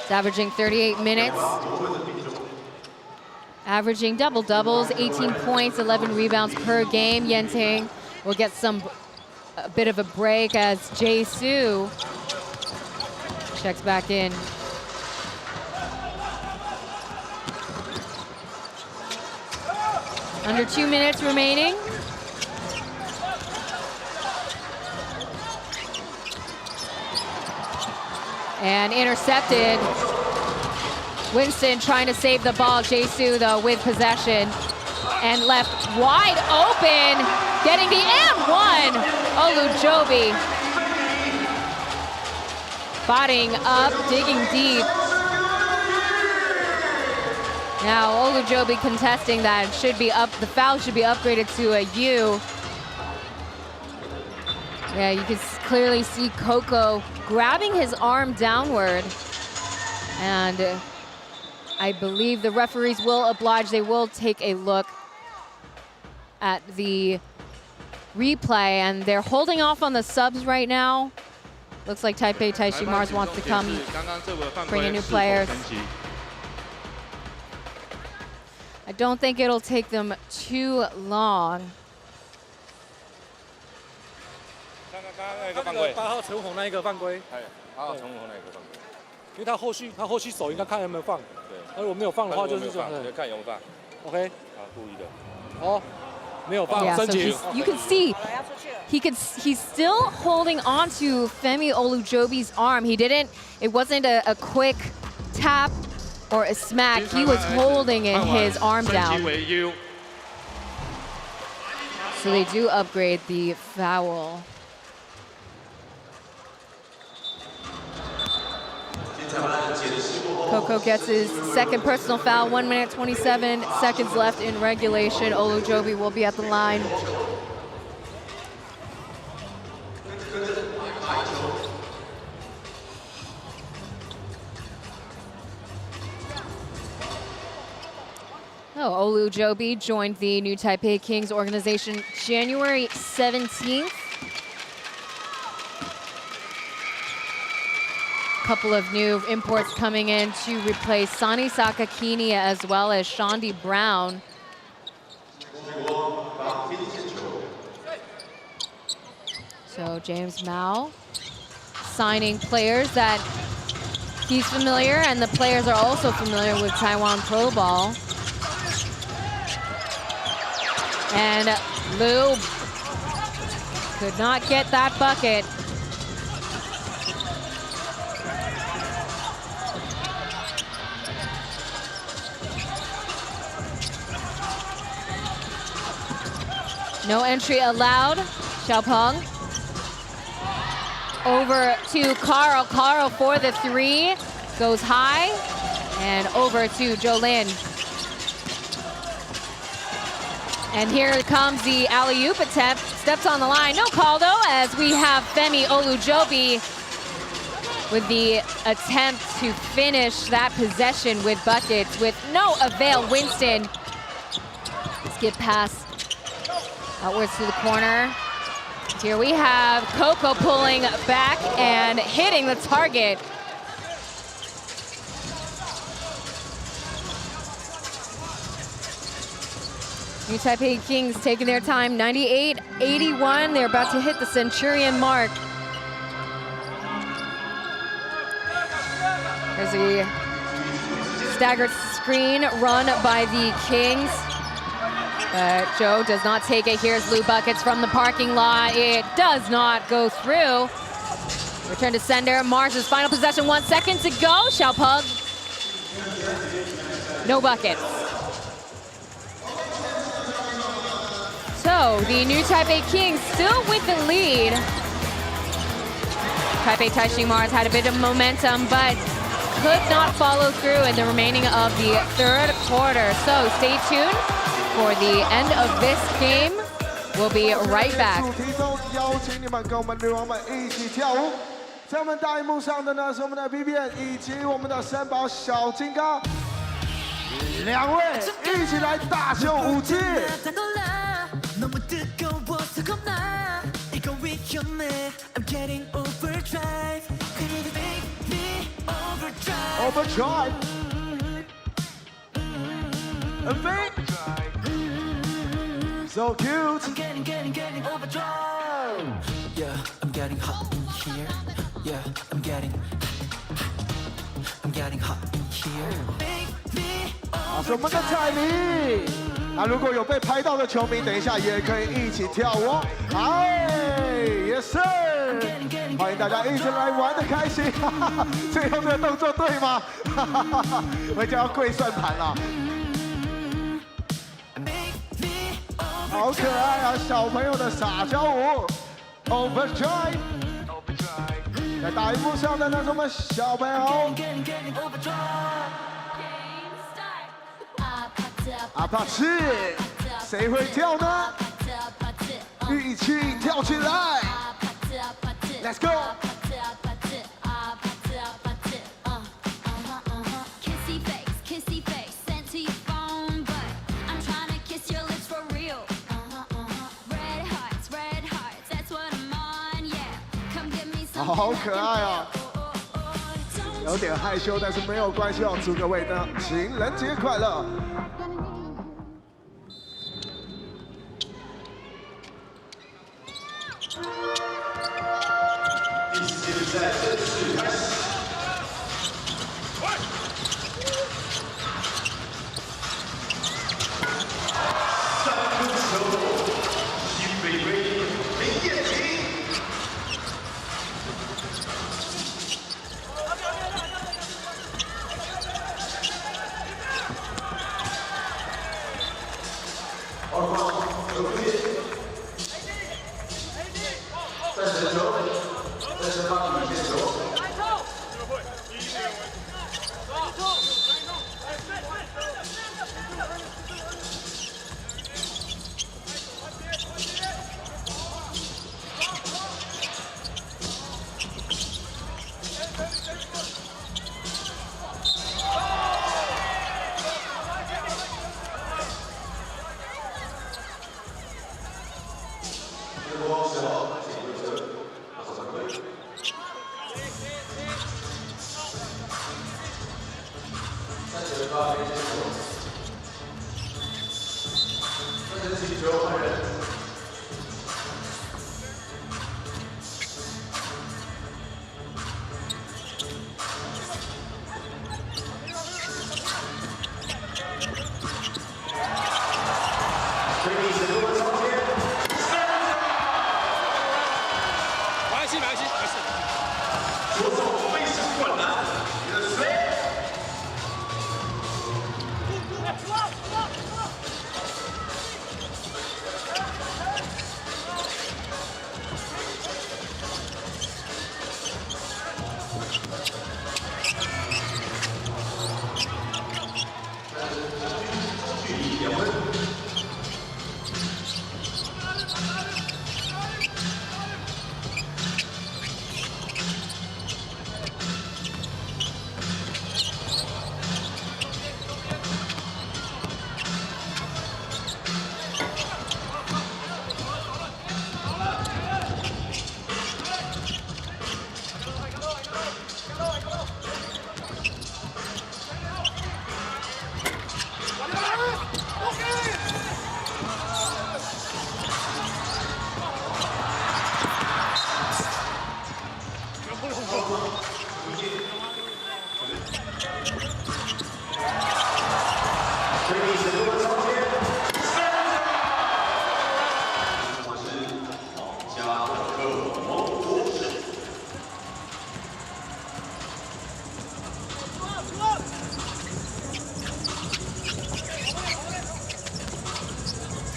He's averaging 38 minutes. Averaging double-doubles, 18 points, 11 rebounds per game. Yanting will get a bit of a break as Jae-Soo checks back in. Under 2 minutes remaining. And intercepted. Winston trying to save the ball. Jae-Soo, though, with possession. And left wide open. getting the and one. Olujobi botting up, digging deep. Now Olujobi contesting that should be up. The foul should be upgraded to a U. Yeah, you can clearly see Coco grabbing his arm downward. And I believe the referees will oblige. They will take a look at the replay, and they're holding off on the subs right now. Looks like Taipei Taishin Mars wants to come bring in new players. I don't think it'll take them too long. 8号陈红那一个犯规，8号陈红那一个犯规，因为他后续手应该看有没有放，对，如果没有放的话就是这样，看有没有放 ，OK， 故意的，哦，没有放， Yeah, 升 so 级。 you can see he's still holding on to Femi Olujobi's arm. It wasn't a quick tap or a smack. He was holding his arm down. So they do upgrade the foul. Coco gets his second personal foul, 1 minute 27 seconds left in regulation. Olujobi will be at the line. Oh, Olujobi joined the New Taipei Kings organization January 17th. Couple of new imports coming in to replace Sani Sakakini as well as Shondi Brown. So James Mao signing players that he's familiar, and the players are also familiar with Taiwan Pro Ball. And Liu could not get that bucket. No entry allowed. Xiaopeng over to Carl. Carl for the three. Goes high. And over to Jolin. And here comes the alley-oop attempt. Steps on the line. No call, though, as we have Femi Olujobi with the attempt to finish that possession with buckets with no avail. Winston. Skip pass outwards to the corner. Here we have Coco pulling back and hitting the target. New Taipei Kings taking their time, 98-81. They're about to hit the Centurion mark. There's a staggered screen run by the Kings. But Joe does not take it. Here's Lou Buckets from the parking lot. It does not go through. Return to sender. Mars's final possession, 1 second to go. Xiaopeng. No buckets. So the New Taipei Kings still with the lead. Taipei Taishin Mars had a bit of momentum, but could not follow through in the remaining of the third quarter. So stay tuned for the end of this game. We'll be right back. 主题中邀请你们跟我们女王们一起跳舞。在我们大荧幕上的呢是我们的 BBN 以及我们的三宝小金刚，两位一起来大秀舞技。 Overdrive. So cute. I'm getting overdrive. Yeah, I'm getting hot in here. Yeah, I'm getting hot in here. 好，是我们的彩铃。那如果有被拍到的球迷，等一下也可以一起跳舞哦。哎 ，Yes sir！ 欢迎大家一起来玩的开心。哈哈，最后这个动作对吗？哈哈哈哈，我就要跪算盘了。好可爱啊，小朋友的撒娇舞 ，Overdrive。在大荧幕上的那是我们小朋友。阿帕奇，谁会跳呢？一起跳起来 ，Let's go！ 好可爱啊！有点害羞，但是没有关系哦。祝各位的情人节快乐！第四节比赛正式开始。三分球，新北队林彦廷。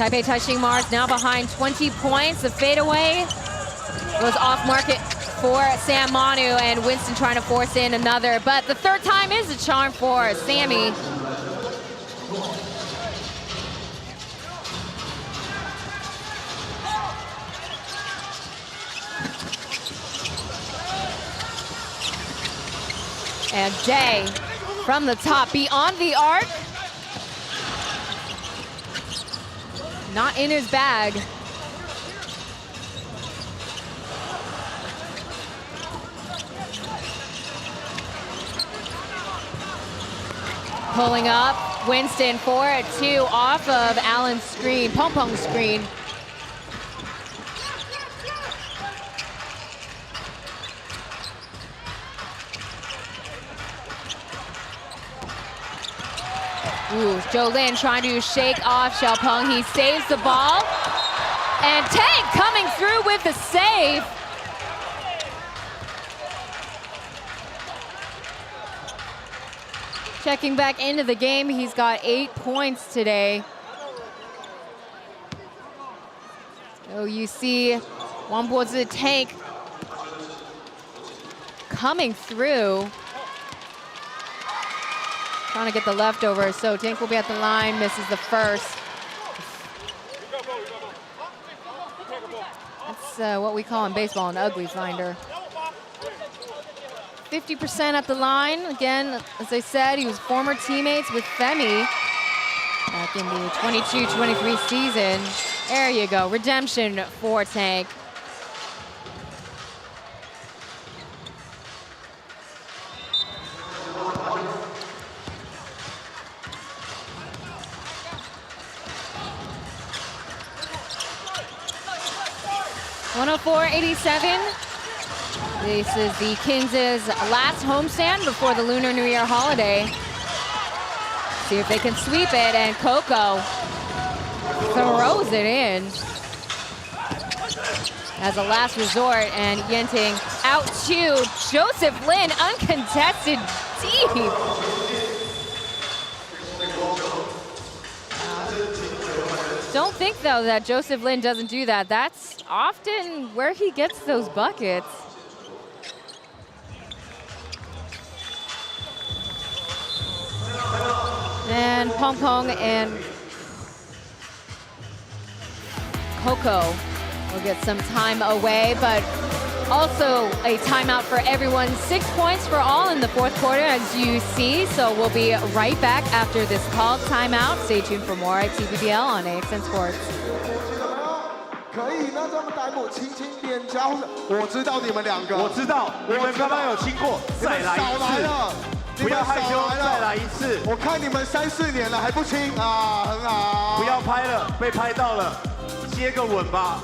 Taipei Taishin Mars now behind 20 points. The fadeaway was off market for Sam Manu, and Winston trying to force in another. But the third time is a charm for Sammy. And Jay from the top beyond the arc. Not in his bag. Pulling up, Winston for a 2 off of Allen's screen, Pong Pong's screen. Ooh, Jolin trying to shake off Xiaopeng. He saves the ball. And Tank coming through with the save. Checking back into the game, he's got 8 points today. So you see Wang Bozi Tank coming through. Trying to get the leftover, so Tank will be at the line, misses the first. That's what we call in baseball an ugly finder. 50% at the line. Again, as I said, he was former teammates with Femi back in the 22-23 season. There you go, redemption for Tank. .104.87. This is the Kings' last homestand before the Lunar New Year holiday. See if they can sweep it, and Coco throws it in as a last resort, and Yenting out to Joseph Lin, uncontested deep. Don't think, though, that Joseph Lin doesn't do that. That's often where he gets those buckets. And Pong Pong and Coco will get some time away, but also a timeout for everyone. 6 points for all in the fourth quarter, as you see. So we'll be right back after this called timeout. Stay tuned for more at TPBL on AXN Sports. 可以，那这么弹幕轻轻点脚。我知道你们两个，我知道，我们刚刚有亲过，再来一次，不要害羞，再来一次。我看你们3、4年了还不亲啊，很好。不要拍了，被拍到了，接个吻吧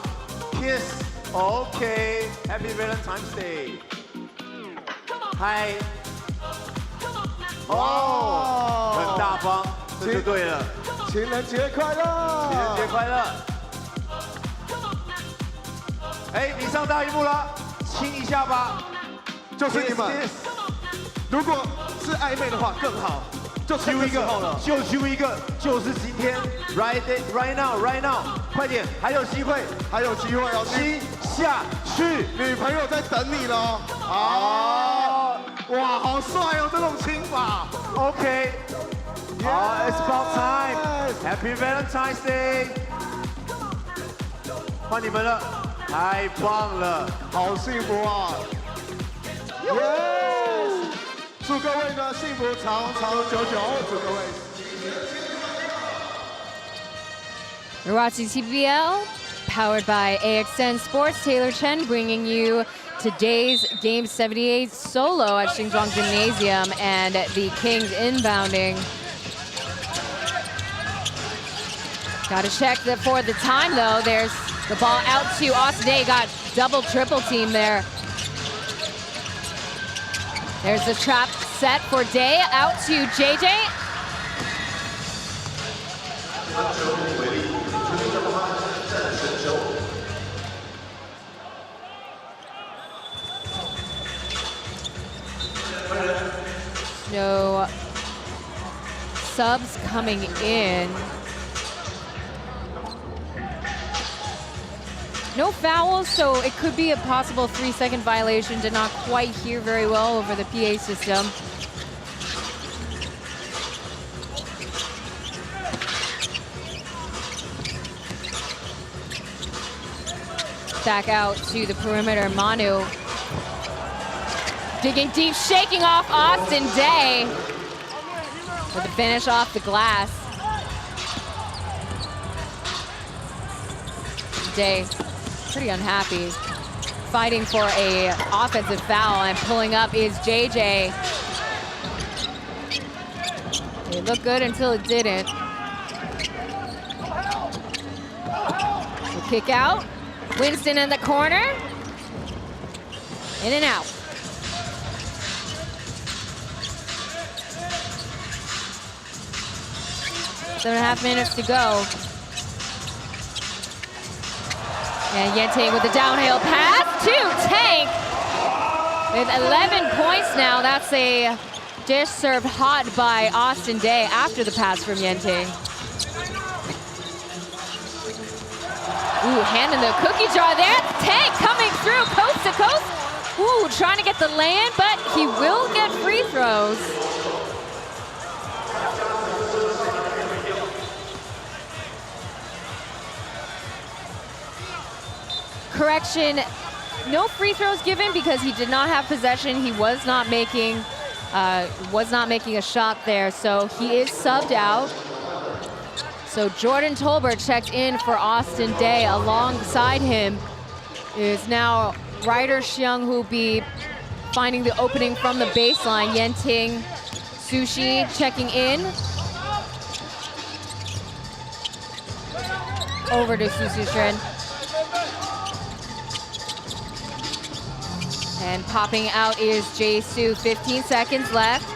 ，kiss。OK， Happy Valentine's Day。嗨。哦，很大方，这就对了。情人节快乐！情人节快乐！哎，你上大荧幕了，亲一下吧。就是你们。如果是暧昧的话更好，就揪一个，就揪一个，就是今天 ，right now，快点，还有机会，还有机会哦，亲下去，女朋友在等你了。啊，哇，好帅哦，这种亲法。OK， 好 ，It's about time，Happy Valentine's Day， 换你们了。太棒了，好幸福啊 ！Yes， 祝各位呢幸福长长久久，祝各位。You're watching TPBL, powered by AXN Sports. Taylor Chen bringing you today's Game 78 solo at Xinzhuang Gymnasium, and the Kings inbounding. Got to check that for the time, though. There's the ball out to Austin Day, got double, triple team there. There's the trap set for Day, out to JJ. No subs coming in. No fouls, so it could be a possible 3-second violation. Did not quite hear very well over the PA system. Back out to the perimeter, Manu. Digging deep, shaking off Austin Day with the finish off the glass. Day pretty unhappy, fighting for a offensive foul, and pulling up is JJ. It looked good until it didn't. The kick out. Winston in the corner. In and out. Seven and a half minutes to go. And Yenting with the downhill pass to Tank. With 11 points now. That's a dish served hot by Austin Day after the pass from Yenting. Ooh, hand in the cookie jar there. Tank coming through coast to coast. Ooh, trying to get the lay-in, but he will get free throws. Correction, no free throws given because he did not have possession. He was not making a shot there, so he is subbed out. So Jordan Tolbert checked in for Austin Day. Alongside him is now Ryder Xiang, who will be finding the opening from the baseline. Yenting Sushi checking in. Over to Susushen. And popping out is Jae-Soo, 15 seconds left.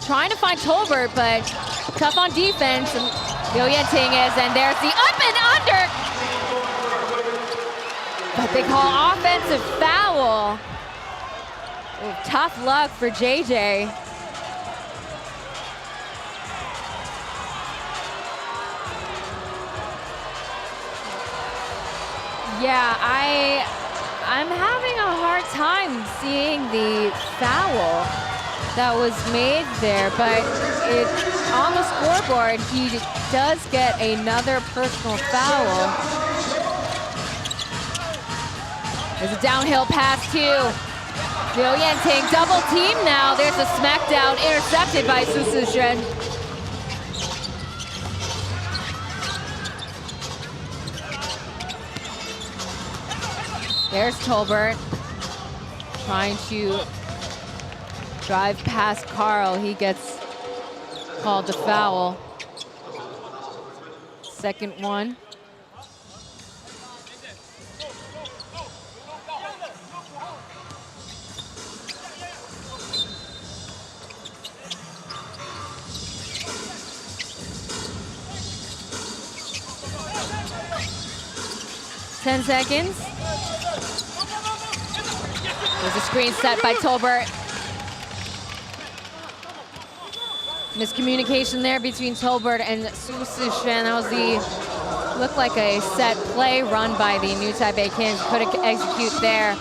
Trying to find Tolbert, but tough on defense. And Liu Yenting is, and there's the up and under. But they call offensive foul. Ooh, tough luck for JJ. Yeah, I'm having a hard time seeing the foul that was made there, but on the scoreboard, he does get another personal foul. There's a downhill pass too. Liu Yenting double team now. There's a smackdown intercepted by Susushen. There's Tolbert trying to drive past Carl. He gets called the foul. Second one. Ten seconds. There's a screen set by Tolbert. Miscommunication there between Tolbert and Susushen. That was looked like a set play run by the New Taipei Kings. Couldn't execute there.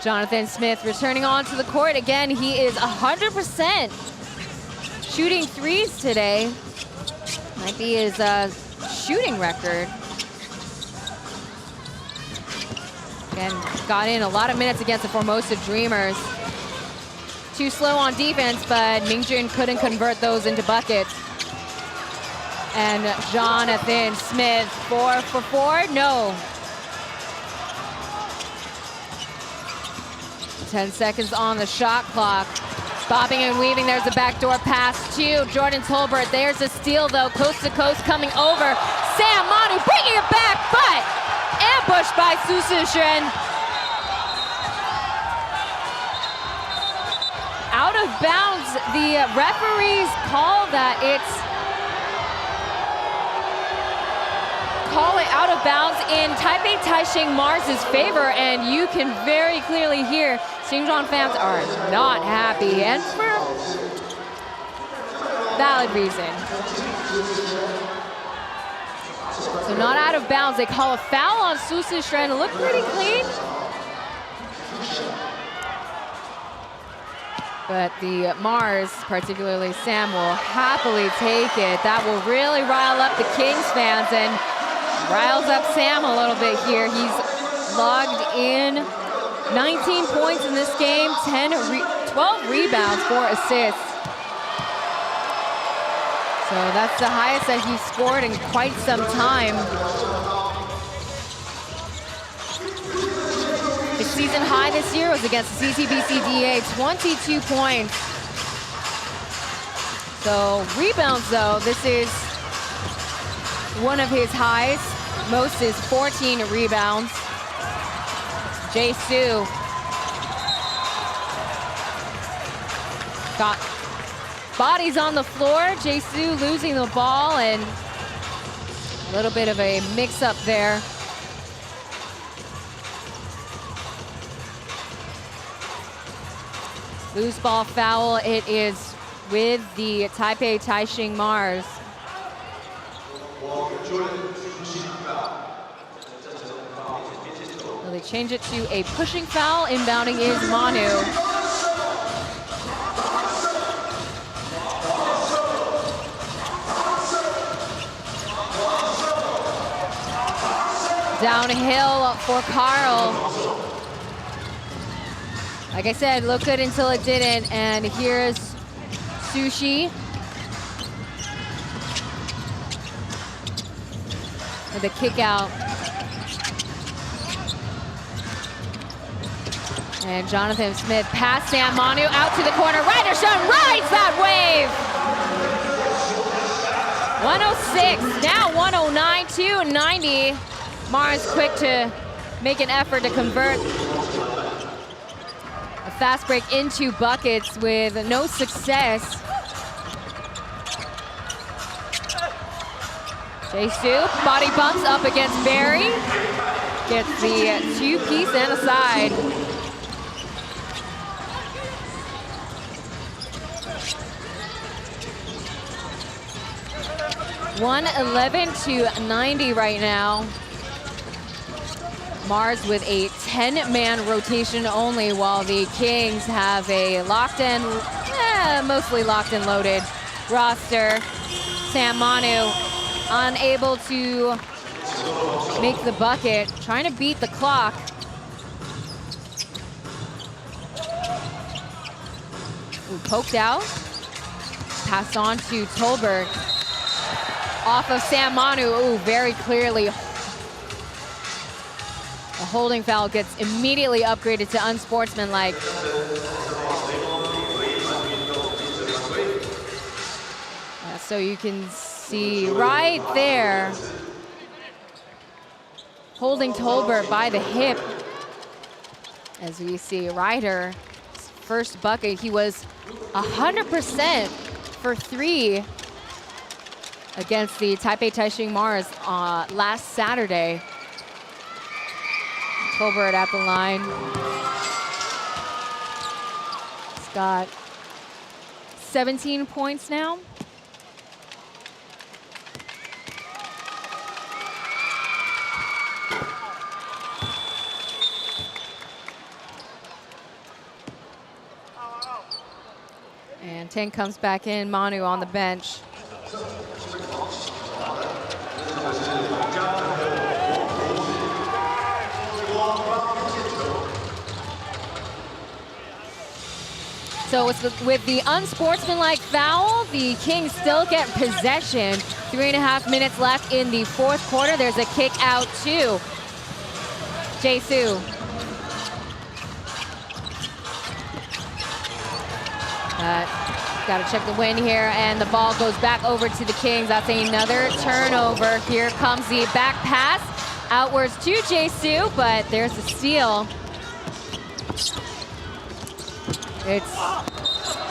Jonathan Smith returning onto the court again. He is 100% shooting threes today. Might be his shooting record. Again, got in a lot of minutes against the Formosa Dreamers. Too slow on defense, but Mingjun couldn't convert those into buckets. And Jonathan Smith, 4 for 4, no. 10 seconds on the shot clock. Bobbing and weaving, there's a backdoor pass to Jordan Tolbert. There's a steal though, coast to coast coming over. Sam Manu bringing it back, but ambushed by Susushen. Out of bounds, the referees call it out of bounds in Taipei Taishin Mars' favor, and you can very clearly hear Xinjiang fans are not happy, and for valid reason. So not out of bounds, they call a foul on Susushen. It looked pretty clean. But the Mars, particularly Sam, will happily take it. That will really rile up the Kings fans and riles up Sam a little bit here. He's logged in 19 points in this game, 12 rebounds, 4 assists. So that's the highest that he's scored in quite some time. His season high this year was against the CCBC DA, 22 points. So rebounds though, this is one of his highs. Most is 14 rebounds. Jae-Soo got bodies on the floor. Jae-Soo losing the ball, and a little bit of a mix-up there. Loose ball foul, it is with the Taipei Taishin Mars. So they change it to a pushing foul. Inbounding is Manu. Downhill for Carl. Like I said, looked good until it didn't. And here's Sushi with a kick out. And Jonathan Smith past Sam Manu out to the corner. Ryder Shun rides that wave. 106, now 109 to 90. Mars quick to make an effort to convert a fast break into buckets with no success. Jay-Su, body bumps up against Barry. Gets the two-piece and a side. $111 to 90 right now. Mars with a 10-man rotation only, while the Kings have a locked in, mostly locked and loaded roster. Sam Manu unable to make the bucket, trying to beat the clock. Ooh, poked out, passed on to Tolberg. Off of Sam Manu, ooh, very clearly. A holding foul gets immediately upgraded to unsportsmanlike. So you can see right there, holding Tolbert by the hip. As we see Ryder's first bucket, he was 100% for three against the Taipei Taishin Mars last Saturday. Tolbert at the line. He's got 17 points now. And Tank comes back in, Manu on the bench. So it's with the unsportsmanlike foul, the Kings still get possession. 3.5 minutes left in the fourth quarter. There's a kick out to Jay-Su. Got to check the win here, and the ball goes back over to the Kings. That's another turnover. Here comes the back pass outwards to Jay-Su, but there's a steal. It's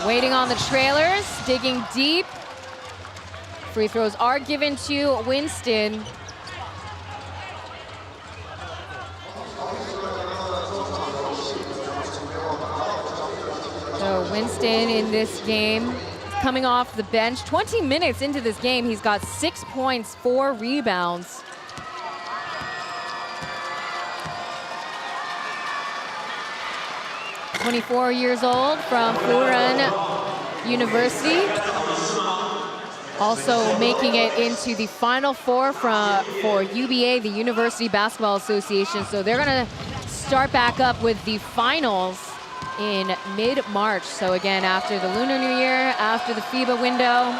waiting on the trailers, digging deep. Free throws are given to Winston. So Winston in this game, coming off the bench. 20 minutes into this game, he's got 6 points, 4 rebounds. .24 years old from Furen University. Also making it into the Final Four for UBA, the University Basketball Association. So they're gonna start back up with the finals in mid-March. So again, after the Lunar New Year, after the FIBA window.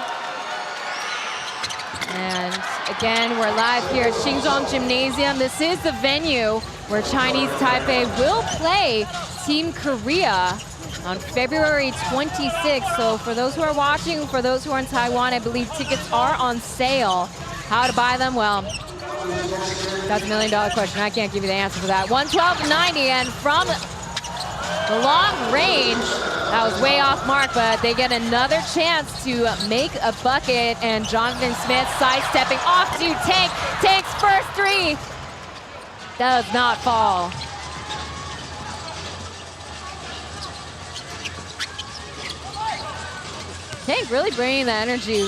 And again, we're live here at Xinzhuang Gymnasium. This is the venue where Chinese Taipei will play Team Korea on February 26th. So for those who are watching, for those who are in Taiwan, I believe tickets are on sale. How to buy them? Well, that's $1 million question. I can't give you the answer for that. 112.90, and from the long range, that was way off mark, but they get another chance to make a bucket, and Jonathan Smith sidestepping off to Tank. Tank's first three does not fall. Tank really bringing the energy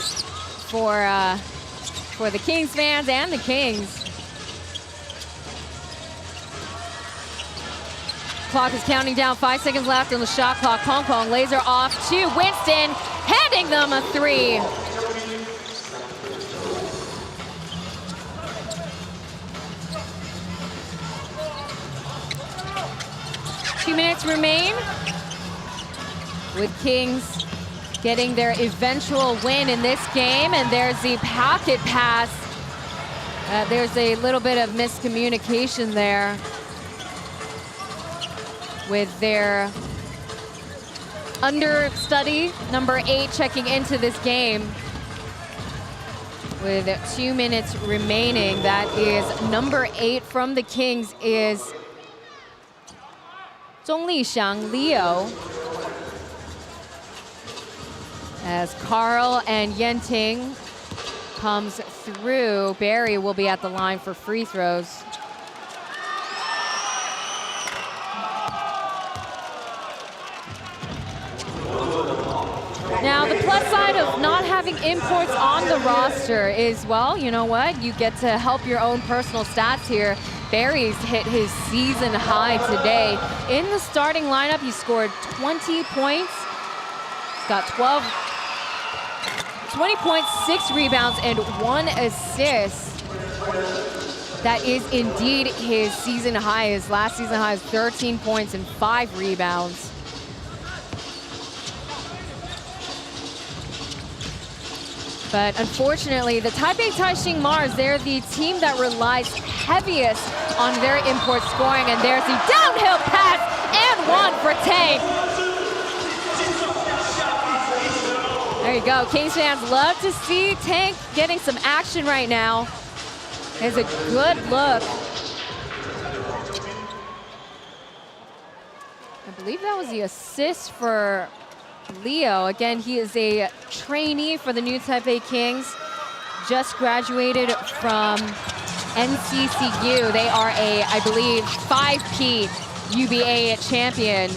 for for the Kings fans and the Kings. Clock is counting down, 5 seconds left on the shot clock. Pong Pong laser off to Winston, handing them a 3. Two minutes remain with Kings getting their eventual win in this game, and there's the pocket pass. There's a little bit of miscommunication there with their understudy, number 8, checking into this game. With 2 minutes remaining, that is number 8 from the Kings is Zhong Lixiang, Leo. As Carl and Yenting comes through, Barry will be at the line for free throws. Now, the plus side of not having imports on the roster is, well, you know what? You get to help your own personal stats here. Barry's hit his season high today. In the starting lineup, he scored 20 points. He's got 20 points, 6 rebounds, and 1 assist. That is indeed his season high. His last season high is 13 points and 5 rebounds. But unfortunately, the Taipei Taishin Mars, they're the team that relies heaviest on their import scoring. And there's the downhill pass and 1 for Tank. There you go. Kings fans love to see Tank getting some action right now. It's a good look. I believe that was the assist for Leo. Again, he is a trainee for the new Taipei Kings. Just graduated from NCCU. They are a, I believe, 5P UBA champion.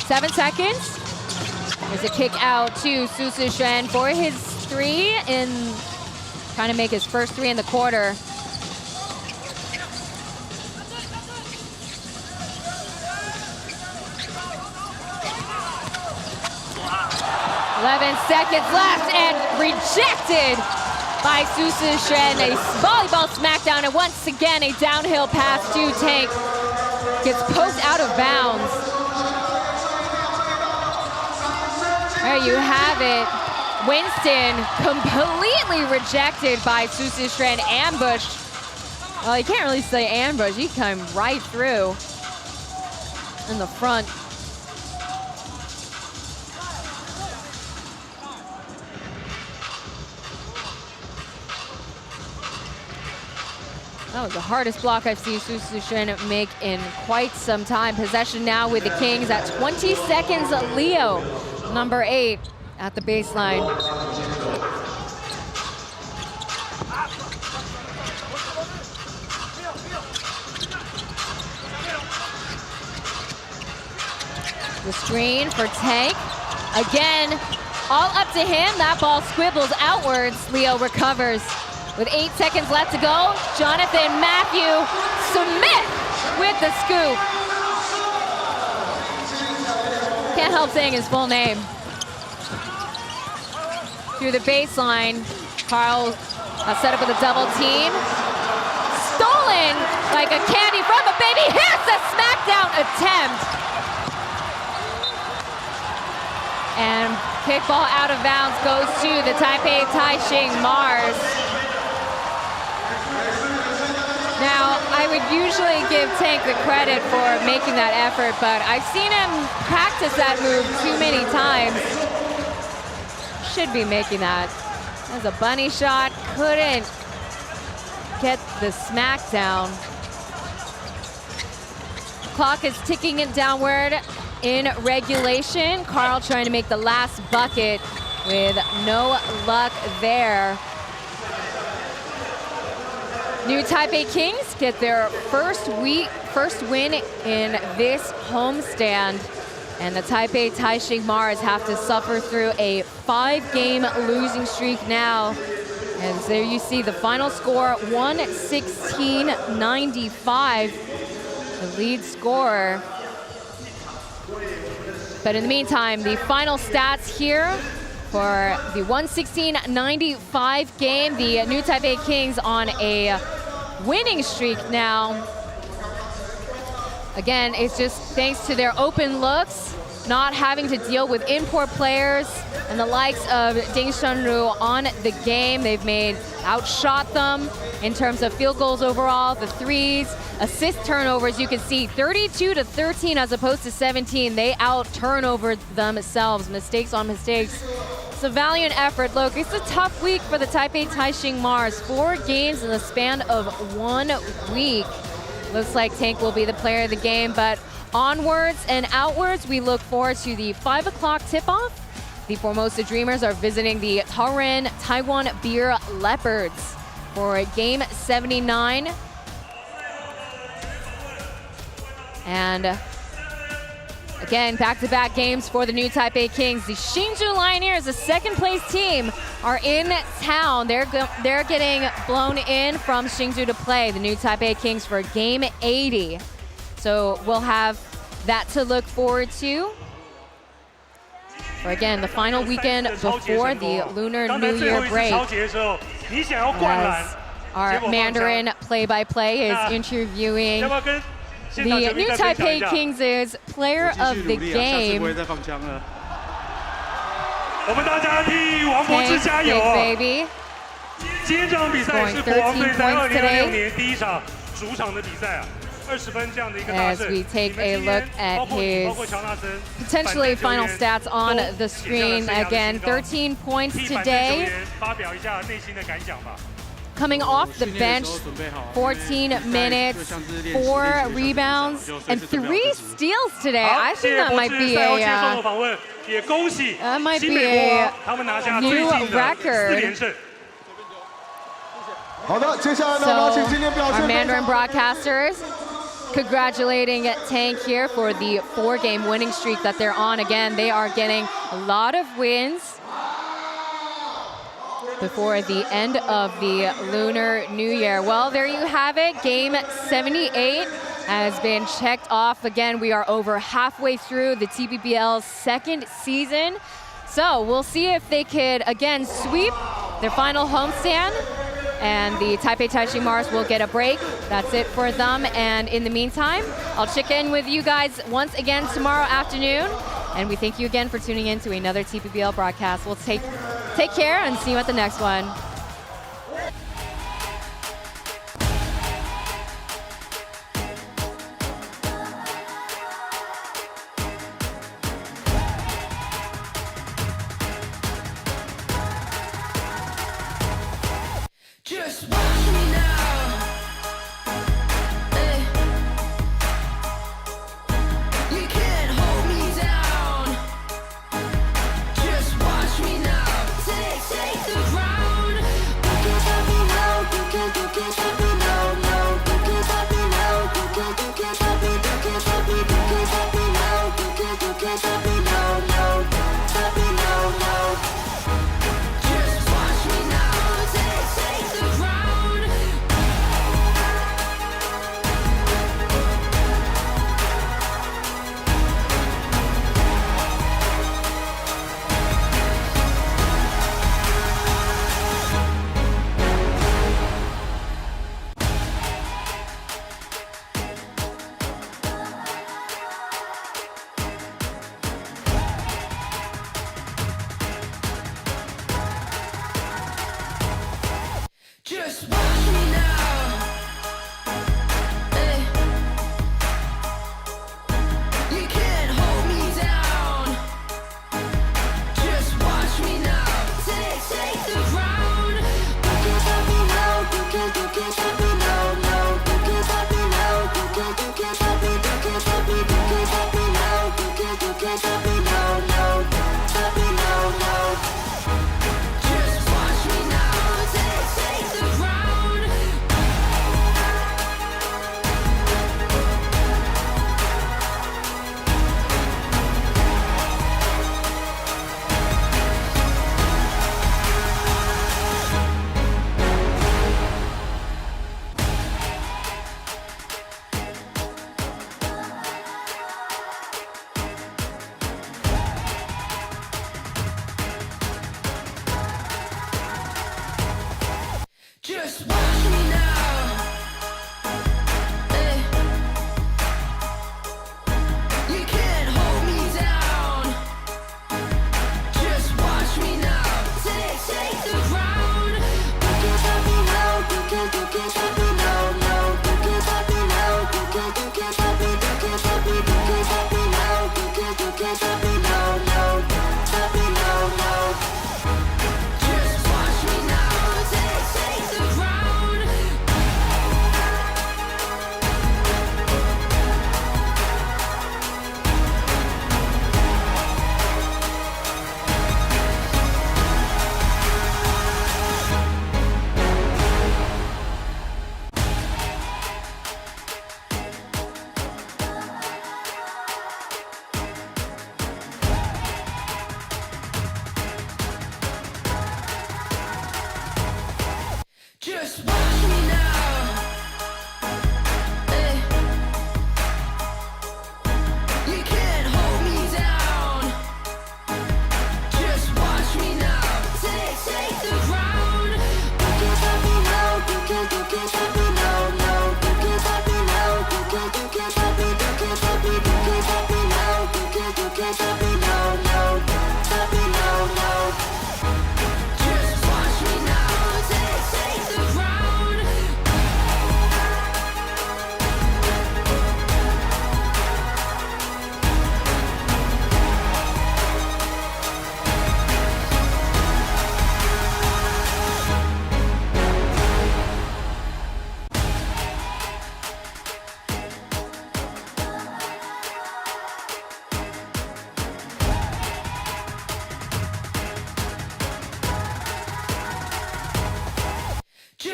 7 seconds. There's a kick out to Su Shen for his 3 in trying to make his first 3 in the quarter. Seconds left and rejected by Su Shen. A volleyball smackdown, and once again a downhill pass to Tank. Gets poked out of bounds. There you have it. Winston completely rejected by Su Shen, ambushed. Well, you can't really say ambush. He came right through in the front. That was the hardest block I've seen Su Shen make in quite some time. Possession now with the Kings at 20 seconds. Leo, number 8, at the baseline. The screen for Tank. Again, all up to him. That ball squibbles outwards. Leo recovers. With 8 seconds left to go, Jonathan Matthew Smith with the scoop. Can't help saying his full name. Through the baseline, Carl set up with a double team. Stolen like a candy from a baby. Here's the smackdown attempt. And kickball out of bounds goes to the Taipei Taishin Mars. Now, I would usually give Tank the credit for making that effort, but I've seen him practice that move too many times. Should be making that. There's a bunny shot, couldn't get the smackdown. Clock is ticking it downward in regulation. Carl trying to make the last bucket with no luck there. New Taipei Kings get their first win in this homestand. And the Taipei Taishin Mars have to suffer through a 5-game losing streak now. And there you see the final score, 116-95, the lead scorer. But in the meantime, the final stats here for the 116-95 game, the New Taipei Kings on a winning streak now. Again, it's just thanks to their open looks, not having to deal with import players and the likes of Ding Shunru on the game. They've outshot them in terms of field goals overall, the threes, assist turnovers. You can see 32-13 as opposed to 17. They out-turnover themselves, mistakes on mistakes. It's a valiant effort. Look, it's a tough week for the Taipei Taishin Mars. 4 games in the span of 1 week. Looks like Tank will be the player of the game, but onwards and outwards, we look forward to the 5 o'clock tip-off. The Formosa Dreamers are visiting the Taoren Taiwan Beer Leopards for game 79. And again, back-to-back games for the New Taipei Kings. The Hsinchu Lioneers, the second-place team, are in town. They're getting blown in from Hsinchu to play the New Taipei Kings for game 80. So we'll have that to look forward to. For again, the final weekend before the Lunar New Year break. As our Mandarin play-by-play is interviewing the New Taipei Kings' player of the game. Tank, big baby. Scoring 13 points today. As we take a look at his potentially final stats on the screen. Again, 13 points today. Coming off the bench, 14 minutes, 4 rebounds, and 3 steals today. I think that might be a new record. So, our Mandarin broadcasters congratulating Tank here for the 4-game winning streak that they're on. Again, they are getting a lot of wins before the end of the Lunar New Year. Well, there you have it. Game 78 has been checked off. Again, we are over halfway through the TPBL's 2nd season. So we'll see if they could, again, sweep their final homestand. And the Taipei Taishin Mars will get a break. That's it for them. And in the meantime, I'll check in with you guys once again tomorrow afternoon. And we thank you again for tuning in to another TPBL broadcast. We'll take care and see you at the next one. Just watch me now. You can't hold me down. Just watch me now. Take the ground.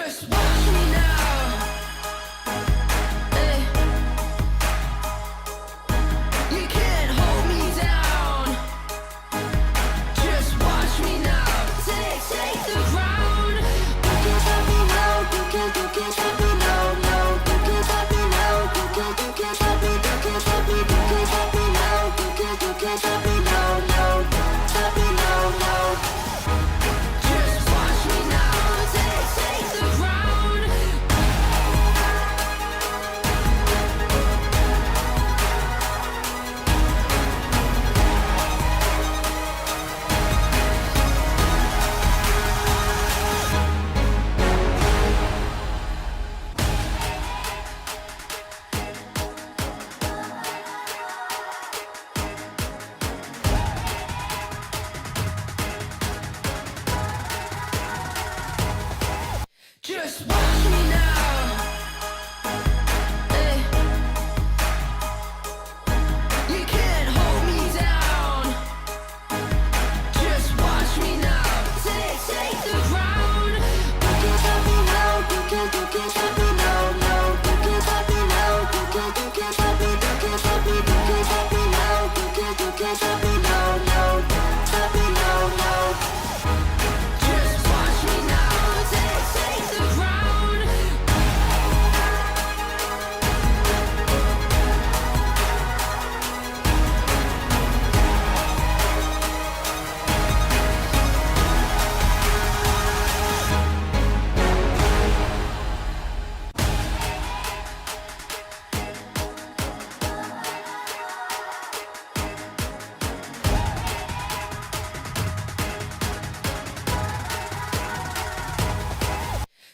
Just watch me now. Hey. You can't hold me down. Just watch me now. Take the ground. You can't stop me now. You can't stop me now. No. You can't stop me now. You can't stop me. You can't stop me. You can't stop me now. You can't stop me now. No. Stop me now. No. Just watch me now. Take the ground. Just watch me now. Hey. You can't hold me down. Just watch me now. Take the ground. You can't stop me now. You can't stop me now. No. You can't stop me now. You can't stop me. You can't stop me. You can't stop me now. You can't stop me now. No. Stop me now. No. Just watch me now. Take the ground.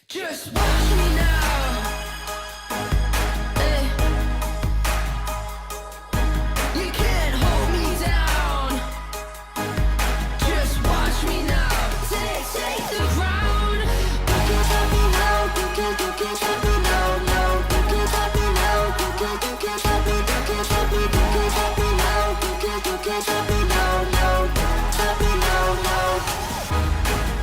Just watch me now. Hey. You can't hold me down. Just watch me now. Take the ground. You can't stop me now. You can't stop me now. No. You can't stop me now. You can't stop me. You can't stop me. You can't stop me now. You can't stop me now. No. Stop me now. No.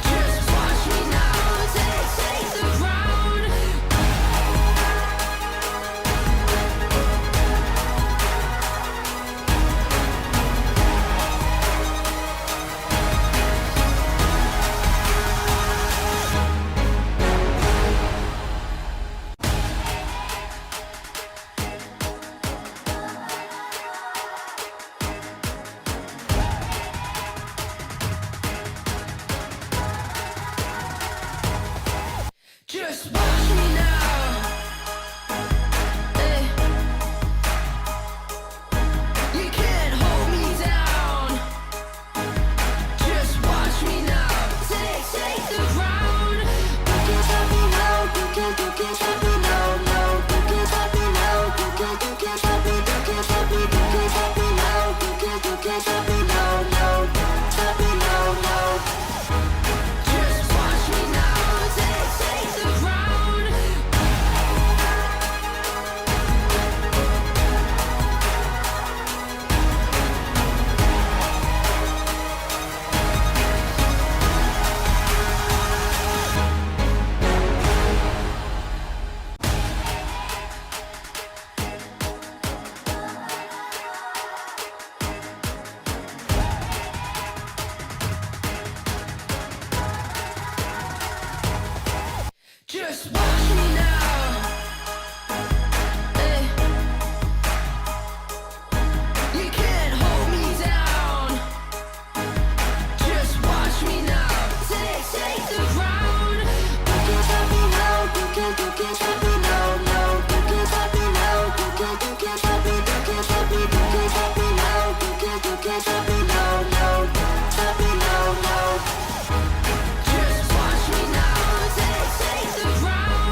Just watch me now. Take the ground. Just watch me now. Hey. You can't hold me down. Just watch me now. Take the ground. You can't stop me now. You can't stop me now. No. You can't stop me now. You can't stop me. You can't stop me. You can't stop me now. You can't stop me now. No. Stop me now. No. Just watch me now. Take the ground. You can't stop me now. You can't stop me now. You can't stop me. You can't stop me now. No. Stop me now. No. Just watch me now. Take the ground. You can't stop me now. You can't stop me. You can't stop me now. No. You can't stop me now. No. Stop me now. No. Just watch me now. Take the ground. You can't stop me now. You can't stop me. You can't stop me now. No. Stop me now. No. Just watch me now. Hey. You can't hold me down. Just watch me now. Take the ground. You can't stop me now. You can't stop me now. No. You can't stop me now. You can't stop me. You can't stop me. You can't stop me now. You can't stop me now. No. Stop me now. No. Just watch me now. Take the ground.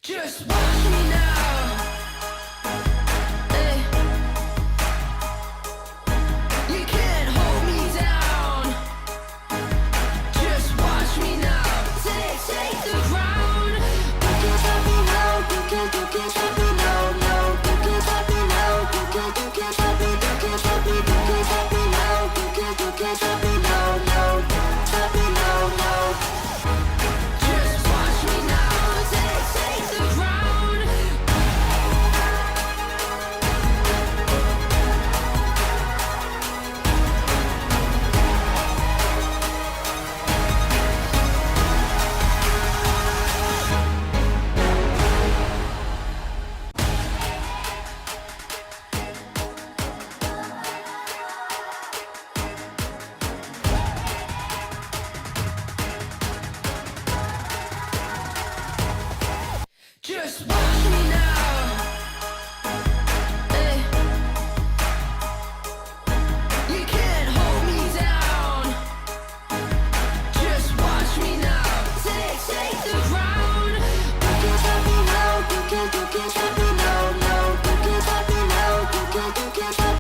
Just watch me now. Hey. You can't hold me down. Just watch me now. Take the ground. You can't stop me now. You can't stop me now. No, you can't stop me now. You can't stop me. You can't stop me. You can't stop me now. You can't stop me now. No, stop me now. No. Just watch me now. Take the ground. Just watch me now.